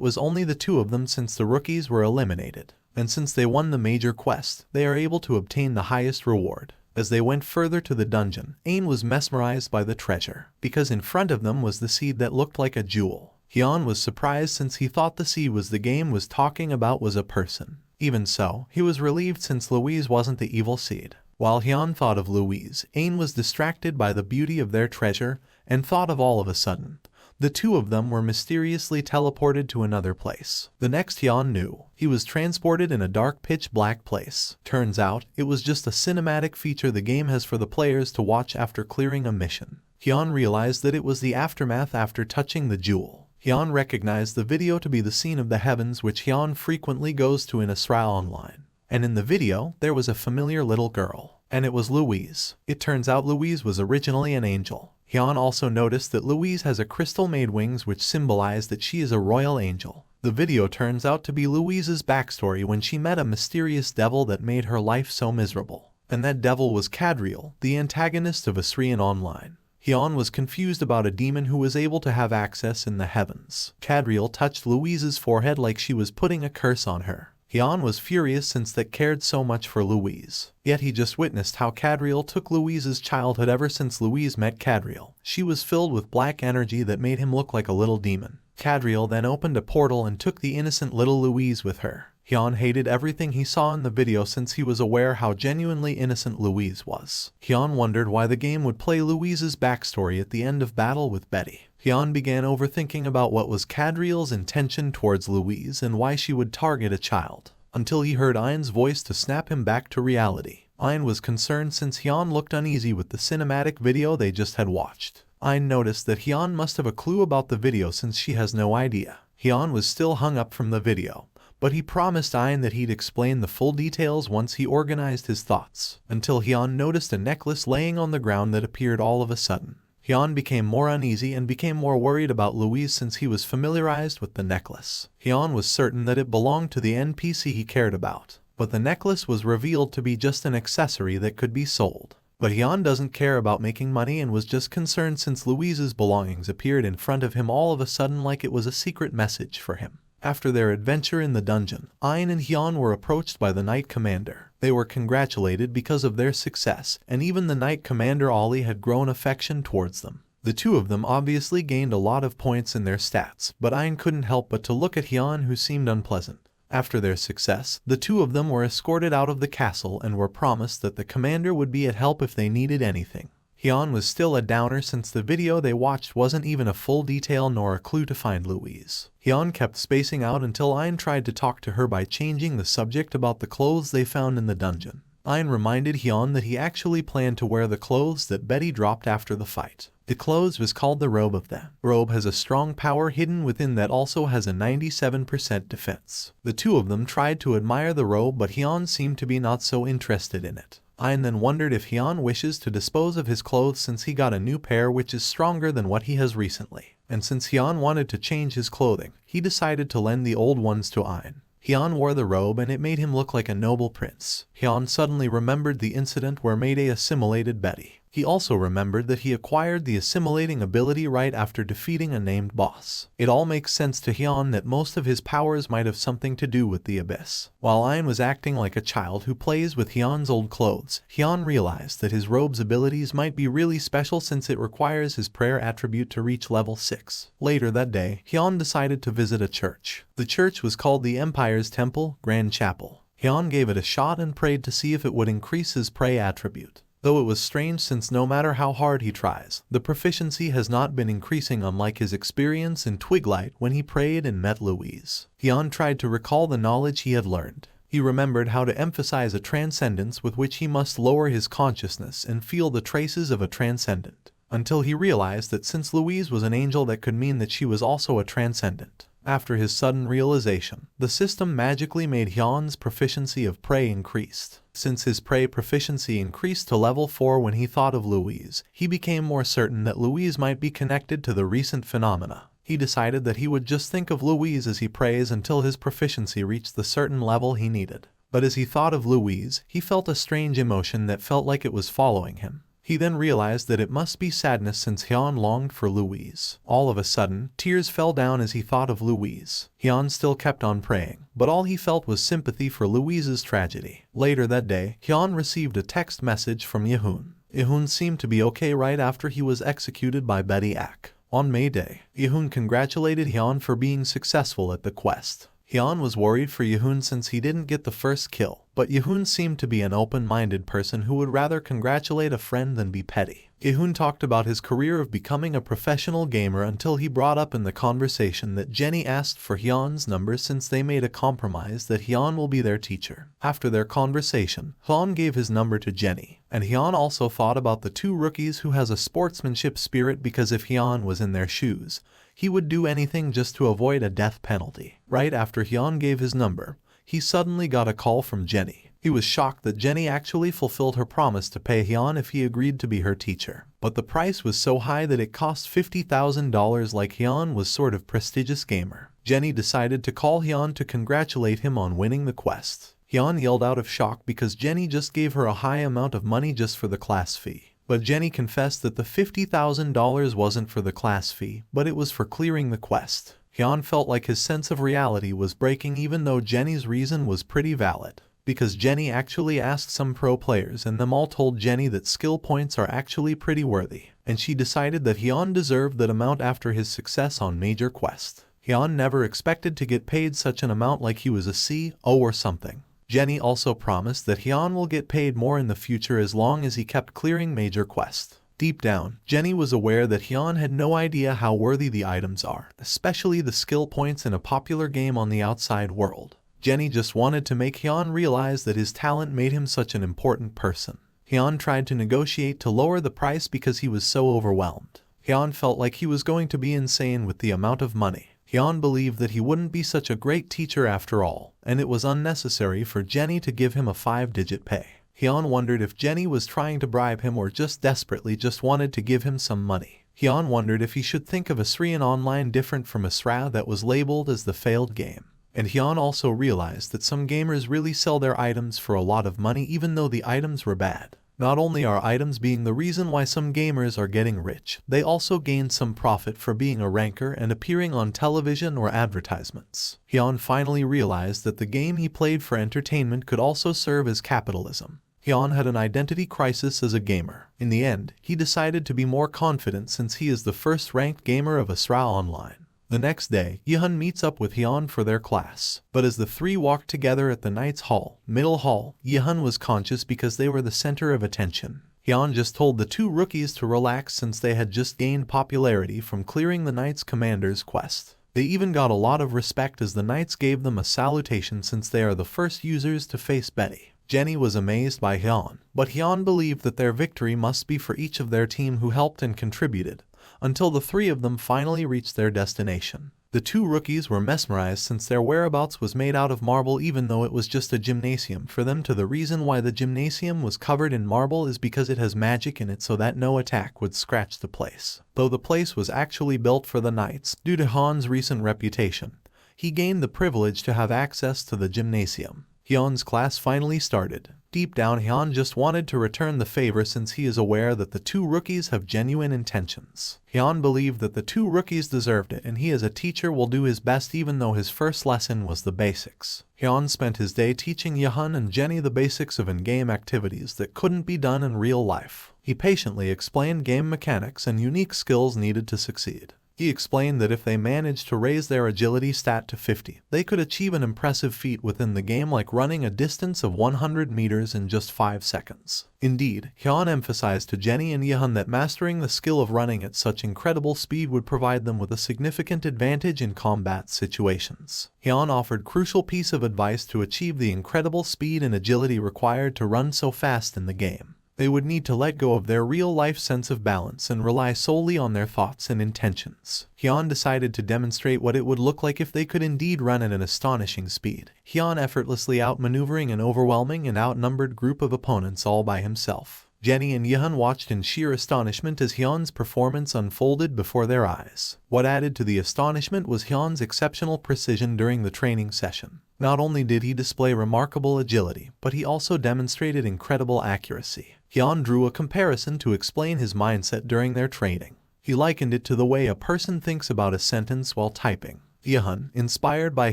was only the two of them since the rookies were eliminated. And since they won the major quest, they are able to obtain the highest reward. As they went further to the dungeon, Ain was mesmerized by the treasure, because in front of them was the seed that looked like a jewel. Hyun was surprised since he thought the seed the game was talking about was a person. Even so, he was relieved since Louise wasn't the evil seed. While Hyun thought of Louise, Ain was distracted by the beauty of their treasure and thought of all of a sudden. The two of them were mysteriously teleported to another place. The next Hyun knew, he was transported in a dark pitch-black place. Turns out, it was just a cinematic feature the game has for the players to watch after clearing a mission. Hyun realized that it was the aftermath after touching the jewel. Hyun recognized the video to be the scene of the heavens which Hyun frequently goes to in Asra Online. And in the video, there was a familiar little girl. And it was Louise. It turns out Louise was originally an angel. Hyun also noticed that Louise has a crystal-made wings which symbolize that she is a royal angel. The video turns out to be Louise's backstory when she met a mysterious devil that made her life so miserable. And that devil was Cadriel, the antagonist of Asrian Online. Hyun was confused about a demon who was able to have access in the heavens. Cadriel touched Louise's forehead like she was putting a curse on her. Hyun was furious since that cared so much for Louise. Yet he just witnessed how Cadriel took Louise's childhood ever since Louise met Cadriel. She was filled with black energy that made him look like a little demon. Cadriel then opened a portal and took the innocent little Louise with her. Hyun hated everything he saw in the video since he was aware how genuinely innocent Louise was. Hyun wondered why the game would play Louise's backstory at the end of battle with Betty. Hyun began overthinking about what was Cadriel's intention towards Louise and why she would target a child, until he heard Ain's voice to snap him back to reality. Ain was concerned since Hyun looked uneasy with the cinematic video they just had watched. Ain noticed that Hyun must have a clue about the video since she has no idea. Hyun was still hung up from the video, but he promised Ain that he'd explain the full details once he organized his thoughts, until Hyun noticed a necklace laying on the ground that appeared all of a sudden. Hyun became more uneasy and became more worried about Louise since he was familiarized with the necklace. Hyun was certain that it belonged to the NPC he cared about, but the necklace was revealed to be just an accessory that could be sold. But Hyun doesn't care about making money and was just concerned since Louise's belongings appeared in front of him all of a sudden like it was a secret message for him. After their adventure in the dungeon, Ain and Hyun were approached by the Knight Commander. They were congratulated because of their success, and even the Knight Commander Ali had grown affection towards them. The two of them obviously gained a lot of points in their stats, but Ayn couldn't help but to look at Hyun, who seemed unpleasant. After their success, the two of them were escorted out of the castle and were promised that the commander would be at help if they needed anything. Hyun was still a downer since the video they watched wasn't even a full detail nor a clue to find Louise. Hyun kept spacing out until Ayn tried to talk to her by changing the subject about the clothes they found in the dungeon. Ayn reminded Hyun that he actually planned to wear the clothes that Betty dropped after the fight. The clothes was called the robe of the robe has a strong power hidden within that also has a 97% defense. The two of them tried to admire the robe, but Hyun seemed to be not so interested in it. Ayn then wondered if Hyun wishes to dispose of his clothes since he got a new pair which is stronger than what he has recently. And since Hyun wanted to change his clothing, he decided to lend the old ones to Ayn. Hyun wore the robe and it made him look like a noble prince. Hyun suddenly remembered the incident where Mayday assimilated Betty. He also remembered that he acquired the assimilating ability right after defeating a named boss. It all makes sense to Hyun that most of his powers might have something to do with the abyss. While Ayn was acting like a child who plays with Hyun's old clothes, Hyun realized that his robe's abilities might be really special since it requires his prayer attribute to reach level 6. Later that day, Hyun decided to visit a church. The church was called the Empire's Temple, Grand Chapel. Hyun gave it a shot and prayed to see if it would increase his prayer attribute. Though it was strange since no matter how hard he tries, the proficiency has not been increasing, unlike his experience in Twiglight when he prayed and met Louise. Hyun tried to recall the knowledge he had learned. He remembered how to emphasize a transcendence with which he must lower his consciousness and feel the traces of a transcendent, until he realized that since Louise was an angel, that could mean that she was also a transcendent. After his sudden realization, the system magically made Hyun's proficiency of prey increased. Since his prey proficiency increased to level 4 when he thought of Louise, he became more certain that Louise might be connected to the recent phenomena. He decided that he would just think of Louise as he prays until his proficiency reached the certain level he needed. But as he thought of Louise, he felt a strange emotion that felt like it was following him. He then realized that it must be sadness since Hyun longed for Louise. All of a sudden, tears fell down as he thought of Louise. Hyun still kept on praying, but all he felt was sympathy for Louise's tragedy. Later that day, Hyun received a text message from Yehun. Yehun seemed to be okay right after he was executed by Betty Ak. On May Day, Yehun congratulated Hyun for being successful at the quest. Hyun was worried for Yehun since he didn't get the first kill, but Yehun seemed to be an open-minded person who would rather congratulate a friend than be petty. Yehun talked about his career of becoming a professional gamer until he brought up in the conversation that Jenny asked for Hyun's number since they made a compromise that Hyun will be their teacher. After their conversation, Hyun gave his number to Jenny, and Hyun also thought about the two rookies who has a sportsmanship spirit because if Hyun was in their shoes, he would do anything just to avoid a death penalty. Right after Hyun gave his number, he suddenly got a call from Jenny. He was shocked that Jenny actually fulfilled her promise to pay Hyun if he agreed to be her teacher. But the price was so high that it cost $50,000. Like Hyun was sort of prestigious gamer. Jenny decided to call Hyun to congratulate him on winning the quest. Hyun yelled out of shock because Jenny just gave her a high amount of money just for the class fee. But Jenny confessed that the $50,000 wasn't for the class fee, but it was for clearing the quest. Hyun felt like his sense of reality was breaking, even though Jenny's reason was pretty valid. Because Jenny actually asked some pro players and them all told Jenny that skill points are actually pretty worthy. And she decided that Hyun deserved that amount after his success on Major Quest. Hyun never expected to get paid such an amount, like he was a CO or something. Jenny also promised that Hyun will get paid more in the future as long as he kept clearing Major Quest. Deep down, Jenny was aware that Hyun had no idea how worthy the items are, especially the skill points in a popular game on the outside world. Jenny just wanted to make Hyun realize that his talent made him such an important person. Hyun tried to negotiate to lower the price because he was so overwhelmed. Hyun felt like he was going to be insane with the amount of money. Hyun believed that he wouldn't be such a great teacher after all, and it was unnecessary for Jenny to give him a 5-digit pay. Hyun wondered if Jenny was trying to bribe him or just desperately just wanted to give him some money. Hyun wondered if he should think of Asrian Online different from Asra that was labeled as the failed game. And Hyun also realized that some gamers really sell their items for a lot of money even though the items were bad. Not only are items being the reason why some gamers are getting rich, they also gain some profit for being a ranker and appearing on television or advertisements. Hyun finally realized that the game he played for entertainment could also serve as capitalism. Hyun had an identity crisis as a gamer. In the end, he decided to be more confident since he is the first-ranked gamer of Asra Online. The next day, Yeon meets up with Hyun for their class. But as the three walked together at the Knights Hall, Middle Hall, Yeon was conscious because they were the center of attention. Hyun just told the two rookies to relax since they had just gained popularity from clearing the Knights Commander's quest. They even got a lot of respect as the Knights gave them a salutation since they are the first users to face Betty. Jenny was amazed by Hyun, but Hyun believed that their victory must be for each of their team who helped and contributed, until the three of them finally reached their destination. The two rookies were mesmerized since their whereabouts was made out of marble even though it was just a gymnasium for them. The reason why the gymnasium was covered in marble is because it has magic in it so that no attack would scratch the place. Though the place was actually built for the Knights, due to Han's recent reputation, he gained the privilege to have access to the gymnasium. Hyun's class finally started. Deep down, Hyun just wanted to return the favor since he is aware that the two rookies have genuine intentions. Hyun believed that the two rookies deserved it and he as a teacher will do his best even though his first lesson was the basics. Hyun spent his day teaching Yeon and Jenny the basics of in-game activities that couldn't be done in real life. He patiently explained game mechanics and unique skills needed to succeed. He explained that if they managed to raise their agility stat to 50, they could achieve an impressive feat within the game like running a distance of 100 meters in just 5 seconds. Indeed, Hyun emphasized to Jenny and Yeon that mastering the skill of running at such incredible speed would provide them with a significant advantage in combat situations. Hyun offered crucial piece of advice to achieve the incredible speed and agility required to run so fast in the game. They would need to let go of their real-life sense of balance and rely solely on their thoughts and intentions. Hyun decided to demonstrate what it would look like if they could indeed run at an astonishing speed. Hyun effortlessly outmaneuvering an overwhelming and outnumbered group of opponents all by himself. Jenny and Yeon watched in sheer astonishment as Hyun's performance unfolded before their eyes. What added to the astonishment was Hyun's exceptional precision during the training session. Not only did he display remarkable agility, but he also demonstrated incredible accuracy. Hyun drew a comparison to explain his mindset during their training. He likened it to the way a person thinks about a sentence while typing. Yeon, inspired by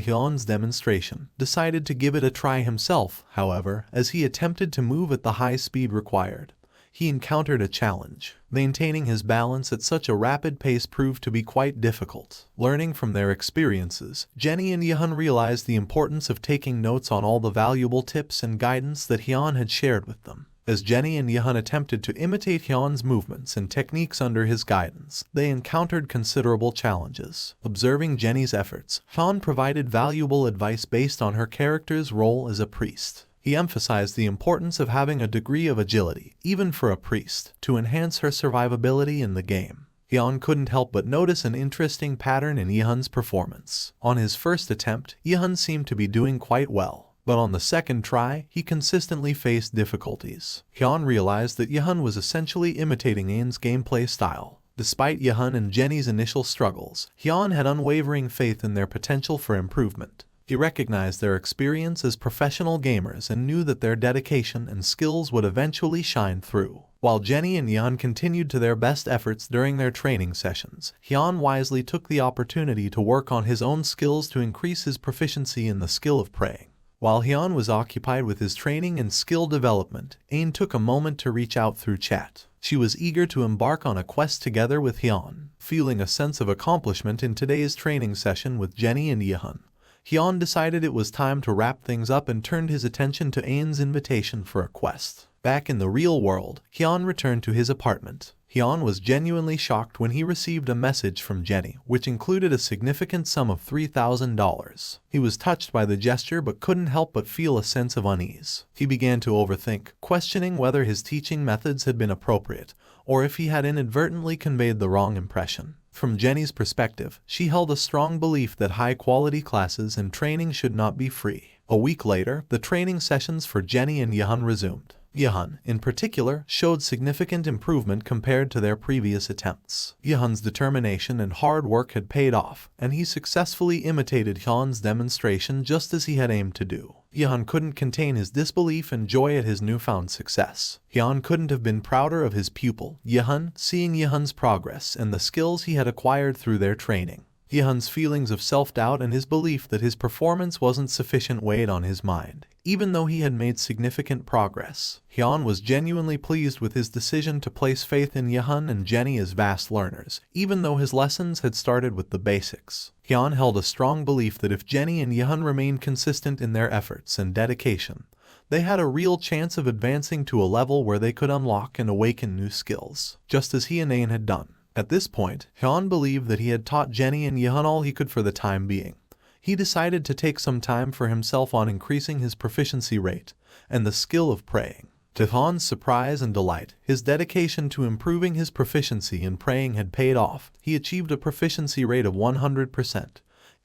Hyun's demonstration, decided to give it a try himself. However, as he attempted to move at the high speed required, he encountered a challenge. Maintaining his balance at such a rapid pace proved to be quite difficult. Learning from their experiences, Jenny and Yeon realized the importance of taking notes on all the valuable tips and guidance that Hyun had shared with them. As Jenny and Yeon attempted to imitate Hyun's movements and techniques under his guidance, they encountered considerable challenges. Observing Jenny's efforts, Hyun provided valuable advice based on her character's role as a priest. He emphasized the importance of having a degree of agility, even for a priest, to enhance her survivability in the game. Yeon couldn't help but notice an interesting pattern in Yeon's performance. On his first attempt, Yeon seemed to be doing quite well, but on the second try, he consistently faced difficulties. Hyun realized that Yeon was essentially imitating Ain's gameplay style. Despite Yeon and Jenny's initial struggles, Hyun had unwavering faith in their potential for improvement. He recognized their experience as professional gamers and knew that their dedication and skills would eventually shine through. While Jenny and Yeon continued to their best efforts during their training sessions, Hyun wisely took the opportunity to work on his own skills to increase his proficiency in the skill of praying. While Hyun was occupied with his training and skill development, Ain took a moment to reach out through chat. She was eager to embark on a quest together with Hyun. Feeling a sense of accomplishment in today's training session with Jenny and Yeon, Hyun decided it was time to wrap things up and turned his attention to Ain's invitation for a quest. Back in the real world, Hyun returned to his apartment. Hyun was genuinely shocked when he received a message from Jenny, which included a significant sum of $3,000. He was touched by the gesture but couldn't help but feel a sense of unease. He began to overthink, questioning whether his teaching methods had been appropriate, or if he had inadvertently conveyed the wrong impression. From Jenny's perspective, she held a strong belief that high-quality classes and training should not be free. A week later, the training sessions for Jenny and Yeon resumed. Yeon, in particular, showed significant improvement compared to their previous attempts. Yeon's determination and hard work had paid off, and he successfully imitated Hyun's demonstration just as he had aimed to do. Yeon couldn't contain his disbelief and joy at his newfound success. Hyun couldn't have been prouder of his pupil, Yeon, seeing Yeon's progress and the skills he had acquired through their training. Yeon's feelings of self-doubt and his belief that his performance wasn't sufficient weighed on his mind. Even though he had made significant progress, Hyun was genuinely pleased with his decision to place faith in Yehun and Jenny as vast learners, even though his lessons had started with the basics. Hyun held a strong belief that if Jenny and Yehun remained consistent in their efforts and dedication, they had a real chance of advancing to a level where they could unlock and awaken new skills, just as he and Ain had done. At this point, Hyun believed that he had taught Jenny and Yehun all he could for the time being. He decided to take some time for himself on increasing his proficiency rate and the skill of praying. To Hyun's surprise and delight, his dedication to improving his proficiency in praying had paid off. He achieved a proficiency rate of 100%,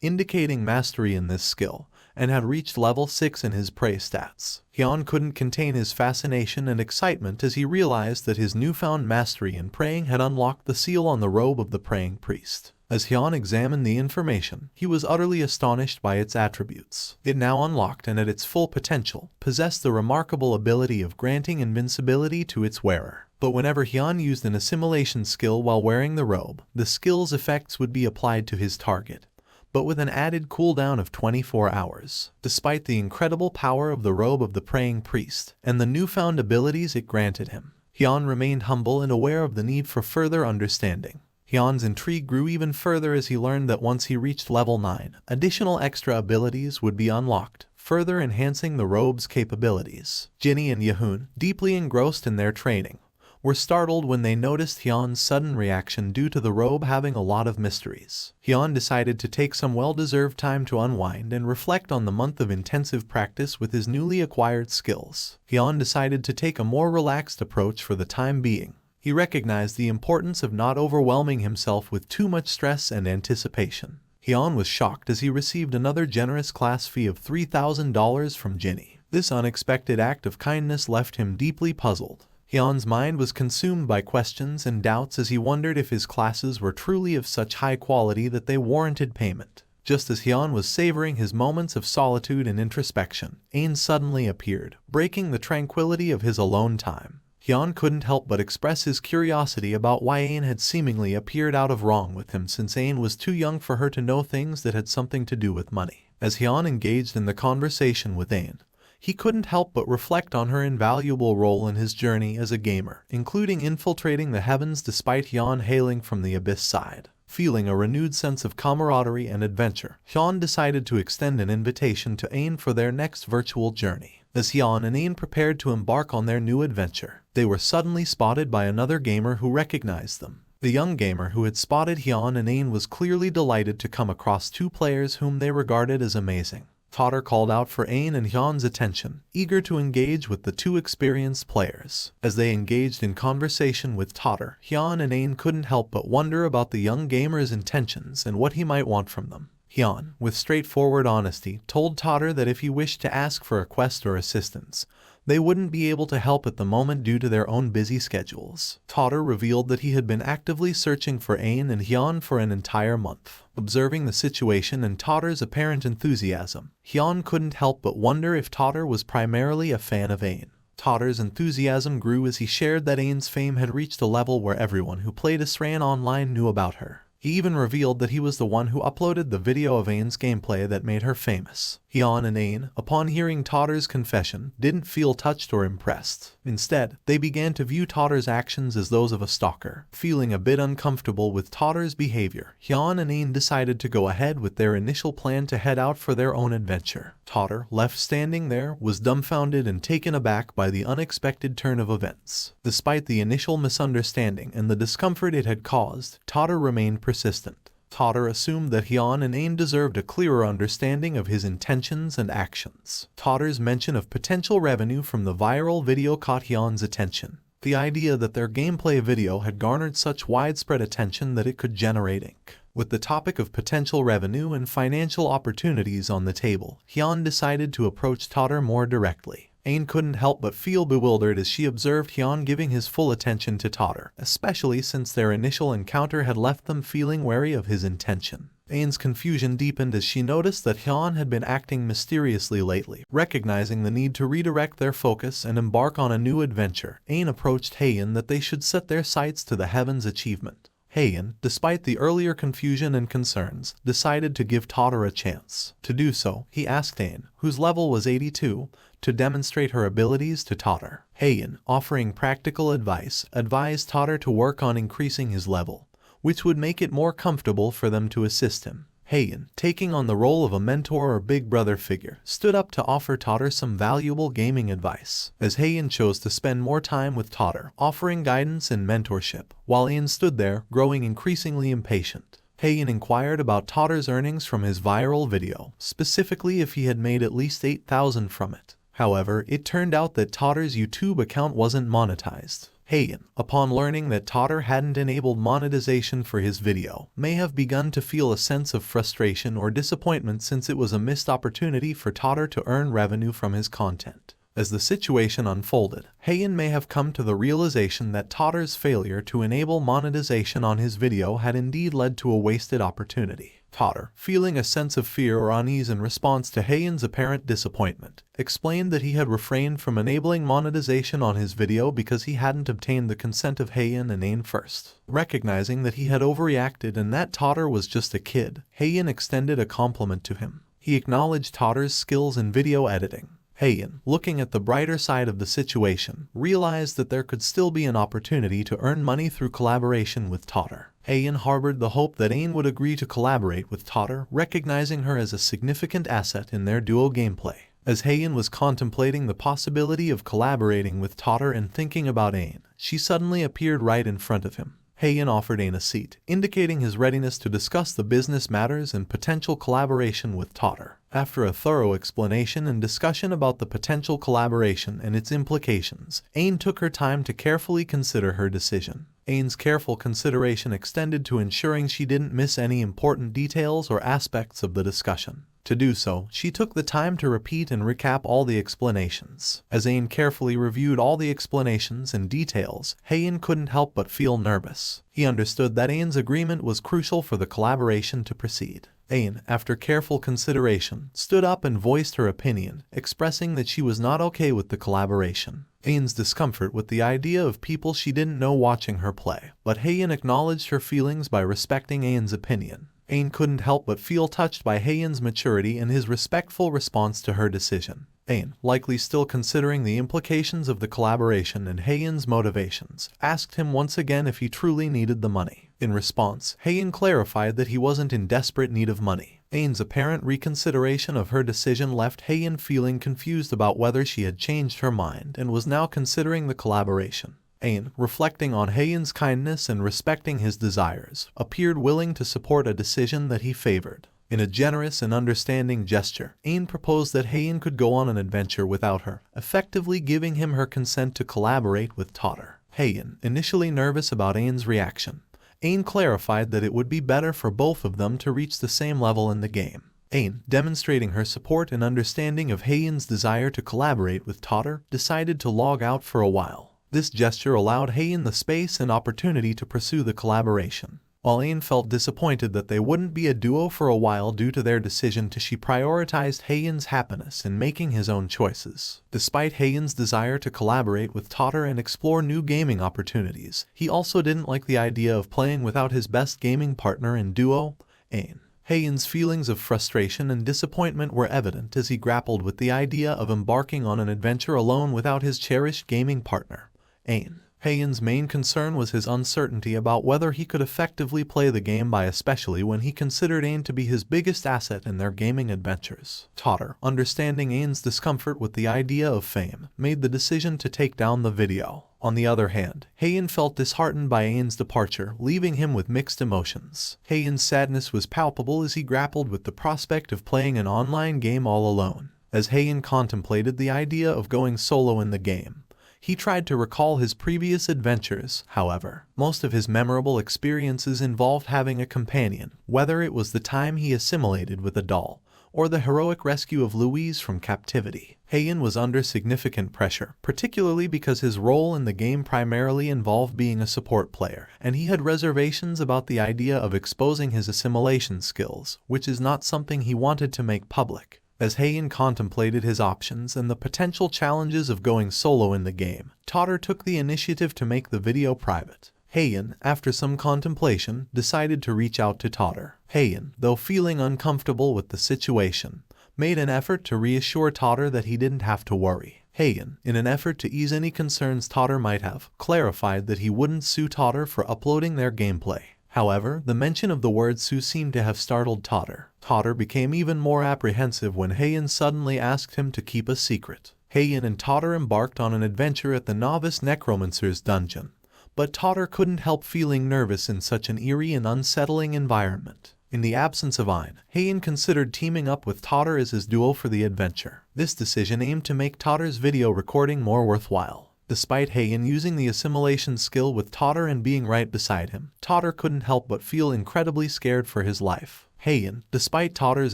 indicating mastery in this skill, and had reached level 6 in his pray stats. Hyun couldn't contain his fascination and excitement as he realized that his newfound mastery in praying had unlocked the seal on the robe of the praying priest. As Hyun examined the information, he was utterly astonished by its attributes. It now unlocked and at its full potential, possessed the remarkable ability of granting invincibility to its wearer. But whenever Hyun used an assimilation skill while wearing the robe, the skill's effects would be applied to his target, but with an added cooldown of 24 hours. Despite the incredible power of the robe of the praying priest and the newfound abilities it granted him, Hyun remained humble and aware of the need for further understanding. Hyun's intrigue grew even further as he learned that once he reached level 9, additional extra abilities would be unlocked, further enhancing the robe's capabilities. Jenny and Yehun, deeply engrossed in their training, were startled when they noticed Hyun's sudden reaction due to the robe having a lot of mysteries. Hyun decided to take some well-deserved time to unwind and reflect on the month of intensive practice with his newly acquired skills. Hyun decided to take a more relaxed approach for the time being. He recognized the importance of not overwhelming himself with too much stress and anticipation. Hyun was shocked as he received another generous class fee of $3,000 from Jenny. This unexpected act of kindness left him deeply puzzled. Hyun's mind was consumed by questions and doubts as he wondered if his classes were truly of such high quality that they warranted payment. Just as Hyun was savoring his moments of solitude and introspection, Ain suddenly appeared, breaking the tranquility of his alone time. Hyun couldn't help but express his curiosity about why Ain had seemingly appeared out of wrong with him, since Ain was too young for her to know things that had something to do with money. As Hyun engaged in the conversation with Ain, he couldn't help but reflect on her invaluable role in his journey as a gamer, including infiltrating the heavens despite Hyun hailing from the abyss side. Feeling a renewed sense of camaraderie and adventure, Hyun decided to extend an invitation to Ain for their next virtual journey. As Hyun and Ain prepared to embark on their new adventure, they were suddenly spotted by another gamer who recognized them. The young gamer who had spotted Hyun and Ain was clearly delighted to come across two players whom they regarded as amazing. Totter called out for Ain and Hyun's attention, eager to engage with the two experienced players. As they engaged in conversation with Totter, Hyun and Ain couldn't help but wonder about the young gamer's intentions and what he might want from them. Hyun, with straightforward honesty, told Totter that if he wished to ask for a quest or assistance, they wouldn't be able to help at the moment due to their own busy schedules. Totter revealed that he had been actively searching for Ain and Hyun for an entire month. Observing the situation and Totter's apparent enthusiasm, Hyun couldn't help but wonder if Totter was primarily a fan of Ain. Totter's enthusiasm grew as he shared that Ain's fame had reached a level where everyone who played Asran online knew about her. He even revealed that he was the one who uploaded the video of Ain's gameplay that made her famous. Hyun and Ain, upon hearing Totter's confession, didn't feel touched or impressed. Instead, they began to view Totter's actions as those of a stalker. Feeling a bit uncomfortable with Totter's behavior, Hyun and Ain decided to go ahead with their initial plan to head out for their own adventure. Totter, left standing there, was dumbfounded and taken aback by the unexpected turn of events. Despite the initial misunderstanding and the discomfort it had caused, Totter remained persistent. Totter assumed that Hyun and Ain deserved a clearer understanding of his intentions and actions. Totter's mention of potential revenue from the viral video caught Hyun's attention. The idea that their gameplay video had garnered such widespread attention that it could generate ink. With the topic of potential revenue and financial opportunities on the table, Hyun decided to approach Totter more directly. Ain couldn't help but feel bewildered as she observed Hyun giving his full attention to Totter, especially since their initial encounter had left them feeling wary of his intention. Ain's confusion deepened as she noticed that Hyun had been acting mysteriously lately. Recognizing the need to redirect their focus and embark on a new adventure, Ain approached Haein that they should set their sights to the heavens achievement. Heian, despite the earlier confusion and concerns, decided to give Totter a chance. To do so, he asked Ain, whose level was 82, to demonstrate her abilities to Totter. Heian, offering practical advice, advised Totter to work on increasing his level, which would make it more comfortable for them to assist him. Heian, taking on the role of a mentor or big brother figure, stood up to offer Totter some valuable gaming advice, as Heian chose to spend more time with Totter, offering guidance and mentorship, while Ain stood there, growing increasingly impatient. Heian inquired about Totter's earnings from his viral video, specifically if he had made at least 8,000 from it. However, it turned out that Totter's YouTube account wasn't monetized. Heian, upon learning that Totter hadn't enabled monetization for his video, may have begun to feel a sense of frustration or disappointment since it was a missed opportunity for Totter to earn revenue from his content. As the situation unfolded, Heian may have come to the realization that Totter's failure to enable monetization on his video had indeed led to a wasted opportunity. Totter, feeling a sense of fear or unease in response to Heian's apparent disappointment, explained that he had refrained from enabling monetization on his video because he hadn't obtained the consent of Heian and Ain first. Recognizing that he had overreacted and that Totter was just a kid, Heian extended a compliment to him. He acknowledged Totter's skills in video editing. Heian, looking at the brighter side of the situation, realized that there could still be an opportunity to earn money through collaboration with Totter. Heian harbored the hope that Ain would agree to collaborate with Totter, recognizing her as a significant asset in their duo gameplay. As Heian was contemplating the possibility of collaborating with Totter and thinking about Ain, she suddenly appeared right in front of him. Heian offered Ain a seat, indicating his readiness to discuss the business matters and potential collaboration with Totter. After a thorough explanation and discussion about the potential collaboration and its implications, Ain took her time to carefully consider her decision. Ain's careful consideration extended to ensuring she didn't miss any important details or aspects of the discussion. To do so, she took the time to repeat and recap all the explanations. As Ain carefully reviewed all the explanations and details, Heian couldn't help but feel nervous. He understood that Ain's agreement was crucial for the collaboration to proceed. Ain, after careful consideration, stood up and voiced her opinion, expressing that she was not okay with the collaboration. Ain's discomfort with the idea of people she didn't know watching her play, but Heian acknowledged her feelings by respecting Ain's opinion. Ain couldn't help but feel touched by Heian's maturity and his respectful response to her decision. Ain, likely still considering the implications of the collaboration and Heian's motivations, asked him once again if he truly needed the money. In response, Heian clarified that he wasn't in desperate need of money. Ain's apparent reconsideration of her decision left Heian feeling confused about whether she had changed her mind and was now considering the collaboration. Ain, reflecting on Heian's kindness and respecting his desires, appeared willing to support a decision that he favored. In a generous and understanding gesture, Ain proposed that Heian could go on an adventure without her, effectively giving him her consent to collaborate with Totter. Heian, initially nervous about Ain's reaction, Ain clarified that it would be better for both of them to reach the same level in the game. Ain, demonstrating her support and understanding of Heian's desire to collaborate with Totter, decided to log out for a while. This gesture allowed Heian the space and opportunity to pursue the collaboration. While Ain felt disappointed that they wouldn't be a duo for a while due to their decision she prioritized Heian's happiness in making his own choices. Despite Heian's desire to collaborate with Totter and explore new gaming opportunities, he also didn't like the idea of playing without his best gaming partner in duo, Ain. Heian's feelings of frustration and disappointment were evident as he grappled with the idea of embarking on an adventure alone without his cherished gaming partner, Ain. Heian's main concern was his uncertainty about whether he could effectively play the game especially when he considered Ain to be his biggest asset in their gaming adventures. Totter, understanding Ain's discomfort with the idea of fame, made the decision to take down the video. On the other hand, Heian felt disheartened by Ain's departure, leaving him with mixed emotions. Heian's sadness was palpable as he grappled with the prospect of playing an online game all alone. As Heian contemplated the idea of going solo in the game, he tried to recall his previous adventures. However, most of his memorable experiences involved having a companion, whether it was the time he assimilated with a doll, or the heroic rescue of Louise from captivity. Heian was under significant pressure, particularly because his role in the game primarily involved being a support player, and he had reservations about the idea of exposing his assimilation skills, which is not something he wanted to make public. As Heian contemplated his options and the potential challenges of going solo in the game, Totter took the initiative to make the video private. Heian, after some contemplation, decided to reach out to Totter. Heian, though feeling uncomfortable with the situation, made an effort to reassure Totter that he didn't have to worry. Heian, in an effort to ease any concerns Totter might have, clarified that he wouldn't sue Totter for uploading their gameplay. However, the mention of the word sue seemed to have startled Totter. Totter became even more apprehensive when Heian suddenly asked him to keep a secret. Heian and Totter embarked on an adventure at the Novice Necromancer's dungeon, but Totter couldn't help feeling nervous in such an eerie and unsettling environment. In the absence of Ein, Heian considered teaming up with Totter as his duo for the adventure. This decision aimed to make Totter's video recording more worthwhile. Despite Heian using the assimilation skill with Totter and being right beside him, Totter couldn't help but feel incredibly scared for his life. Heian, despite Totter's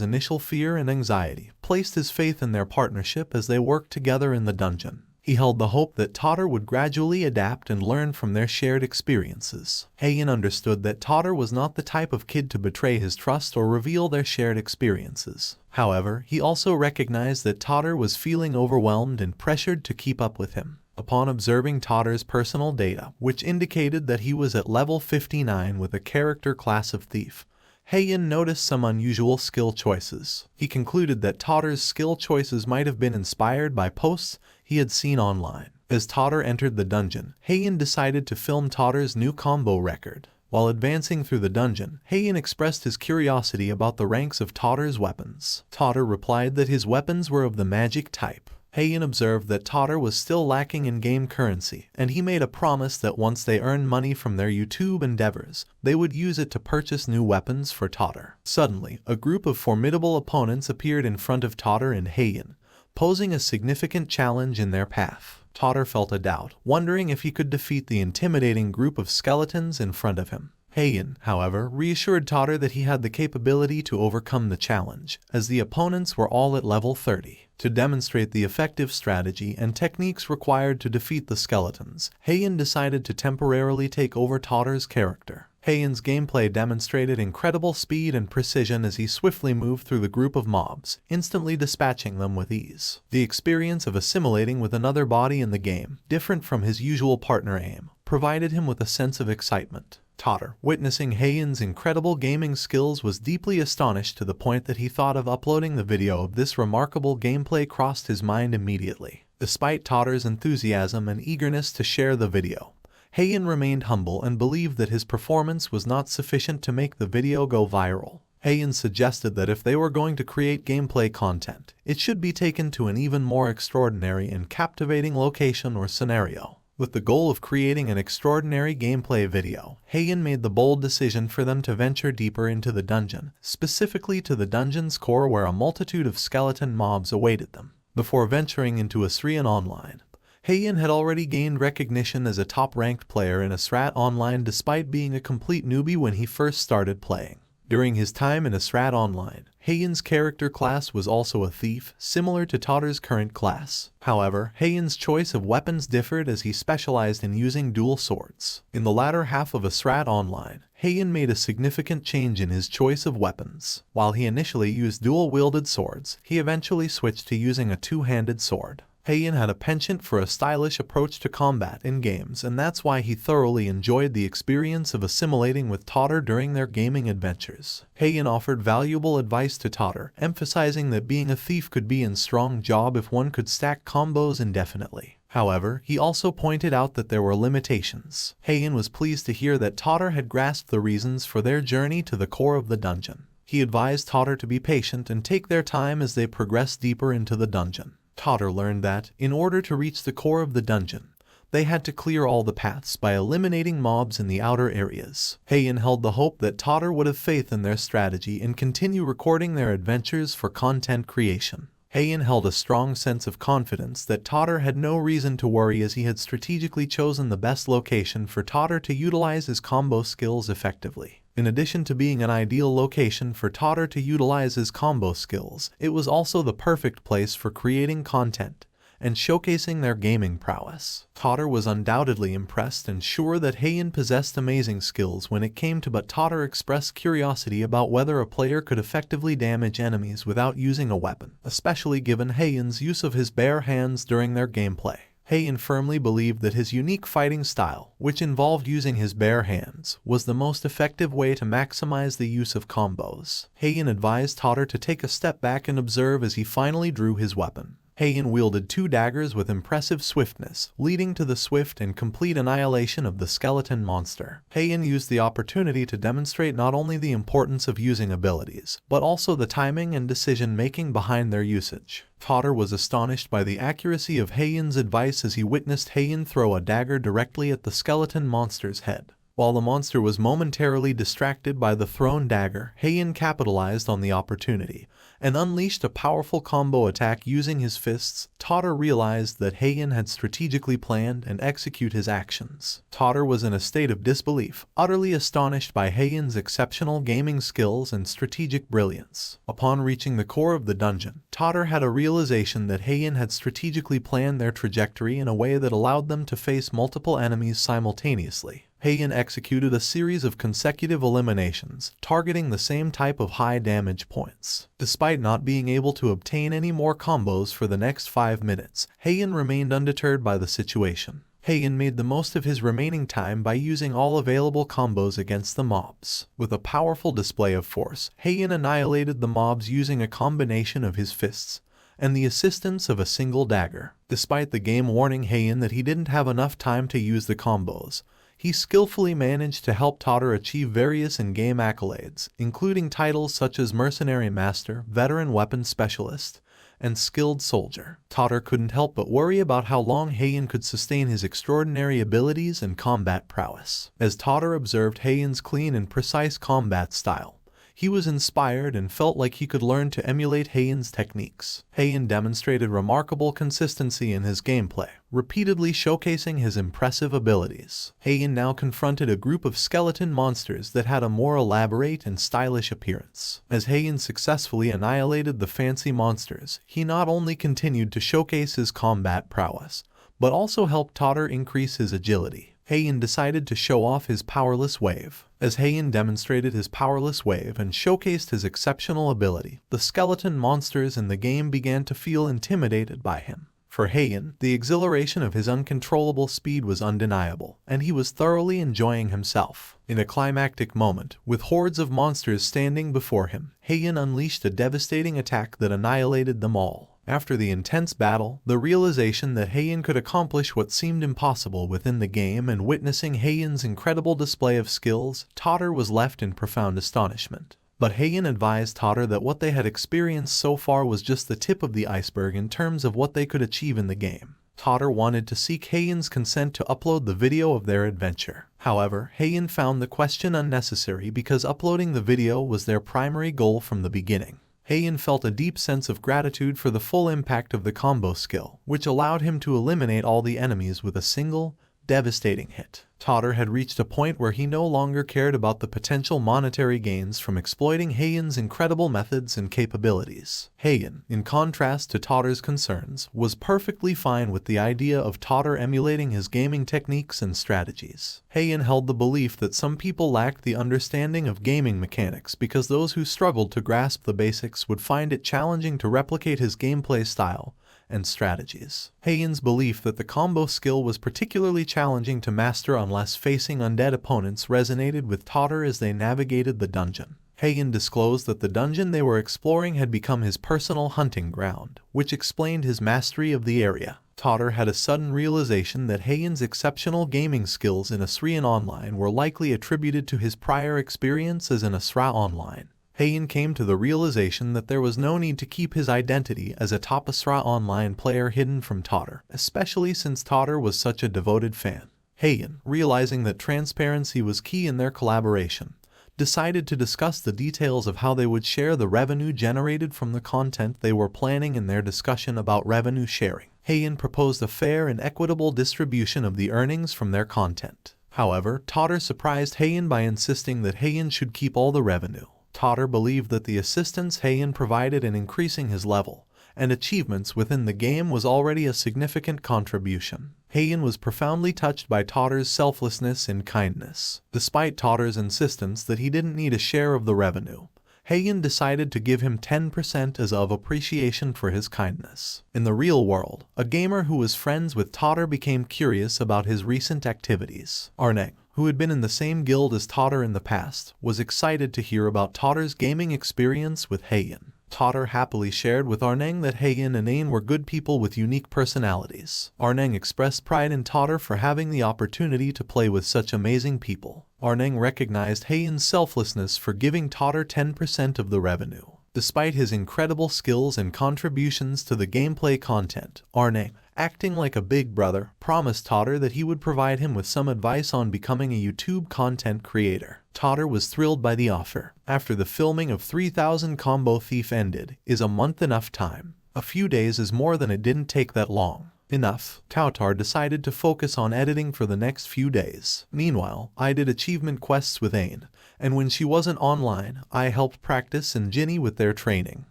initial fear and anxiety, placed his faith in their partnership as they worked together in the dungeon. He held the hope that Totter would gradually adapt and learn from their shared experiences. Heian understood that Totter was not the type of kid to betray his trust or reveal their shared experiences. However, he also recognized that Totter was feeling overwhelmed and pressured to keep up with him. Upon observing Totter's personal data, which indicated that he was at level 59 with a character class of Thief, Heian noticed some unusual skill choices. He concluded that Totter's skill choices might have been inspired by posts he had seen online. As Totter entered the dungeon, Heian decided to film Totter's new combo record. While advancing through the dungeon, Heian expressed his curiosity about the ranks of Totter's weapons. Totter replied that his weapons were of the magic type. Heian observed that Totter was still lacking in game currency, and he made a promise that once they earned money from their YouTube endeavors, they would use it to purchase new weapons for Totter. Suddenly, a group of formidable opponents appeared in front of Totter and Heian, posing a significant challenge in their path. Totter felt a doubt, wondering if he could defeat the intimidating group of skeletons in front of him. Heian, however, reassured Totter that he had the capability to overcome the challenge, as the opponents were all at level 30. To demonstrate the effective strategy and techniques required to defeat the skeletons, Heian decided to temporarily take over Totter's character. Heian's gameplay demonstrated incredible speed and precision as he swiftly moved through the group of mobs, instantly dispatching them with ease. The experience of assimilating with another body in the game, different from his usual partner aim, provided him with a sense of excitement. Totter, witnessing Heian's incredible gaming skills, was deeply astonished to the point that he thought of uploading the video of this remarkable gameplay crossed his mind immediately. Despite Totter's enthusiasm and eagerness to share the video, Heian remained humble and believed that his performance was not sufficient to make the video go viral. Heian suggested that if they were going to create gameplay content, it should be taken to an even more extraordinary and captivating location or scenario. With the goal of creating an extraordinary gameplay video, Heian made the bold decision for them to venture deeper into the dungeon, specifically to the dungeon's core where a multitude of skeleton mobs awaited them. Before venturing into Asrian Online, Heian had already gained recognition as a top-ranked player in Asrat Online despite being a complete newbie when he first started playing. During his time in Asrat Online, Heian's character class was also a thief, similar to Totter's current class. However, Heian's choice of weapons differed as he specialized in using dual swords. In the latter half of Asrat Online, Heian made a significant change in his choice of weapons. While he initially used dual-wielded swords, he eventually switched to using a two-handed sword. Heian had a penchant for a stylish approach to combat in games, and that's why he thoroughly enjoyed the experience of assimilating with Totter during their gaming adventures. Heian offered valuable advice to Totter, emphasizing that being a thief could be a strong job if one could stack combos indefinitely. However, he also pointed out that there were limitations. Heian was pleased to hear that Totter had grasped the reasons for their journey to the core of the dungeon. He advised Totter to be patient and take their time as they progressed deeper into the dungeon. Totter learned that, in order to reach the core of the dungeon, they had to clear all the paths by eliminating mobs in the outer areas. Heian held the hope that Totter would have faith in their strategy and continue recording their adventures for content creation. Heian held a strong sense of confidence that Totter had no reason to worry as he had strategically chosen the best location for Totter to utilize his combo skills effectively. In addition to being an ideal location for Totter to utilize his combo skills, it was also the perfect place for creating content and showcasing their gaming prowess. Totter was undoubtedly impressed and sure that Heian possessed amazing skills when it came to, but Totter expressed curiosity about whether a player could effectively damage enemies without using a weapon, especially given Heian's use of his bare hands during their gameplay. Heian firmly believed that his unique fighting style, which involved using his bare hands, was the most effective way to maximize the use of combos. Heian advised Todder to take a step back and observe as he finally drew his weapon. Heian wielded 2 daggers with impressive swiftness, leading to the swift and complete annihilation of the skeleton monster. Heian used the opportunity to demonstrate not only the importance of using abilities, but also the timing and decision-making behind their usage. Todder was astonished by the accuracy of Heian's advice as he witnessed Heian throw a dagger directly at the skeleton monster's head. While the monster was momentarily distracted by the thrown dagger, Heian capitalized on the opportunity and unleashed a powerful combo attack using his fists. Todder realized that Heian had strategically planned and executed his actions. Todder was in a state of disbelief, utterly astonished by Heian's exceptional gaming skills and strategic brilliance. Upon reaching the core of the dungeon, Todder had a realization that Heian had strategically planned their trajectory in a way that allowed them to face multiple enemies simultaneously. Heian executed a series of consecutive eliminations, targeting the same type of high damage points. Despite not being able to obtain any more combos for the next 5 minutes, Heian remained undeterred by the situation. Heian made the most of his remaining time by using all available combos against the mobs. With a powerful display of force, Heian annihilated the mobs using a combination of his fists and the assistance of a single dagger. Despite the game warning Heian that he didn't have enough time to use the combos, he skillfully managed to help Todder achieve various in-game accolades, including titles such as Mercenary Master, Veteran Weapon Specialist, and Skilled Soldier. Todder couldn't help but worry about how long Heian could sustain his extraordinary abilities and combat prowess. As Todder observed Heian's clean and precise combat style, he was inspired and felt like he could learn to emulate Heian's techniques. Heian demonstrated remarkable consistency in his gameplay, repeatedly showcasing his impressive abilities. Heian now confronted a group of skeleton monsters that had a more elaborate and stylish appearance. As Heian successfully annihilated the fancy monsters, he not only continued to showcase his combat prowess, but also helped Todder increase his agility. Heian decided to show off his powerless wave. As Heian demonstrated his powerless wave and showcased his exceptional ability, the skeleton monsters in the game began to feel intimidated by him. For Heian, the exhilaration of his uncontrollable speed was undeniable, and he was thoroughly enjoying himself. In a climactic moment, with hordes of monsters standing before him, Heian unleashed a devastating attack that annihilated them all. After the intense battle, the realization that Heian could accomplish what seemed impossible within the game and witnessing Heian's incredible display of skills, Todder was left in profound astonishment. But Heian advised Todder that what they had experienced so far was just the tip of the iceberg in terms of what they could achieve in the game. Todder wanted to seek Heian's consent to upload the video of their adventure. However, Heian found the question unnecessary because uploading the video was their primary goal from the beginning. Heian felt a deep sense of gratitude for the full impact of the combo skill, which allowed him to eliminate all the enemies with a single, devastating hit. Todder had reached a point where he no longer cared about the potential monetary gains from exploiting Heian's incredible methods and capabilities. Heian, in contrast to Todder's concerns, was perfectly fine with the idea of Todder emulating his gaming techniques and strategies. Heian held the belief that some people lacked the understanding of gaming mechanics because those who struggled to grasp the basics would find it challenging to replicate his gameplay style and strategies. Heian's belief that the combo skill was particularly challenging to master unless facing undead opponents resonated with Todder as they navigated the dungeon. Heian disclosed that the dungeon they were exploring had become his personal hunting ground, which explained his mastery of the area. Todder had a sudden realization that Heian's exceptional gaming skills in Asrian Online were likely attributed to his prior experiences in Asra Online. Heian came to the realization that there was no need to keep his identity as a top Asra Online player hidden from Todder, especially since Todder was such a devoted fan. Heian, realizing that transparency was key in their collaboration, decided to discuss the details of how they would share the revenue generated from the content they were planning in their discussion about revenue sharing. Heian proposed a fair and equitable distribution of the earnings from their content. However, Todder surprised Heian by insisting that Heian should keep all the revenue. Todder believed that the assistance Heian provided in increasing his level and achievements within the game was already a significant contribution. Heian was profoundly touched by Todder's selflessness and kindness. Despite Todder's insistence that he didn't need a share of the revenue, Heian decided to give him 10% as of appreciation for his kindness. In the real world, a gamer who was friends with Totter became curious about his recent activities. Arneng, who had been in the same guild as Totter in the past, was excited to hear about Totter's gaming experience with Heian. Totter happily shared with Arneng that Heian and Ain were good people with unique personalities. Arneng expressed pride in Totter for having the opportunity to play with such amazing people. Arneng recognized Heian's selflessness for giving Totter 10% of the revenue. Despite his incredible skills and contributions to the gameplay content, Arneng, acting like a big brother, promised Totter that he would provide him with some advice on becoming a YouTube content creator. Totter was thrilled by the offer. After the filming of 3000 Combo Thief ended, is a month enough time? A few days is more than it didn't take that long. Enough. Totter decided to focus on editing for the next few days. Meanwhile, I did achievement quests with Ain, and when she wasn't online, I helped Practice and Ginny with their training.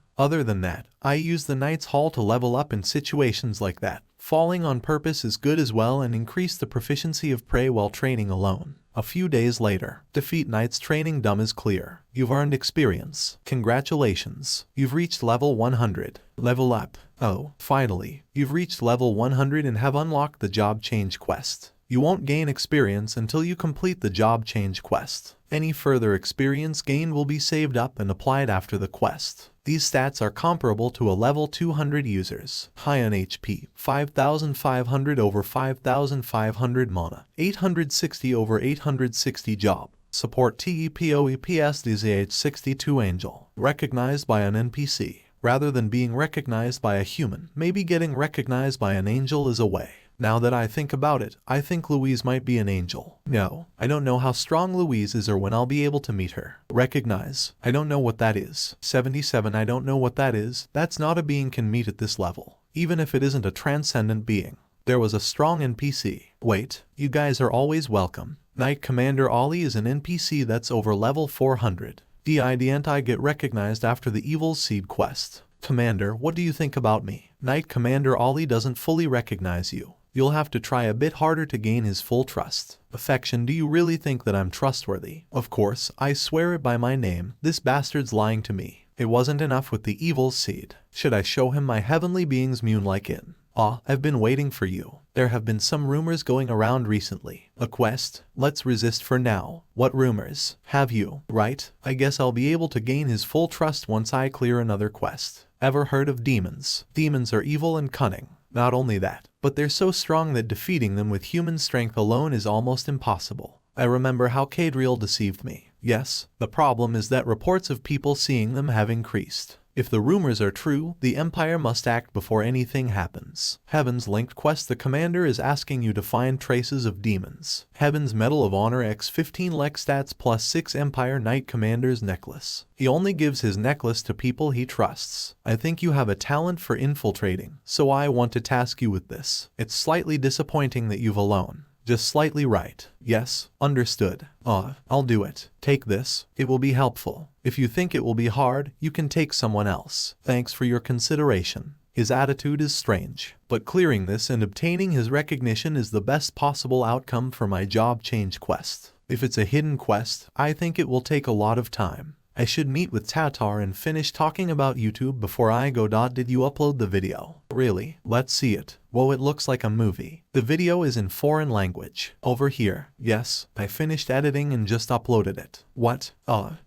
Other than that, I used the Knight's Hall to level up in situations like that. Falling on purpose is good as well and increase the proficiency of prey while training alone. A few days later, defeat Knight's training dumb is clear. You've earned experience. Congratulations. You've reached level 100. Level up. Oh, finally, you've reached level 100 and have unlocked the job change quest. You won't gain experience until you complete the job change quest. Any further experience gained will be saved up and applied after the quest. These stats are comparable to a level 200 users. High on HP, 5500 over 5500 mana, 860 over 860 job. Support TEPOEPS DZH62 Angel. Recognized by an NPC. Rather than being recognized by a human, maybe getting recognized by an angel is a way. Now that I think about it, I think Louise might be an angel. No, I don't know how strong Louise is or when I'll be able to meet her. Recognize. I don't know what that is. 77. I don't know what that is. That's not a being can meet at this level. Even if it isn't a transcendent being. There was a strong NPC. Wait, you guys are always welcome. Knight Commander Ollie is an NPC that's over level 400. Didn't I get recognized after the Evil Seed quest? Commander, what do you think about me? Knight Commander Ollie doesn't fully recognize you. You'll have to try a bit harder to gain his full trust. Affection, do you really think that I'm trustworthy? Of course, I swear it by my name, this bastard's lying to me. It wasn't enough with the Evil Seed. Should I show him my heavenly being's Moonlight in? I've been waiting for you. There have been some rumors going around recently. A quest? Let's resist for now. What rumors? Have you? Right? I guess I'll be able to gain his full trust once I clear another quest. Ever heard of demons? Demons are evil and cunning. Not only that, but they're so strong that defeating them with human strength alone is almost impossible. I remember how Cadriel deceived me. Yes, the problem is that reports of people seeing them have increased. If the rumors are true, the Empire must act before anything happens. Heaven's linked quest. The commander is asking you to find traces of demons. Heaven's Medal of Honor X15 Lex stats plus 6 Empire Knight Commander's necklace. He only gives his necklace to people he trusts. I think you have a talent for infiltrating, so I want to task you with this. It's slightly disappointing that you've alone. Just slightly right. Yes, understood. I'll do it. Take this. It will be helpful. If you think it will be hard, you can take someone else. Thanks for your consideration. His attitude is strange, but clearing this and obtaining his recognition is the best possible outcome for my job change quest. If it's a hidden quest, I think it will take a lot of time. I should meet with Totter and finish talking about YouTube before I go. Did you upload the video? Really? Let's see it. Whoa, it looks like a movie. The video is in foreign language. Over here. Yes, I finished editing and just uploaded it. What?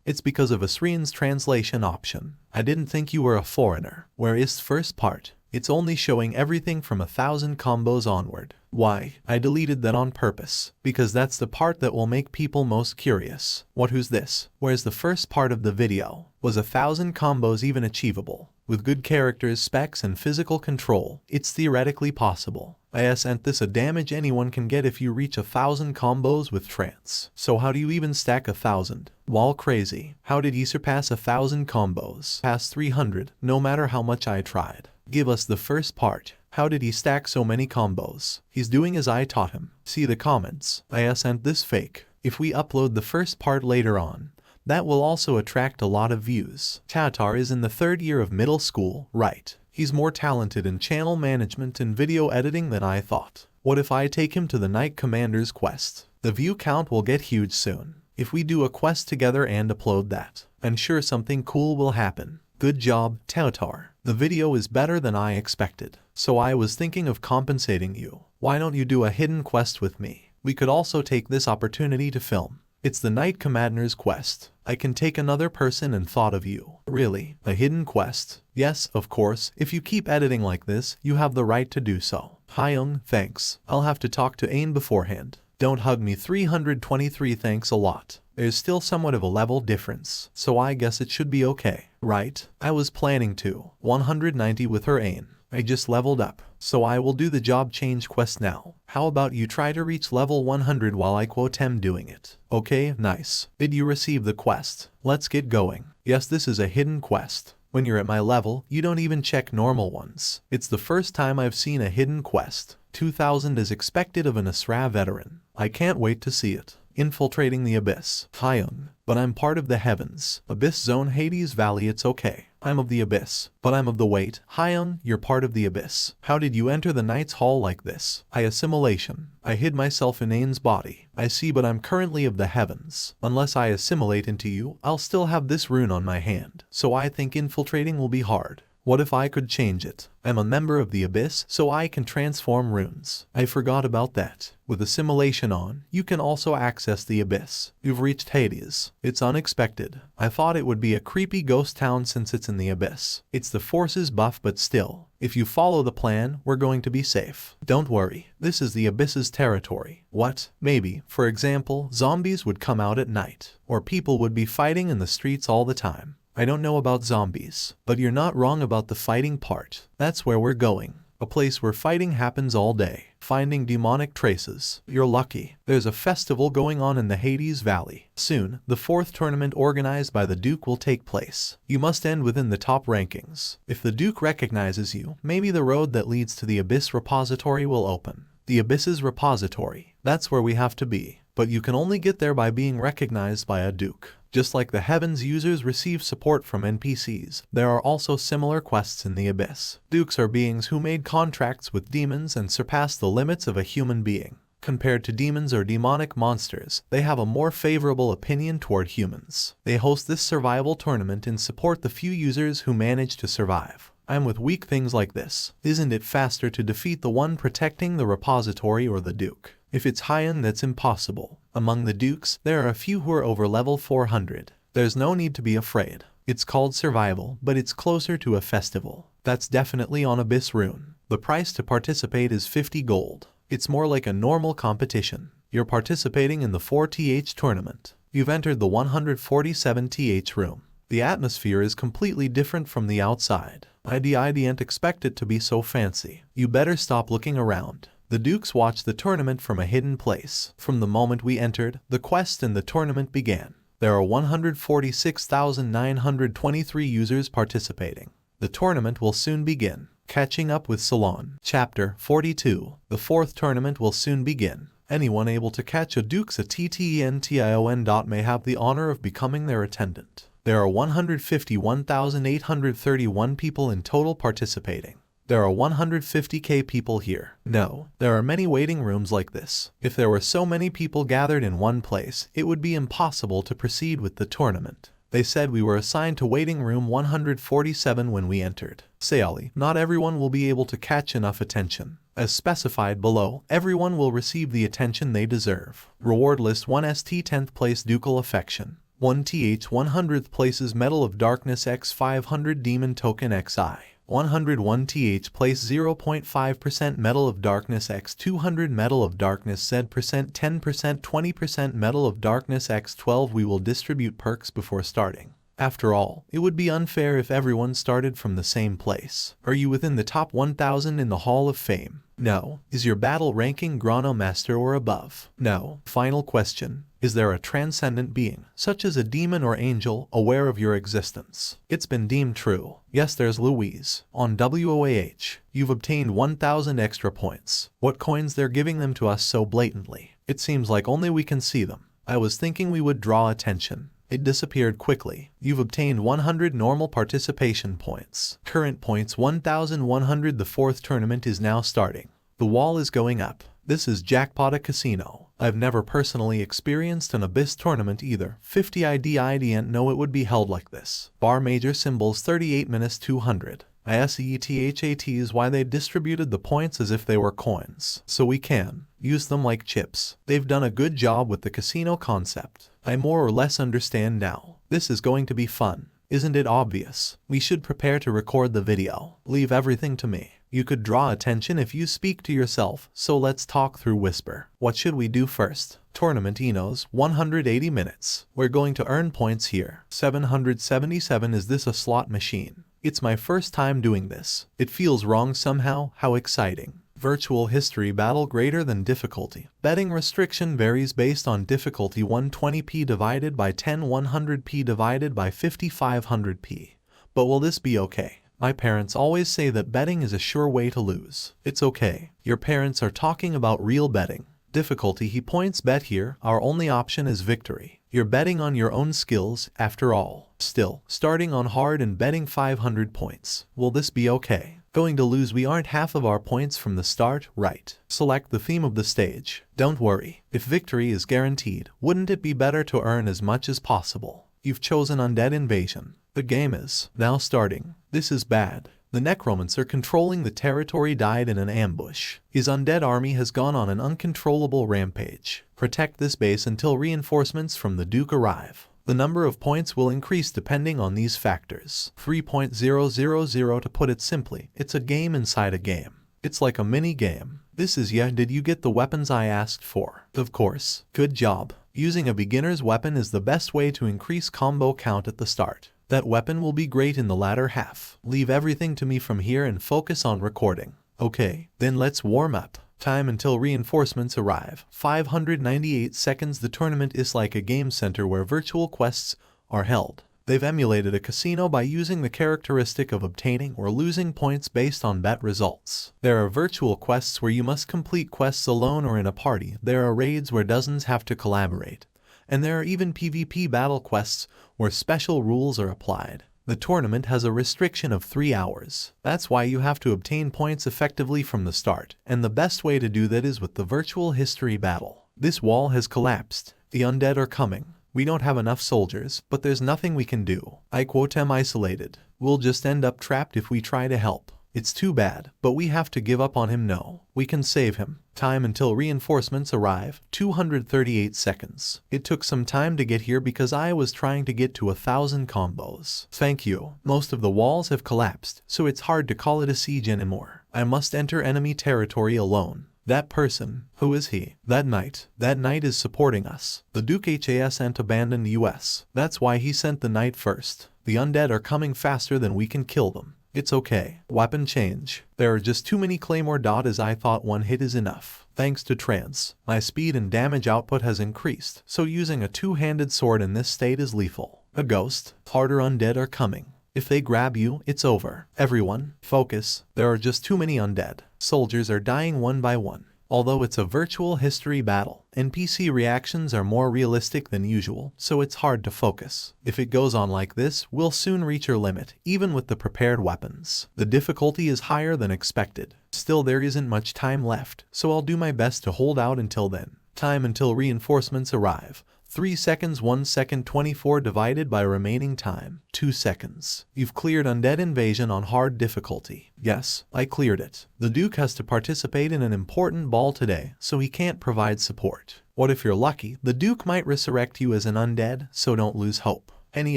It's because of Asrian's translation option. I didn't think you were a foreigner. Where is first part? It's only showing everything from 1000 combos onward. Why? I deleted that on purpose, because that's the part that will make people most curious. Who's this? Where's the first part of the video? Was 1000 combos even achievable? With good characters, specs, and physical control, it's theoretically possible. I sent this a damage anyone can get if you reach 1000 combos with trance. So how do you even stack 1000? Wall crazy. How did he surpass 1000 combos? Past 300, no matter how much I tried. Give us the first part. How did he stack so many combos? He's doing as I taught him. See the comments. I sent this fake. If we upload the first part later on, that will also attract a lot of views. Totter is in the 3rd year of middle school, right? He's more talented in channel management and video editing than I thought. What if I take him to the Knight Commander's quest? The view count will get huge soon. If we do a quest together and upload that, I'm sure something cool will happen. Good job, Tautar. The video is better than I expected, so I was thinking of compensating you. Why don't you do a hidden quest with me? We could also take this opportunity to film. It's the Knight Commander's quest. I can take another person and thought of you. Really? A hidden quest? Yes, of course. If you keep editing like this, you have the right to do so. Hyung, thanks. I'll have to talk to Ain beforehand. Don't hug me. 323. Thanks a lot. There's still somewhat of a level difference, so I guess it should be okay, right? I was planning to. 190 with her Ain. I just leveled up, so I will do the job change quest now. How about you try to reach level 100 while I quote am doing it? Okay, nice. Did you receive the quest? Let's get going. Yes, this is a hidden quest. When you're at my level, you don't even check normal ones. It's the first time I've seen a hidden quest. 2000 is expected of an Asra veteran. I can't wait to see it. Infiltrating the Abyss. Hyung. But I'm part of the Heavens. Abyss Zone Hades Valley. It's okay. I'm of the Abyss. But I'm of the Wait. Hyung, you're part of the Abyss. How did you enter the Knight's Hall like this? Assimilation. I hid myself in Ain's body. I see, but I'm currently of the Heavens. Unless I assimilate into you, I'll still have this rune on my hand. So I think infiltrating will be hard. What if I could change it? I'm a member of the Abyss, so I can transform runes. I forgot about that. With assimilation on, you can also access the Abyss. You've reached Hades. It's unexpected. I thought it would be a creepy ghost town since it's in the Abyss. It's the Forces buff, but still. If you follow the plan, we're going to be safe. Don't worry. This is the Abyss's territory. What? Maybe, for example, zombies would come out at night. Or people would be fighting in the streets all the time. I don't know about zombies, but you're not wrong about the fighting part. That's where we're going. A place where fighting happens all day. Finding demonic traces. You're lucky. There's a festival going on in the Hades Valley. Soon, the 4th tournament organized by the Duke will take place. You must end within the top rankings. If the Duke recognizes you, maybe the road that leads to the Abyss repository will open. The Abyss's repository. That's where we have to be. But you can only get there by being recognized by a Duke. Just like the Heavens, users receive support from NPCs, there are also similar quests in the Abyss. Dukes are beings who made contracts with demons and surpass the limits of a human being. Compared to demons or demonic monsters, they have a more favorable opinion toward humans. They host this survival tournament and support the few users who manage to survive. I'm with weak things like this. Isn't it faster to defeat the one protecting the repository or the Duke? If it's Hyun, that's impossible. Among the Dukes, there are a few who are over level 400. There's no need to be afraid. It's called survival, but it's closer to a festival. That's definitely on Abyss Rune. The price to participate is 50 gold. It's more like a normal competition. You're participating in the 4th tournament. You've entered the 147th room. The atmosphere is completely different from the outside. I didn't expect it to be so fancy. You better stop looking around. The Dukes watched the tournament from a hidden place. From the moment we entered, the quest and the tournament began. There are 146,923 users participating. The tournament will soon begin. Catching up with Salon. Chapter 42. The 4th tournament will soon begin. Anyone able to catch a Dukes at TTENTION. May have the honor of becoming their attendant. There are 151,831 people in total participating. There are 150k people here. No, there are many waiting rooms like this. If there were so many people gathered in one place, it would be impossible to proceed with the tournament. They said we were assigned to waiting room 147 when we entered. Sayali, not everyone will be able to catch enough attention. As specified below, everyone will receive the attention they deserve. Reward list 1st 10th place Ducal Affection. 1th 100th places Medal of Darkness X 500 Demon Token XI. 101th place 0.5% Medal of Darkness X 200 Medal of Darkness Z%, 10%, 20% Medal of Darkness X 12. We will distribute perks before starting. After all, it would be unfair if everyone started from the same place. Are you within the top 1000 in the Hall of Fame? No. Is your battle ranking Grano Master or above? No. Final question. Is there a transcendent being, such as a demon or angel, aware of your existence? It's been deemed true. Yes, there's Louise. On WOAH, you've obtained 1000 extra points. What coins? They're giving them to us so blatantly. It seems like only we can see them. I was thinking we would draw attention. It disappeared quickly. You've obtained 100 normal participation points. Current points 1,100. The 4th tournament is now starting. The wall is going up. This is Jackpot Casino. I've never personally experienced an Abyss tournament either. 50 ID I didn't know it would be held like this. Bar major symbols 38-200. ISETHAT is why they distributed the points as if they were coins, so we can use them like chips. They've done a good job with the casino concept. I more or less understand now. This is going to be fun. Isn't it obvious? We should prepare to record the video. Leave everything to me. You could draw attention if you speak to yourself, so let's talk through whisper. What should we do first? Tournament Enos, 180 minutes. We're going to earn points here. 777. Is this a slot machine? It's my first time doing this. It feels wrong somehow. How exciting. Virtual history battle greater than difficulty. Betting restriction varies based on difficulty. 120p divided by 10, 100p divided by 5500p. But will this be okay? My parents always say that betting is a sure way to lose. It's okay. Your parents are talking about real betting. Difficulty he points bet here. Our only option is victory. You're betting on your own skills, after all. Still, starting on hard and betting 500 points. Will this be okay? Going to lose. We aren't half of our points from the start, right? Select the theme of the stage. Don't worry. If victory is guaranteed, wouldn't it be better to earn as much as possible? You've chosen Undead Invasion. The game is now starting. This is bad. The necromancer controlling the territory died in an ambush. His undead army has gone on an uncontrollable rampage. Protect this base until reinforcements from the Duke arrive. The number of points will increase depending on these factors. 3.000 to put it simply, it's a game inside a game. It's like a mini game. This is did you get the weapons I asked for? Of course. Good job. Using a beginner's weapon is the best way to increase combo count at the start. That weapon will be great in the latter half. Leave everything to me from here and focus on recording. Okay, then let's warm up. Time until reinforcements arrive. 598 seconds. The tournament is like a game center where virtual quests are held. They've emulated a casino by using the characteristic of obtaining or losing points based on bet results. There are virtual quests where you must complete quests alone or in a party. There are raids where dozens have to collaborate. And there are even PvP battle quests where special rules are applied. The tournament has a restriction of 3 hours. That's why you have to obtain points effectively from the start, and the best way to do that is with the virtual history battle. This wall has collapsed. The undead are coming. We don't have enough soldiers, but there's nothing we can do. I quote am isolated. We'll just end up trapped if we try to help. It's too bad, but we have to give up on him. No, we can save him. Time until reinforcements arrive, 238 seconds. It took some time to get here because I was trying to get to 1,000 combos. Thank you. Most of the walls have collapsed, so it's hard to call it a siege anymore. I must enter enemy territory alone. That person, who is he? That knight. That knight is supporting us. The Duke hasn't abandoned US. That's why he sent the knight first. The undead are coming faster than we can kill them. It's okay. Weapon change. There are just too many claymore. As I thought one hit is enough. Thanks to trance, my speed and damage output has increased, so using a two-handed sword in this state is lethal. A ghost. Harder undead are coming. If they grab you, it's over. Everyone, focus. There are just too many undead. Soldiers are dying one by one. Although it's a virtual history battle, NPC reactions are more realistic than usual, so it's hard to focus. If it goes on like this, we'll soon reach our limit, even with the prepared weapons. The difficulty is higher than expected. Still, there isn't much time left, so I'll do my best to hold out until then. Time until reinforcements arrive. 3 seconds, 1 second, 24 divided by remaining time, 2 seconds. You've cleared Undead Invasion on hard difficulty. Yes, I cleared it. The Duke has to participate in an important ball today, so he can't provide support. What if you're lucky? The Duke might resurrect you as an undead, so don't lose hope. Any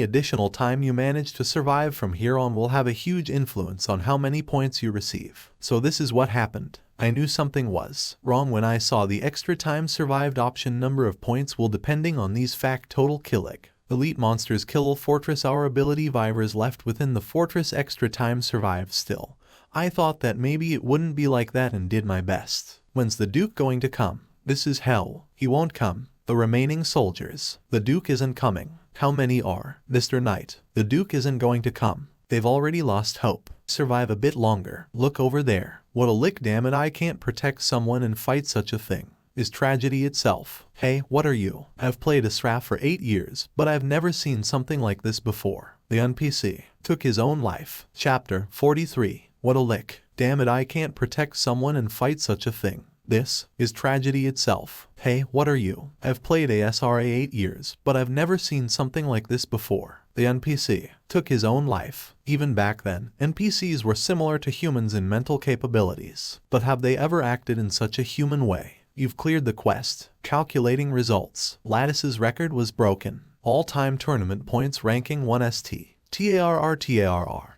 additional time you manage to survive from here on will have a huge influence on how many points you receive. So this is what happened. I knew something was wrong when I saw the extra time survived option. Number of points will depending on these fact total killing. Elite monsters kill fortress. Our ability vivers left within the fortress extra time survive still. I thought that maybe it wouldn't be like that and did my best. When's the Duke going to come? This is hell. He won't come. The remaining soldiers. The Duke isn't coming. How many are? Mr. Knight. The Duke isn't going to come. They've already lost hope. Survive a bit longer. Look over there. What a lick, damn it, I can't protect someone and fight such a thing. Is tragedy itself. Hey, what are you? I've played Ashraf for 8 years, but I've never seen something like this before. The NPC took his own life. Chapter 43. What a lick. Damn it, I can't protect someone and fight such a thing. This is tragedy itself. Hey, what are you? I've played ASRA 8 years, but I've never seen something like this before. The NPC took his own life. Even back then, NPCs were similar to humans in mental capabilities. But have they ever acted in such a human way? You've cleared the quest. Calculating results. Lattice's record was broken. All-time tournament points ranking 1st. TARR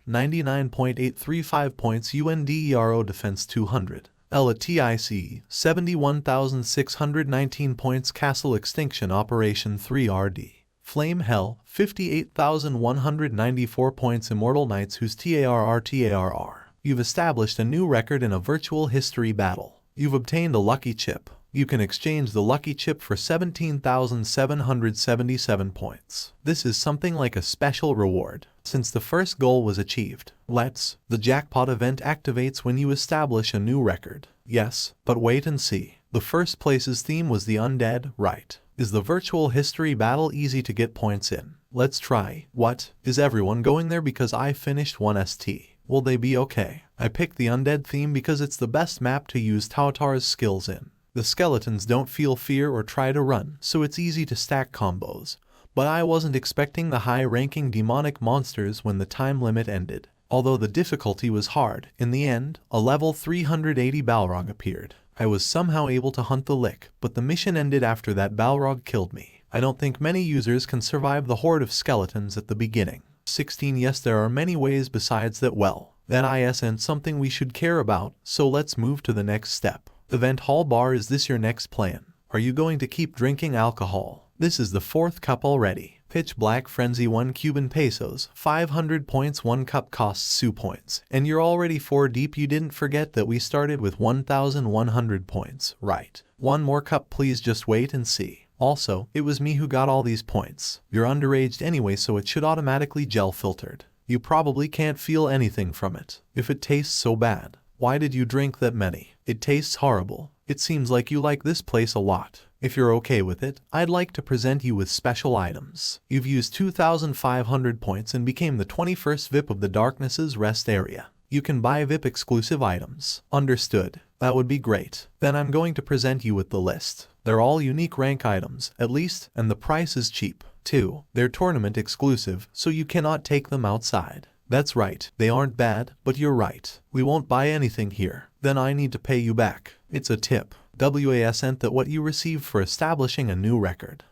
99.835 points. UNDERO defense 200. Ella TIC 71,619 points. Castle Extinction Operation 3RD. Flame Hell 58,194 points. Immortal Knights whose TARR. You've established a new record in a virtual history battle. You've obtained a lucky chip. You can exchange the lucky chip for 17,777 points. This is something like a special reward, since the first goal was achieved. The jackpot event activates when you establish a new record. Yes, but wait and see. The first place's theme was the undead, right? Is the virtual history battle easy to get points in? Let's try. What? Is everyone going there because I finished 1st? Will they be okay? I picked the undead theme because it's the best map to use Tautar's skills in. The skeletons don't feel fear or try to run, so it's easy to stack combos. But I wasn't expecting the high-ranking demonic monsters when the time limit ended. Although the difficulty was hard, in the end, a level 380 Balrog appeared. I was somehow able to hunt the lick, but the mission ended after that Balrog killed me. I don't think many users can survive the horde of skeletons at the beginning. 16 Yes, there are many ways besides that. Well, that isn't something we should care about, so let's move to the next step. Event Hall Bar. Is this your next plan? Are you going to keep drinking alcohol? This is the 4th cup already. Pitch Black Frenzy 1 Cuban pesos, 500 points. 1 cup costs 2 points. And you're already 4 deep. You didn't forget that we started with 1,100 points, right? 1 more cup please, just wait and see. Also, it was me who got all these points. You're underaged anyway, so it should automatically gel filtered. You probably can't feel anything from it. If it tastes so bad, why did you drink that many? It tastes horrible. It seems like you like this place a lot. If you're okay with it, I'd like to present you with special items. You've used 2,500 points and became the 21st VIP of the Darkness's Rest area. You can buy VIP exclusive items. Understood. That would be great. Then I'm going to present you with the list. They're all unique rank items, at least, and the price is cheap, too. They're tournament exclusive, so you cannot take them outside. That's right, they aren't bad, but you're right. We won't buy anything here. Then I need to pay you back. It's a tip. WASN that what you received for establishing a new record.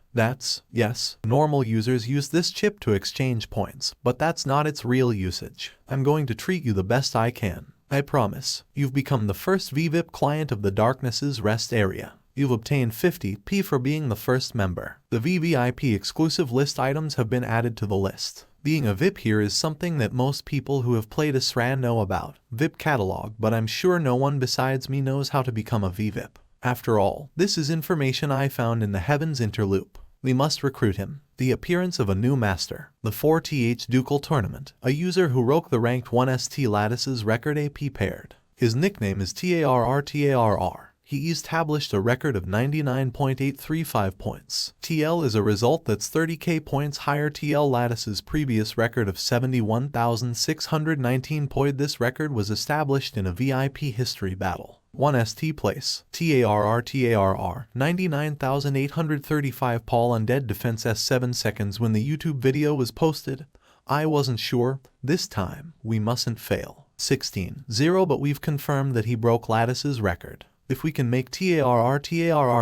Yes, normal users use this chip to exchange points, but that's not its real usage. I'm going to treat you the best I can. I promise. You've become the first VVIP client of the Darkness's Rest area. You've obtained 50p for being the first member. The VVIP exclusive list items have been added to the list. Being a VIP here is something that most people who have played ASRA know about. VIP catalog, but I'm sure no one besides me knows how to become a VVIP. After all, this is information I found in the Heavens Interloop. We must recruit him. The appearance of a new master. The 4th Ducal Tournament. A user who broke the ranked 1st Lattice's record AP paired. His nickname is TARR. He established a record of 99.835 points. TL is a result that's 30k points higher TL Lattice's previous record of 71,619 points. This record was established in a VIP history battle. 1st place. TARR 99,835 Paul Undead Defense S7 seconds when the YouTube video was posted. I wasn't sure. This time, we mustn't fail. 16-0 but we've confirmed that he broke Lattice's record. If we can make TARR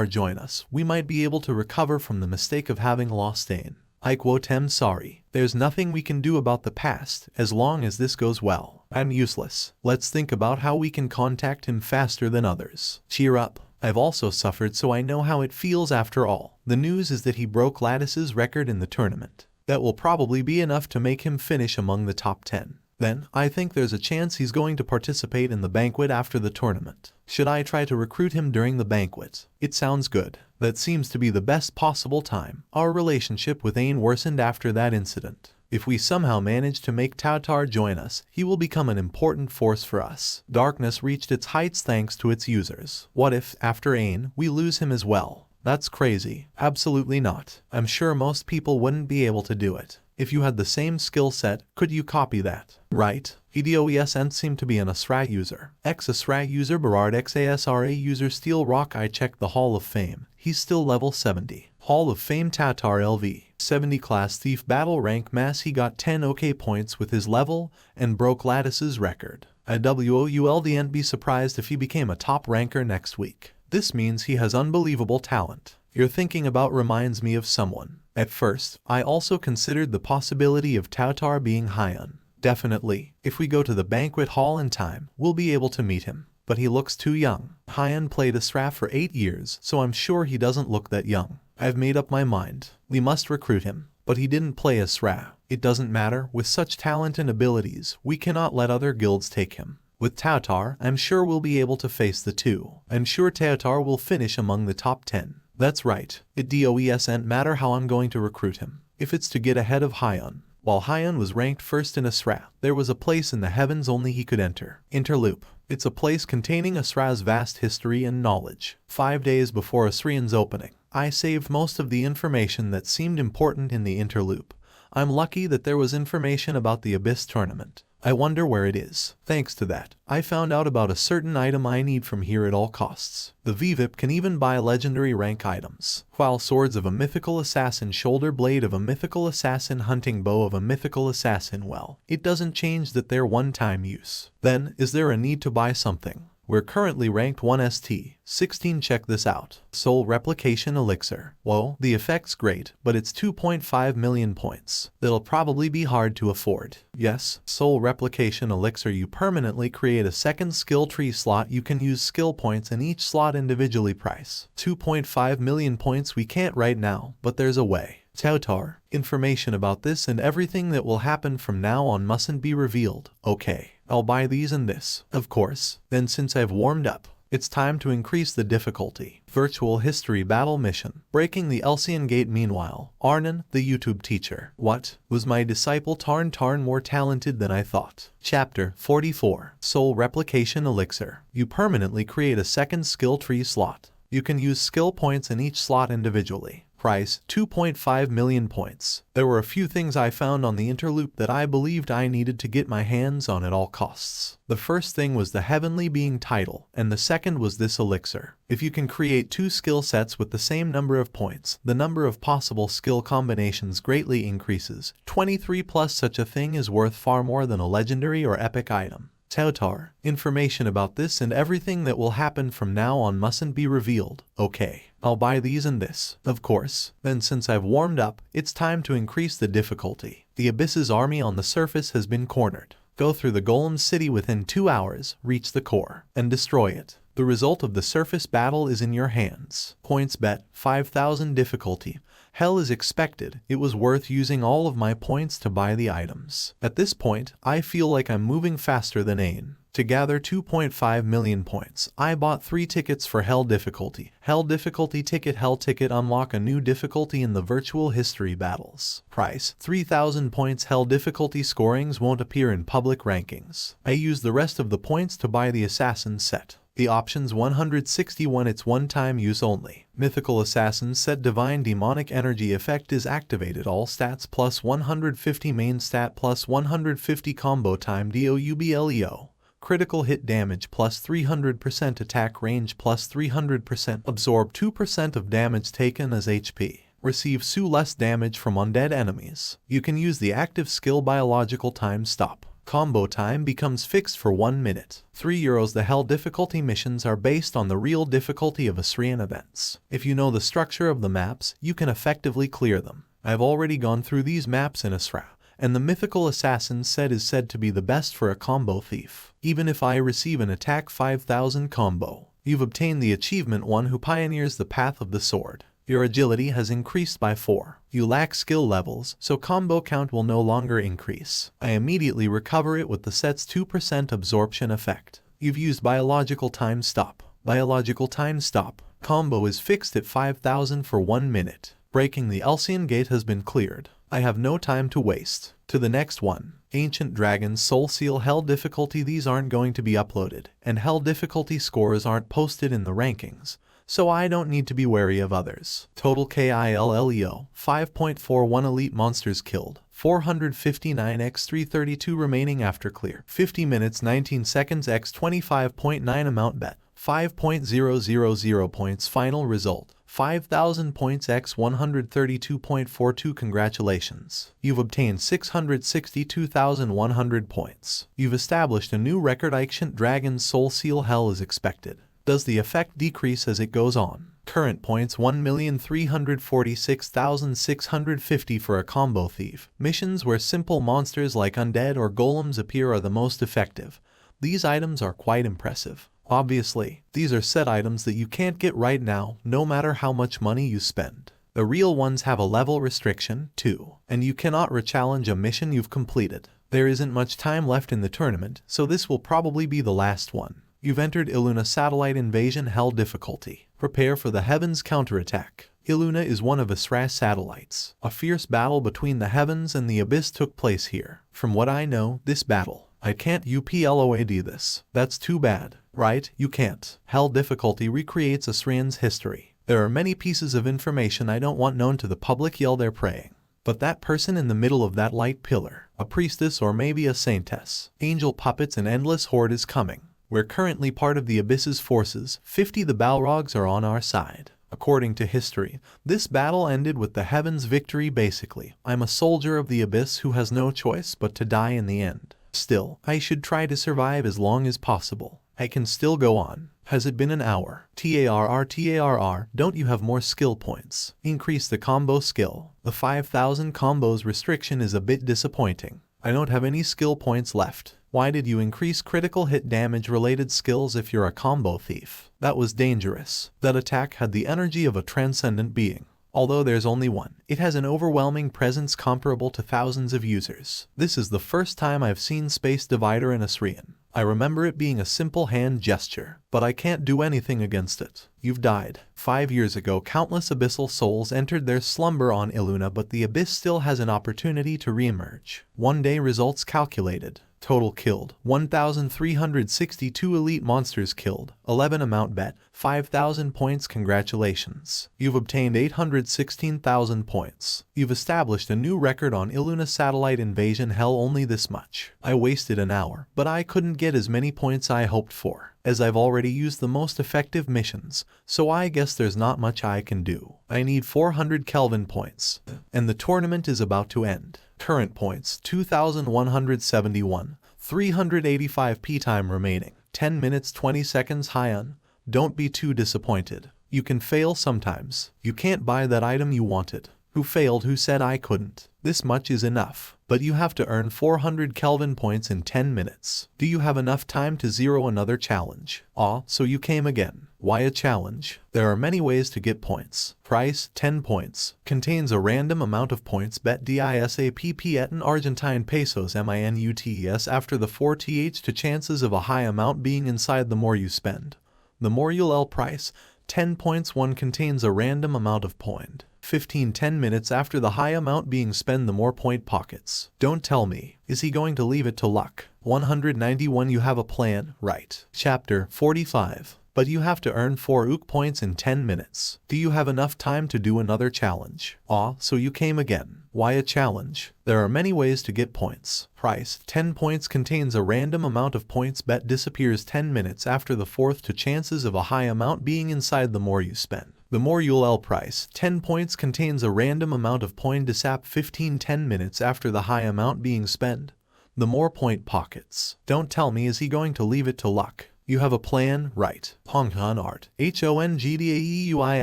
join us, we might be able to recover from the mistake of having lost Ain. I quote, I'm sorry. There's nothing we can do about the past, as long as this goes well. I'm useless. Let's think about how we can contact him faster than others. Cheer up. I've also suffered, so I know how it feels after all. The news is that he broke Lattice's record in the tournament. That will probably be enough to make him finish among the top 10. Then, I think there's a chance he's going to participate in the banquet after the tournament. Should I try to recruit him during the banquet? It sounds good. That seems to be the best possible time. Our relationship with Ain worsened after that incident. If we somehow manage to make Tautar join us, he will become an important force for us. Darkness reached its heights thanks to its users. What if, after Ain, we lose him as well? That's crazy. Absolutely not. I'm sure most people wouldn't be able to do it. If you had the same skill set, could you copy that? Right? EDOESN seemed to be an Asra user. Asra user Berard XASRA user Steel Rock. I checked the Hall of Fame. He's still level 70. Hall of Fame Tatar LV. 70 class thief battle rank mass. He got 10 OK points with his level and broke Lattice's record. A WOULDN't be surprised if he became a top ranker next week. This means he has unbelievable talent. Your thinking about reminds me of someone. At first, I also considered the possibility of Tautar being Hyun. Definitely, if we go to the banquet hall in time, we'll be able to meet him. But he looks too young. Hyun played Asra for 8 years, so I'm sure he doesn't look that young. I've made up my mind. We must recruit him. But he didn't play Asra. It doesn't matter. With such talent and abilities, we cannot let other guilds take him. With Tautar, I'm sure we'll be able to face the two. I'm sure Tautar will finish among the top 10. That's right. It doesn't matter how I'm going to recruit him. If it's to get ahead of Hyun. While Hyun was ranked first in Asra, there was a place in the heavens only he could enter. Interloop. It's a place containing Asra's vast history and knowledge. 5 days before Asrian's opening, I saved most of the information that seemed important in the Interloop. I'm lucky that there was information about the Abyss tournament. I wonder where it is. Thanks to that, I found out about a certain item I need from here at all costs. The VVIP can even buy legendary rank items. While swords of a mythical assassin, shoulder blade of a mythical assassin, hunting bow of a mythical assassin, well, it doesn't change that they're one-time use. Then, is there a need to buy something? We're currently ranked 1 ST. 16. Check this out. Soul Replication Elixir. Whoa, the effect's great, but it's 2.5 million points. That'll probably be hard to afford. Yes, Soul Replication Elixir. You permanently create a second skill tree slot. You can use skill points in each slot individually. Price 2.5 million points. We can't right now, but there's a way. Tautar. Information about this and everything that will happen from now on mustn't be revealed. Okay, I'll buy these and this. Of course. Then since I've warmed up, it's time to increase the difficulty. Virtual History Battle Mission. Breaking the Elcian Gate. Meanwhile, Arnon, the YouTube teacher. What? Was my disciple Tarn more talented than I thought? Chapter 44. Soul Replication Elixir. You permanently create a second skill tree slot. You can use skill points in each slot individually. Price 2.5 million points. There were a few things I found on the Interloop that I believed I needed to get my hands on at all costs. The first thing was the Heavenly Being title, and the second was this elixir. If you can create 2 skill sets with the same number of points, the number of possible skill combinations greatly increases. 23 plus. Such a thing is worth far more than a legendary or epic item. Tautar. Information about this and everything that will happen from now on mustn't be revealed. Okay, I'll buy these and this. Of course. Then since I've warmed up, it's time to increase the difficulty. The Abyss's army on the surface has been cornered. Go through the Golem City within 2 hours, reach the core, and destroy it. The result of the surface battle is in your hands. Points bet, 5,000 difficulty. Hell is expected. It was worth using all of my points to buy the items. At this point, I feel like I'm moving faster than Ain. To gather 2.5 million points, I bought 3 tickets for Hell difficulty. Hell difficulty ticket. Hell ticket. Unlock a new difficulty in the virtual history battles. Price 3,000 points. Hell difficulty scorings won't appear in public rankings. I used the rest of the points to buy the assassin set. The options 161. It's one-time use only. Mythical Assassin set. Divine Demonic Energy effect is activated. All stats plus 150 main stat plus 150 combo time. DOUBLEO. Critical hit damage plus 300%. Attack range plus 300%. Absorb 2% of damage taken as HP. Receive less damage from undead enemies. You can use the active skill Biological Time Stop. Combo time becomes fixed for 1 minute. €3. The Hell difficulty missions are based on the real difficulty of Asrian events. If you know the structure of the maps, you can effectively clear them. I've already gone through these maps in Asra, and the Mythical Assassin set is said to be the best for a combo thief. Even if I receive an attack 5,000 combo, you've obtained the achievement One Who Pioneers the Path of the Sword. Your agility has increased by 4. You lack skill levels, so combo count will no longer increase. I immediately recover it with the set's 2% absorption effect. You've used Biological Time Stop. Biological Time Stop. Combo is fixed at 5,000 for 1 minute. Breaking the Elcian Gate has been cleared. I have no time to waste. To the next one. Ancient Dragon's Soul Seal. Hell difficulty. These aren't going to be uploaded, and Hell difficulty scores aren't posted in the rankings, so I don't need to be wary of others. Total KILLEO 5.41. Elite monsters killed 459 x 332 remaining after clear. 50 minutes 19 seconds x 25.9 amount bet. 5.000 points final result. 5,000 points x 132.42 Congratulations. You've obtained 662,100 points. You've established a new record. Ancient Dragon's Soul Seal. Hell is expected. Does the effect decrease as it goes on? Current points 1,346,650 for a combo thief. Missions where simple monsters like undead or golems appear are the most effective. These items are quite impressive. Obviously, these are set items that you can't get right now, no matter how much money you spend. The real ones have a level restriction, too, and you cannot re-challenge a mission you've completed. There isn't much time left in the tournament, so this will probably be the last one. You've entered Illuna Satellite Invasion Hell difficulty. Prepare for the Heavens counterattack. Illuna is one of Asra's satellites. A fierce battle between the heavens and the abyss took place here. From what I know, this battle, I can't upload this. That's too bad, right? You can't. Hell difficulty recreates Asrian's history. There are many pieces of information I don't want known to the public. Yell they're praying. But that person in the middle of that light pillar, a priestess or maybe a saintess, angel puppets and endless horde is coming. We're currently part of the Abyss's forces. 50 the Balrogs are on our side. According to history, this battle ended with the heavens' victory basically. I'm a soldier of the Abyss who has no choice but to die in the end. Still, I should try to survive as long as possible. I can still go on. Has it been an hour? TARR, don't you have more skill points? Increase the combo skill. The 5,000 combos restriction is a bit disappointing. I don't have any skill points left. Why did you increase critical hit damage related skills if you're a combo thief? That was dangerous. That attack had the energy of a transcendent being. Although there's only one, it has an overwhelming presence comparable to thousands of users. This is the first time I've seen Space Divider in Asrian. I remember it being a simple hand gesture, but I can't do anything against it. You've died. 5 years ago, countless abyssal souls entered their slumber on Illuna, but the Abyss still has an opportunity to reemerge. 1 day results calculated. Total killed. 1,362 elite monsters killed. 11 amount bet. 5,000 points. Congratulations. You've obtained 816,000 points. You've established a new record on Illuna Satellite Invasion Hell. Only this much. I wasted an hour, but I couldn't get as many points I hoped for, as I've already used the most effective missions, so I guess there's not much I can do. I need 400 Kelvin points, and the tournament is about to end. Current points 2,171, 385 p time remaining, 10 minutes 20 seconds. Hyan, don't be too disappointed. You can fail sometimes. You can't buy that item you wanted. Who failed? Who said I couldn't? This much is enough. But you have to earn 400 Kelvin points in 10 minutes. Do you have enough time to zero another challenge? So you came again. Why a challenge? There are many ways to get points. Price, 10 points. Contains a random amount of points. Bet DISAPP in Argentine pesos MINUTES after the 4th to chances of a high amount being inside. The more you spend, the more you'll L price. 10 points. 1 contains a random amount of point. 15 10 minutes after the high amount being spent, the more point pockets. Don't tell me, is he going to leave it to luck? 191 You have a plan, right? Chapter 45. But you have to earn 4 ook points in 10 minutes. Do you have enough time to do another challenge? So you came again. Why a challenge? There are many ways to get points. Price, 10 points. Contains a random amount of points. Bet disappears 10 minutes after the 4th to chances of a high amount being inside. The more you spend, the more you'll L price. 10 points. Contains a random amount of point. Disap 15 10 minutes after the high amount being spent, the more point pockets. Don't tell me, is he going to leave it to luck? You have a plan, right? Honghan Art. HONGDAEUI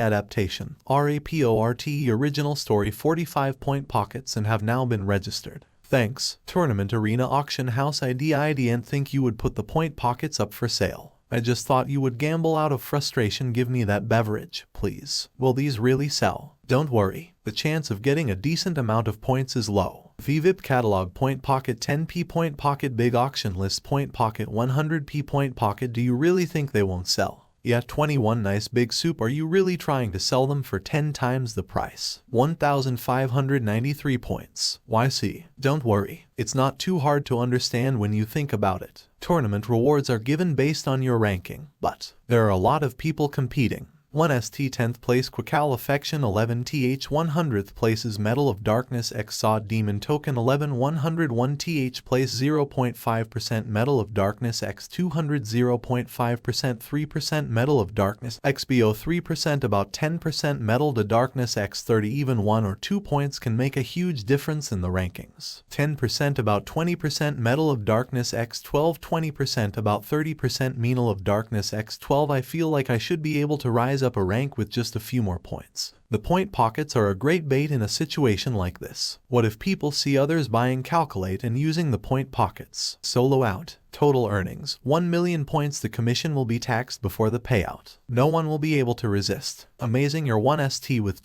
Adaptation. RAPORT Original Story. 45 point pockets and have now been registered. Thanks. Tournament Arena Auction House ID. I didn't think you would put the point pockets up for sale. I just thought you would gamble out of frustration. Give me that beverage, please. Will these really sell? Don't worry, the chance of getting a decent amount of points is low. VVIP Catalog Point Pocket 10p Point Pocket Big Auction List Point Pocket 100p Point Pocket. Do you really think they won't sell? Yeah, 21 Nice Big Soup. Are you really trying to sell them for 10 times the price? 1,593 points. YC. Don't worry, it's not too hard to understand when you think about it. Tournament rewards are given based on your ranking, but there are a lot of people competing. 1st 10th place Quacal Affection 11th 100th place is Medal of Darkness X Sod Demon Token 11 101th place 0.5% Medal of Darkness X 200 0.5% 3% Medal of Darkness XBO 3% about 10% Medal to Darkness X 30 even 1 or 2 points can make a huge difference in the rankings. 10% about 20% Medal of Darkness X 12 20% about 30% Medal of Darkness X 12 I feel like I should be able to rise up a rank with just a few more points. The point pockets are a great bait in a situation like this. What if people see others buying Calculate and using the point pockets? Solo out. Total earnings. 1 million points. The commission will be taxed before the payout. No one will be able to resist. Amazing your 1st with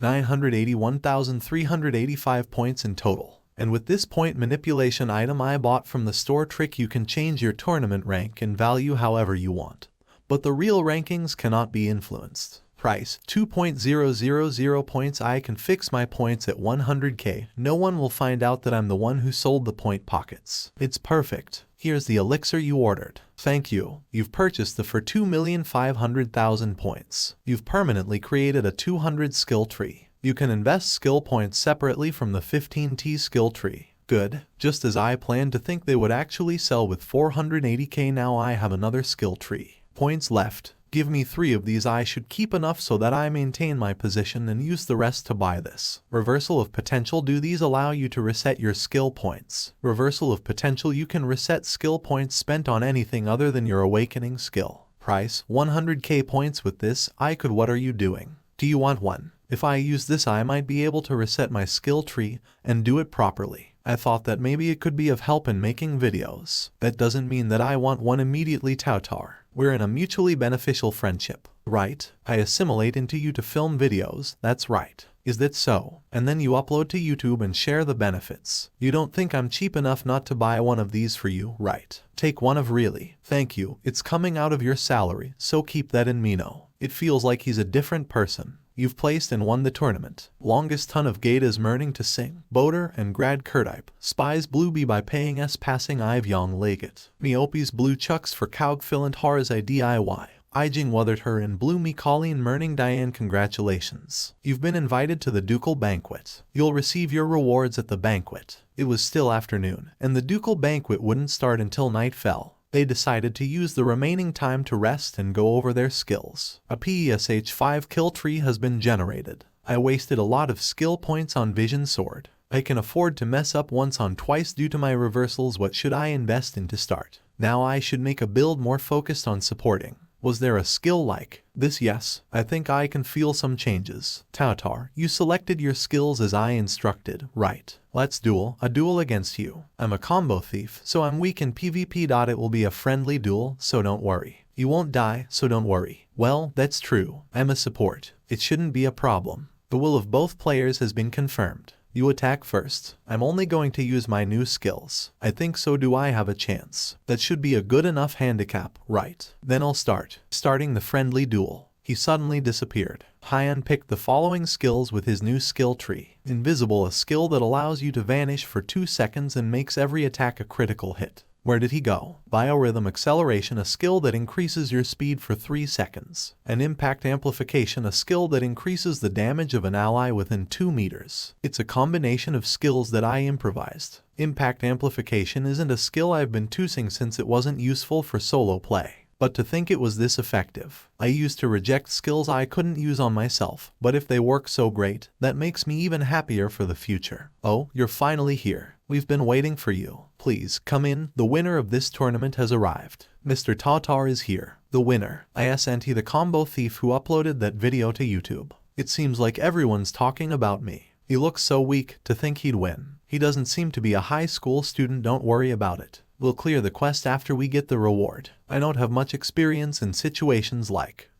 981,385 points in total. And with this point manipulation item I bought from the store trick you can change your tournament rank and value however you want. But the real rankings cannot be influenced. Price 2.000 points. I can fix my points at 100k. No one will find out that I'm the one who sold the point pockets. It's perfect. Here's the elixir you ordered. Thank you. You've purchased the for 2,500,000 points. You've permanently created a 200 skill tree. You can invest skill points separately from the 15T skill tree. Good. Just as I planned to think they would actually sell with 480k. Now I have another skill tree. Points left. Give me 3 of these. I should keep enough so that I maintain my position and use the rest to buy this. Reversal of potential. Do these allow you to reset your skill points? Reversal of potential. You can reset skill points spent on anything other than your awakening skill. Price 100k points. With this, I could. What are you doing? Do you want one? If I use this I might be able to reset my skill tree and do it properly. I thought that maybe it could be of help in making videos. That doesn't mean that I want one immediately. Tautar. We're in a mutually beneficial friendship, right? I assimilate into you to film videos. That's right. Is that so? And then you upload to YouTube and share the benefits. You don't think I'm cheap enough not to buy one of these for you, right? Take one of really. Thank you. It's coming out of your salary, so keep that in Mino. It feels like he's a different person. You've placed and won the tournament. Longest ton of gate is Merning to Sing, Boder and Grad Kurdipe. Spies Blueby by paying S passing Ive Young Leggett. Meopes Blue Chucks for Kaugfilant Hars I DIY. Ijing Wuthered Her and Blue Me Colleen Merning Diane. Congratulations. You've been invited to the Ducal Banquet. You'll receive your rewards at the banquet. It was still afternoon, and the Ducal Banquet wouldn't start until night fell. They decided to use the remaining time to rest and go over their skills. A PESH5 kill tree has been generated. I wasted a lot of skill points on Vision Sword. I can afford to mess up once on twice due to my reversals. What should I invest in to start? Now I should make a build more focused on supporting. Was there a skill like this? Yes, I think I can feel some changes. Tautar, you selected your skills as I instructed, right? Let's duel. A duel against you. I'm a combo thief, so I'm weak in PvP. It will be a friendly duel, so don't worry. You won't die, so don't worry. Well, that's true. I'm a support. It shouldn't be a problem. The will of both players has been confirmed. You attack first. I'm only going to use my new skills. I think so. Do I have a chance? That should be a good enough handicap, right? Then I'll start. Starting the friendly duel. He suddenly disappeared. Hyan picked the following skills with his new skill tree. Invisible, a skill that allows you to vanish for 2 seconds and makes every attack a critical hit. Where did he go? Biorhythm Acceleration, a skill that increases your speed for 3 seconds. An Impact Amplification, a skill that increases the damage of an ally within 2 meters. It's a combination of skills that I improvised. Impact Amplification isn't a skill I've been using since it wasn't useful for solo play. But to think it was this effective. I used to reject skills I couldn't use on myself, but if they work so great, that makes me even happier for the future. Oh, you're finally here. We've been waiting for you. Please, come in. The winner of this tournament has arrived. Mr. Tautar is here. The winner. ISNT, the combo thief who uploaded that video to YouTube. It seems like everyone's talking about me. He looks so weak. To think he'd win. He doesn't seem to be a high school student. Don't worry about it. We'll clear the quest after we get the reward. I don't have much experience in situations like,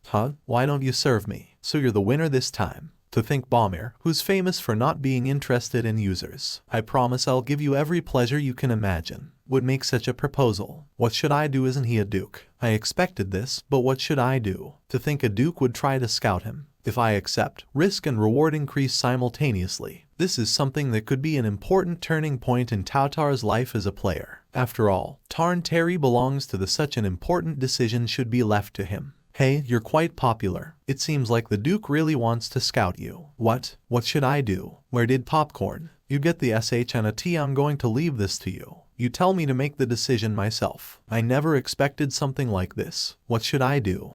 why don't you serve me? So you're the winner this time. To think Bomir, who's famous for not being interested in users. I promise I'll give you every pleasure you can imagine. Would make such a proposal. What should I do? Isn't he a duke? I expected this, but what should I do? To think a duke would try to scout him. If I accept, risk and reward increase simultaneously. This is something that could be an important turning point in Tautar's life as a player. After all, Tarn Terry belongs to the such an important decision should be left to him. Hey, you're quite popular. It seems like the Duke really wants to scout you. What? What should I do? Where did Popcorn? You get the SH and a T. I'm going to leave this to you. You tell me to make the decision myself. I never expected something like this. What should I do?